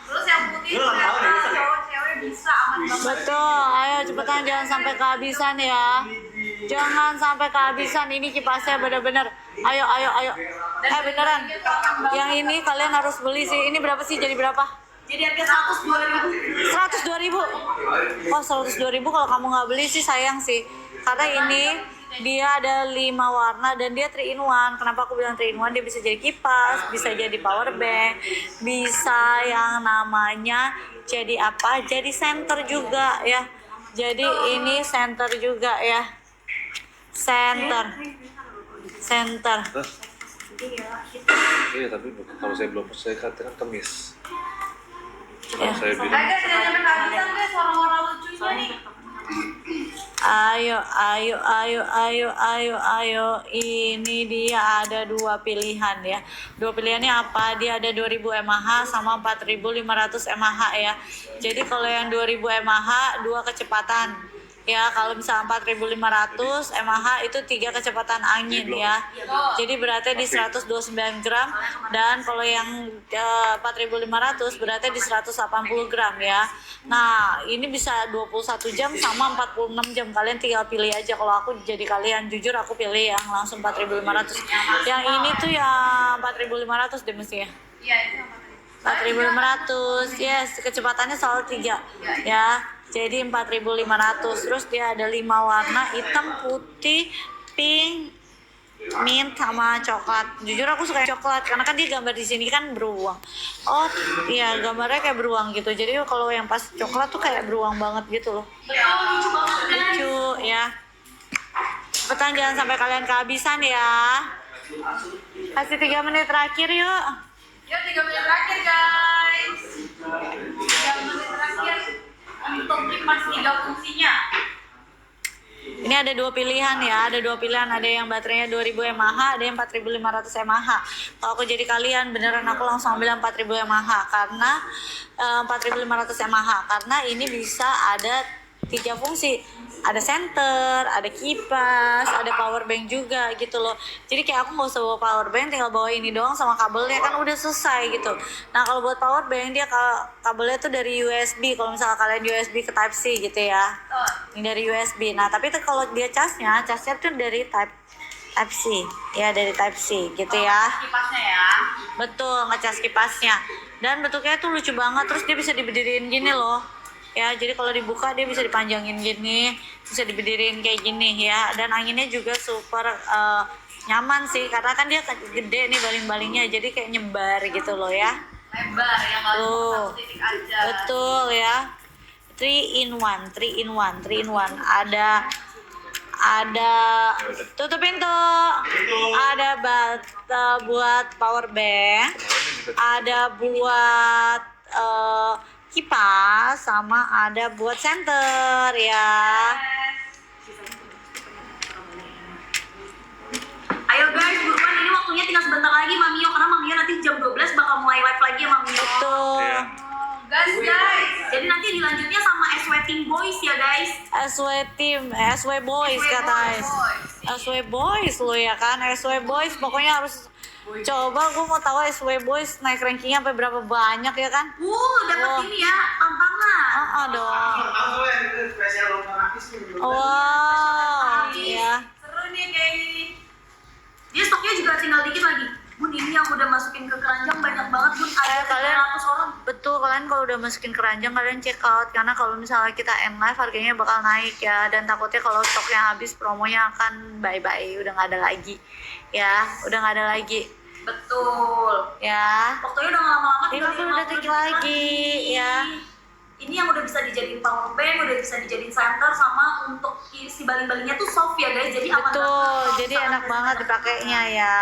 Speaker 2: Terus yang putih cowok-cewek bisa aman banget.
Speaker 1: Betul, ayo cepetan jangan sampai kehabisan ya. Jangan sampai kehabisan, ini kipasnya bener-bener. Ayo. Beneran. Yang ini kalian harus beli sih. Ini berapa sih? Jadi berapa?
Speaker 2: Jadi harga
Speaker 1: 102.000. Oh 102.000 kalau kamu nggak beli sih sayang sih. Karena ini dia ada 5 warna dan dia 3 in 1. Kenapa aku bilang 3 in 1? Dia bisa jadi kipas, bisa jadi power bank, bisa yang namanya jadi apa? Jadi center juga ya. Jadi ini center juga ya. Center.
Speaker 3: iya tapi kalau saya belum pos saya katakan kemis. Kalau
Speaker 1: Ya.
Speaker 3: saya bilang
Speaker 2: Guys, jangan sampai kehabisan guys, warna-warna lucunya nih.
Speaker 1: Ayo, ayo, ayo, ayo, ayo, ayo. Ini dia ada 2 pilihan ya. 2 pilihannya apa? Dia ada 2000 mAh sama 4500 mAh ya. Jadi kalau yang 2000 mAh 2 kecepatan. Ya, kalau misalnya 4500 mAh itu 3 kecepatan angin ya. Jadi beratnya di 129 gram, dan kalau yang 4500 beratnya di 180 gram ya. Nah, ini bisa 21 jam sama 46 jam. Kalian tinggal pilih aja. Kalau aku jadi kalian, jujur aku pilih yang langsung 4500. Yang ini tuh yang 4500 deh mestinya.
Speaker 6: Iya, itu yang
Speaker 1: 4500. Yes, kecepatannya soal 3 ya. Jadi 4500. Terus dia ada 5 warna, hitam, putih, pink, mint sama coklat. Jujur aku suka yang coklat karena kan dia gambar di sini kan beruang. Oh iya, gambarnya kayak beruang gitu. Jadi kalau yang pas coklat tuh kayak beruang banget gitu loh.
Speaker 2: Lucu banget guys.
Speaker 1: Lucu ya. Cepetan, jangan sampai kalian kehabisan ya. Kasih 3 menit terakhir yuk.
Speaker 6: Yuk 3 menit terakhir guys. 3 menit terakhir untuk kipas 3 fungsinya.
Speaker 1: Ini ada 2 pilihan ya, ada 2 pilihan. Ada yang baterainya 2000 mAh, ada yang 4500 mAh. Kalau aku jadi kalian, beneran aku langsung ambil 4000 mAh karena 4500 mAh karena ini bisa ada 3 fungsi. Ada senter, ada kipas, ada power bank juga gitu loh. Jadi kayak aku nggak usah bawa power bank, tinggal bawa ini doang sama kabelnya kan udah selesai gitu. Nah kalau buat power bank dia kabelnya tuh dari USB. Kalau misalnya kalian USB ke Type C gitu ya, ini dari USB. Nah tapi tuh kalau dia casnya tuh dari Type C ya, dari Type C gitu ya.
Speaker 6: Kipasnya ya.
Speaker 1: Betul, ngecas kipasnya. Dan bentuknya tuh lucu banget. Terus dia bisa diberdiriin gini loh. Ya, jadi kalau dibuka dia bisa dipanjangin gini, bisa diberdiriin kayak gini ya. Dan anginnya juga super nyaman sih, karena kan dia gede nih baling-balingnya, jadi kayak nyebar gitu loh ya.
Speaker 6: Lebar yang nggak cuma
Speaker 1: Tuh,
Speaker 6: 1 titik aja.
Speaker 1: betul ya. 3 in 1, 3 in 1, 3 in 1. Ada tutup pintu. Ada buat power bank. Ada buat kipas, sama ada buat senter ya.
Speaker 2: Ayo guys, buruan, ini waktunya tinggal sebentar lagi Mamio, karena Mamio nanti jam 12 bakal mulai live lagi ya Mamio.
Speaker 1: Betul.
Speaker 3: Iya.
Speaker 6: Guys.
Speaker 2: Jadi nanti dilanjutnya sama SW Team Boys ya guys.
Speaker 1: SW Team, SW Boys katanya. SW Boys lo ya kan, SW Boys pokoknya harus coba. Gue mau tahu SW Boys naik rankingnya sampai berapa banyak ya kan.
Speaker 2: Dapat ini ya, tantangan.
Speaker 1: Dong.
Speaker 8: Spesial lomba rakis nih.
Speaker 1: Wow, iya.
Speaker 6: Seru nih kayak gini.
Speaker 2: Dia stoknya juga tinggal dikit lagi. Bun, ini yang udah masukin ke keranjang banyak banget Bun, ada
Speaker 1: Kalian
Speaker 2: 300 orang.
Speaker 1: betul, kalian kalau udah masukin keranjang kalian check out, karena kalau misalnya kita end live harganya bakal naik ya, dan takutnya kalau stoknya habis promonya akan bye bye, udah nggak ada lagi ya, udah nggak ada lagi
Speaker 2: Betul.
Speaker 1: ya.
Speaker 2: Waktunya udah lama-lama, tinggal
Speaker 1: 50 detik lagi ya.
Speaker 2: Ini yang udah bisa dijadiin power bank, udah bisa dijadiin center, sama untuk si baling-balingnya tuh soft ya guys, jadi aman banget.
Speaker 1: Betul, jadi enak banget dipakainya ya.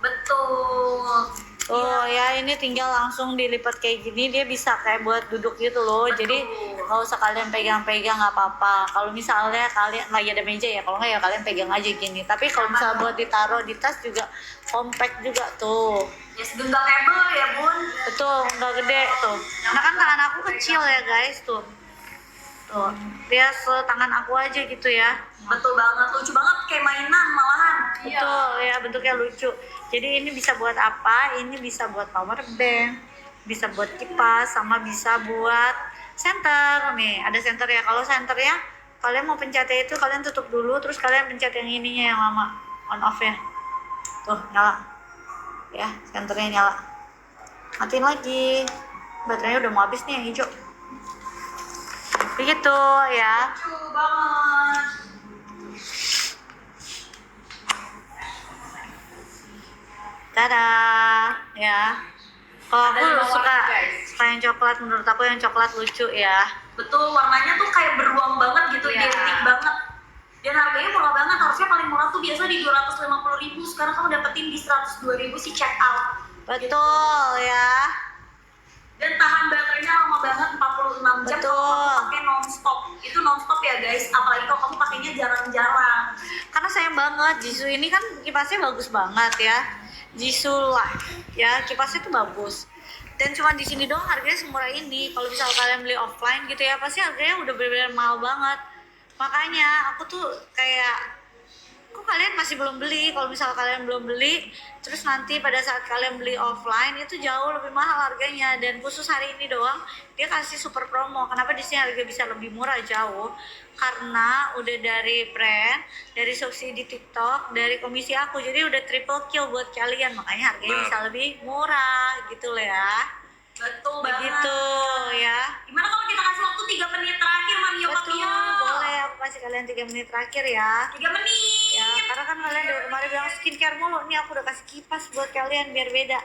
Speaker 2: Betul.
Speaker 1: Oh ya, ini tinggal langsung dilipat kayak gini, dia bisa kayak buat duduk gitu loh. Jadi nggak usah kalian pegang-pegang, nggak apa-apa. Kalau misalnya kalian lagi ada meja ya, kalau nggak ya kalian pegang aja gini. Tapi kalau misalnya buat ditaruh di tas juga compact juga tuh.
Speaker 2: Ya segenggam-able ya Bun.
Speaker 1: Betul, nggak gede tuh. Nah kan tangan aku kecil ya guys tuh. Tuh, dia setangan aku aja gitu ya.
Speaker 2: Betul banget, lucu banget kayak mainan malahan.
Speaker 1: Betul ya, bentuknya lucu. Jadi ini bisa buat apa? Ini bisa buat power bank, bisa buat kipas, sama bisa buat senter. Nih ada senter ya. Kalau senter ya, kalian mau pencetnya itu kalian tutup dulu, terus kalian pencet yang ininya yang lama, on off ya. Tuh nyala, ya senternya nyala. Matiin lagi, baterainya udah mau habis nih yang hijau. Begitu ya.
Speaker 6: Lucu banget.
Speaker 1: Dadah ya. Kalau aku
Speaker 6: Ada 5
Speaker 1: suka
Speaker 6: warna, guys.
Speaker 1: yang coklat, menurut aku yang coklat lucu ya.
Speaker 2: Betul, warnanya tuh kayak beruang banget gitu,
Speaker 6: Iya.
Speaker 2: identik banget. Dan harganya murah banget, harusnya paling murah tuh biasa di 250.000, sekarang kamu dapetin di 102.000 sih check out.
Speaker 1: Betul ya.
Speaker 2: Dan tahan baterainya lama banget, 46 jam
Speaker 1: Betul.
Speaker 2: kalau kamu pakai non-stop. Itu non-stop ya guys, apalagi kalau
Speaker 1: banget. Jisoo ini kan kipasnya bagus banget ya. Jisoo Live ya, kipasnya tuh bagus. Dan cuma di sini doang harganya semurah ini. Kalau misal kalian beli offline gitu ya, pasti harganya udah bener-bener mahal banget. Makanya aku tuh kayak, kok kalian masih belum beli? Kalau misal kalian belum beli, terus nanti pada saat kalian beli offline itu jauh lebih mahal harganya. Dan khusus hari ini doang dia kasih super promo. Kenapa di sini harga bisa lebih murah jauh? Karena udah dari brand, dari subsidi TikTok, dari komisi aku, jadi udah triple kill buat kalian. Makanya harganya bisa lebih murah gitu loh ya.
Speaker 2: Betul banget.
Speaker 1: Begitu ya.
Speaker 2: Gimana kalau kita kasih waktu 3 menit terakhir, Mamio?
Speaker 1: Betul, boleh aku kasih kalian 3 menit terakhir ya.
Speaker 2: 3 menit.
Speaker 1: Ya, karena kan kalian dari kemarin bilang skincare mulu, nih aku udah kasih kipas buat kalian biar beda.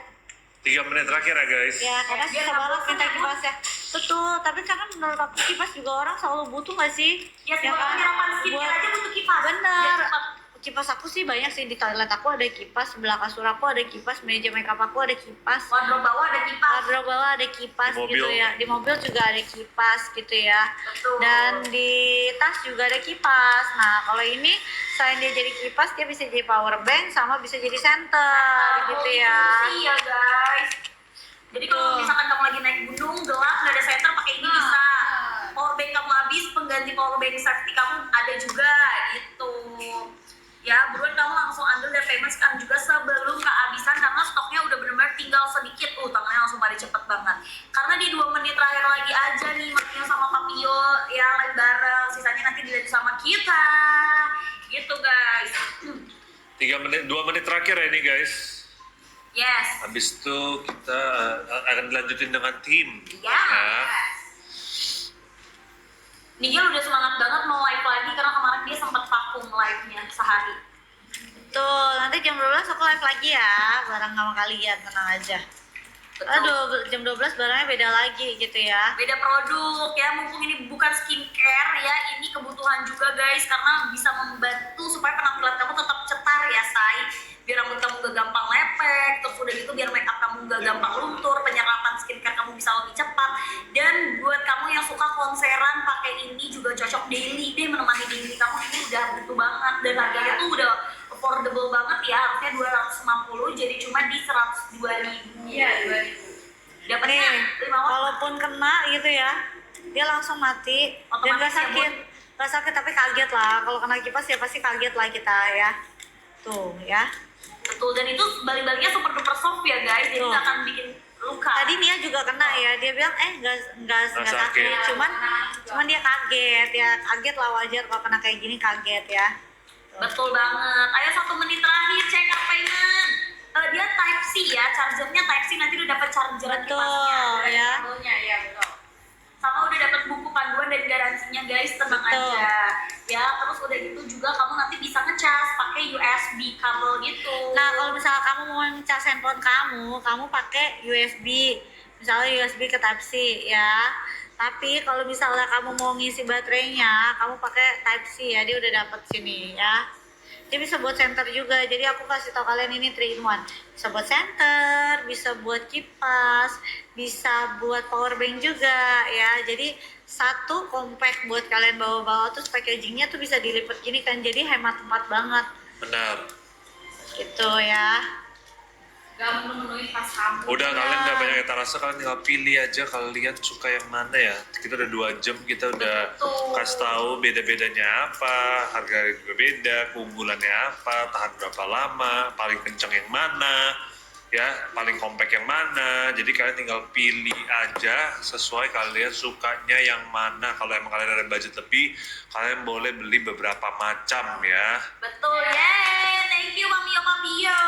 Speaker 3: 3 menit terakhir ya guys.
Speaker 1: Ya, karena
Speaker 2: biar
Speaker 1: susah
Speaker 2: nggak
Speaker 1: banget
Speaker 2: bosan
Speaker 1: minta
Speaker 2: ya, Bu.
Speaker 1: kipasnya. Betul, tapi karena menurut aku kipas juga orang selalu butuh gak sih?
Speaker 2: Ya,
Speaker 1: Ya
Speaker 2: buat
Speaker 1: kan?
Speaker 2: penyerapan skincare
Speaker 1: Buat-
Speaker 2: aja butuh kipas.
Speaker 1: Bener.
Speaker 2: Biar cepat.
Speaker 1: Kipas aku sih banyak sih, di toilet aku ada kipas, sebelah kasur aku ada kipas, meja makeup aku ada kipas,
Speaker 2: Wardrobe bawah ada kipas.
Speaker 1: wardrobe bawah ada kipas
Speaker 3: Di
Speaker 1: gitu
Speaker 3: mobil.
Speaker 1: ya, di mobil juga ada kipas gitu ya,
Speaker 2: Betul.
Speaker 1: dan di tas juga ada kipas. Nah kalau ini selain dia jadi kipas, dia bisa jadi power bank sama bisa jadi center gitu ya.
Speaker 2: Iya guys. Jadi kalau
Speaker 1: Tuh.
Speaker 2: misalkan kamu lagi naik gunung gelap nggak ada center, pakai ini bisa. Power bank kamu habis, pengganti power bank safety kamu ada juga gitu. Ya, buruan kamu langsung ambil dan payment sekarang juga sebelum kehabisan, karena stoknya udah benar-benar tinggal sedikit tuh, tangannya langsung pada cepet banget. Karena di 2 menit terakhir lagi aja nih Mamio sama Papio ya live bareng, sisanya nanti dilihat sama kita. Gitu guys.
Speaker 3: 2 menit terakhir ya ini guys.
Speaker 2: Yes.
Speaker 3: Habis itu kita akan dilanjutin dengan tim.
Speaker 2: Ya.
Speaker 3: Ya.
Speaker 2: Nigel udah semangat banget mau live lagi karena kemarin dia sempat vakum live-nya sehari.
Speaker 1: Tuh, nanti jam 12 aku live lagi ya, bareng sama kalian, tenang aja.
Speaker 2: Betul.
Speaker 1: Aduh, jam 12 barangnya beda lagi gitu ya.
Speaker 2: Beda produk ya, mumpung ini bukan skincare ya, ini kebutuhan juga guys, karena bisa membantu supaya penampilan kamu tetap cetar ya say, biar rambut kamu gak gampang lepek, terus udah gitu biar makeup kamu gak gampang luntur, penyerapan skincare kamu bisa lebih cepat. Dan buat kamu yang suka konseran, pakai ini juga cocok daily deh, menemani daily kamu, ini udah butuh banget. Dan harganya tuh udah affordable banget ya, harusnya 250 jadi cuma di 102.000.
Speaker 6: Iya, 2.000.
Speaker 2: Dapatnya
Speaker 1: Nih,
Speaker 2: 5 watt.
Speaker 1: walaupun kena gitu ya, dia langsung mati dan
Speaker 2: Otomatis
Speaker 1: gak
Speaker 2: ya,
Speaker 1: sakit. Gak sakit tapi kaget lah, kalau kena kipas ya pasti kaget lah kita ya. Tuh ya.
Speaker 2: Betul, dan itu balik-baliknya super duper soft ya guys, jadi
Speaker 1: Tuh.
Speaker 2: nggak akan bikin luka.
Speaker 1: Tadi Nia juga kena ya, dia bilang nggak sakit,
Speaker 3: sakit.
Speaker 1: cuman dia kaget ya, kaget lah, wajar kalau kena kayak gini kaget ya.
Speaker 2: Betul banget. Ayo 1 menit terakhir check out payment. Dia Type C ya, chargernya Type C, nanti udah dapat charger
Speaker 1: Betul
Speaker 2: kipasnya.
Speaker 1: ya.
Speaker 6: Kabelnya, ya betul.
Speaker 2: Sama udah dapat buku panduan dan garansinya guys, tenang
Speaker 1: Betul.
Speaker 2: aja. Ya, terus udah gitu juga kamu nanti bisa ngecas pakai USB kabel gitu.
Speaker 1: Nah kalau misalnya kamu mau ngecas handphone kamu pakai USB, misalnya USB ke Type C ya. Tapi kalau misalnya kamu mau ngisi baterainya, kamu pakai Type C ya, dia udah dapet sini ya. Dia bisa buat center juga, jadi aku kasih tau kalian ini 3-in-1. Bisa buat center, bisa buat kipas, bisa buat power bank juga ya. Jadi satu compact buat kalian bawa-bawa, terus packagingnya tuh bisa dilipat gini kan, jadi hemat tempat banget
Speaker 3: Benar.
Speaker 1: gitu ya.
Speaker 6: Gak memenuhi pas kamu.
Speaker 3: Udah kalian nggak banyak etalase, kalian tinggal pilih aja kalian suka yang mana ya. Kita udah 2 jam, kita udah
Speaker 2: Betul.
Speaker 3: kasih tahu beda-bedanya apa, harga juga beda, keunggulannya apa, tahan berapa lama, paling kenceng yang mana, ya paling compact yang mana. Jadi kalian tinggal pilih aja sesuai kalian sukanya yang mana. Kalau emang kalian ada budget lebih, kalian boleh beli beberapa macam ya.
Speaker 2: Betul, yeay. Thank you Mamio Papio.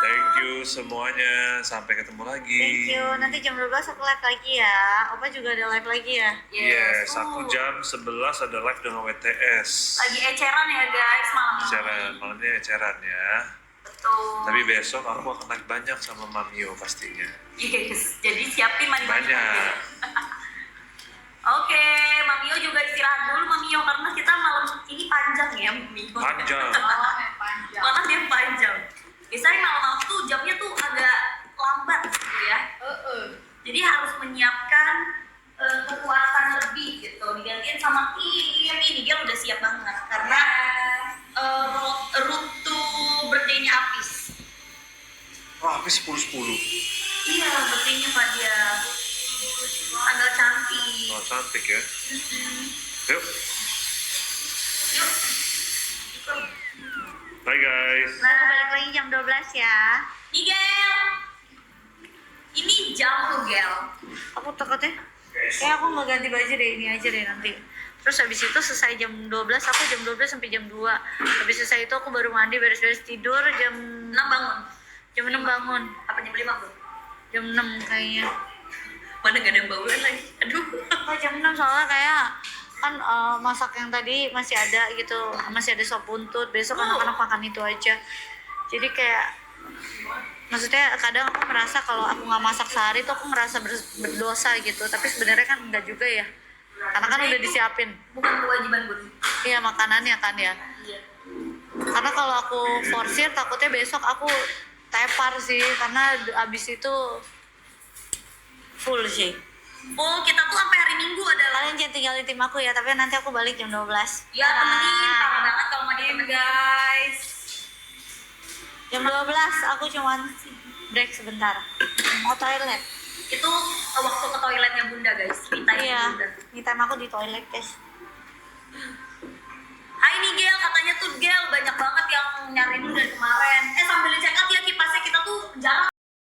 Speaker 3: Thank you semuanya, sampai ketemu lagi.
Speaker 1: Thank you. Nanti jam 12 aku live lagi ya. Opa juga ada live lagi ya.
Speaker 3: Yes, aku jam 11 ada live dengan WTS.
Speaker 2: Lagi eceran ya guys malam ini.
Speaker 3: Eceran, malamnya eceran ya.
Speaker 2: Betul.
Speaker 3: Tapi besok aku akan live banyak sama Mamio pastinya.
Speaker 2: Yes, jadi siapin mandi-mandi.
Speaker 3: Banyak.
Speaker 2: Oke, Mamio juga istirahat dulu Mamio, karena kita malam ini panjang ya Mamio.
Speaker 3: Panjang.
Speaker 6: Oh, yang panjang.
Speaker 2: Malam dia panjang. Biasanya malam-malam tuh jamnya tuh agak lambat gitu ya. Jadi harus menyiapkan kekuatan lebih gitu. Digantiin sama tim ini dia udah siap banget karena
Speaker 3: tapi 10-10.
Speaker 2: Iya, buktinya Pak dia. Tanggal cantik.
Speaker 3: Oh, cantik ya. Yuk. Bye guys.
Speaker 1: Nah, aku balik lagi jam 12 ya.
Speaker 2: Nih, Gel. Ini jam lu, Gel.
Speaker 1: Aku takutnya kayak aku mau ganti baju deh, ini aja deh nanti. Terus habis itu selesai jam 12, aku jam 12 sampai jam 2. Habis selesai itu aku baru mandi, beres-beres tidur, jam
Speaker 2: 6 bangun.
Speaker 1: Jam 6 bangun.
Speaker 2: Apa jam 5, Bro?
Speaker 1: Jam 6 kayaknya.
Speaker 2: Mana gak ada yang bauan lagi. Aduh.
Speaker 1: Oh, jam 6 soalnya kayak kan masak yang tadi masih ada gitu, masih ada sop buntut, besok anak-anak makan itu aja. Jadi kayak maksudnya kadang aku merasa kalau aku nggak masak sehari tuh aku ngerasa berdosa gitu, tapi sebenarnya kan enggak juga ya, karena kan udah disiapin.
Speaker 2: Bukan kewajiban gue.
Speaker 1: Iya, makanannya kan ya.
Speaker 2: Iya.
Speaker 1: Karena kalau aku forsir takutnya besok aku tepar sih, karena abis itu full sih.
Speaker 2: Oh, kita tuh sampai hari Minggu adalah.
Speaker 1: Kalian jangan tinggalin tim aku ya, tapi nanti aku balik jam 12.
Speaker 2: Ya, temenin. Parah banget kalau mau ditemenin.
Speaker 6: Guys.
Speaker 1: Jam 12 aku cuman break sebentar. Mau toilet.
Speaker 2: Itu waktu ke toiletnya Bunda, guys. Kita
Speaker 1: Iya,
Speaker 2: Bunda.
Speaker 1: me time aku di toilet, guys.
Speaker 2: Hai nih Gel, katanya tuh Gel banyak banget yang nyariin lu dari kemarin. Sambil check out ya kipasnya, kita tuh jarang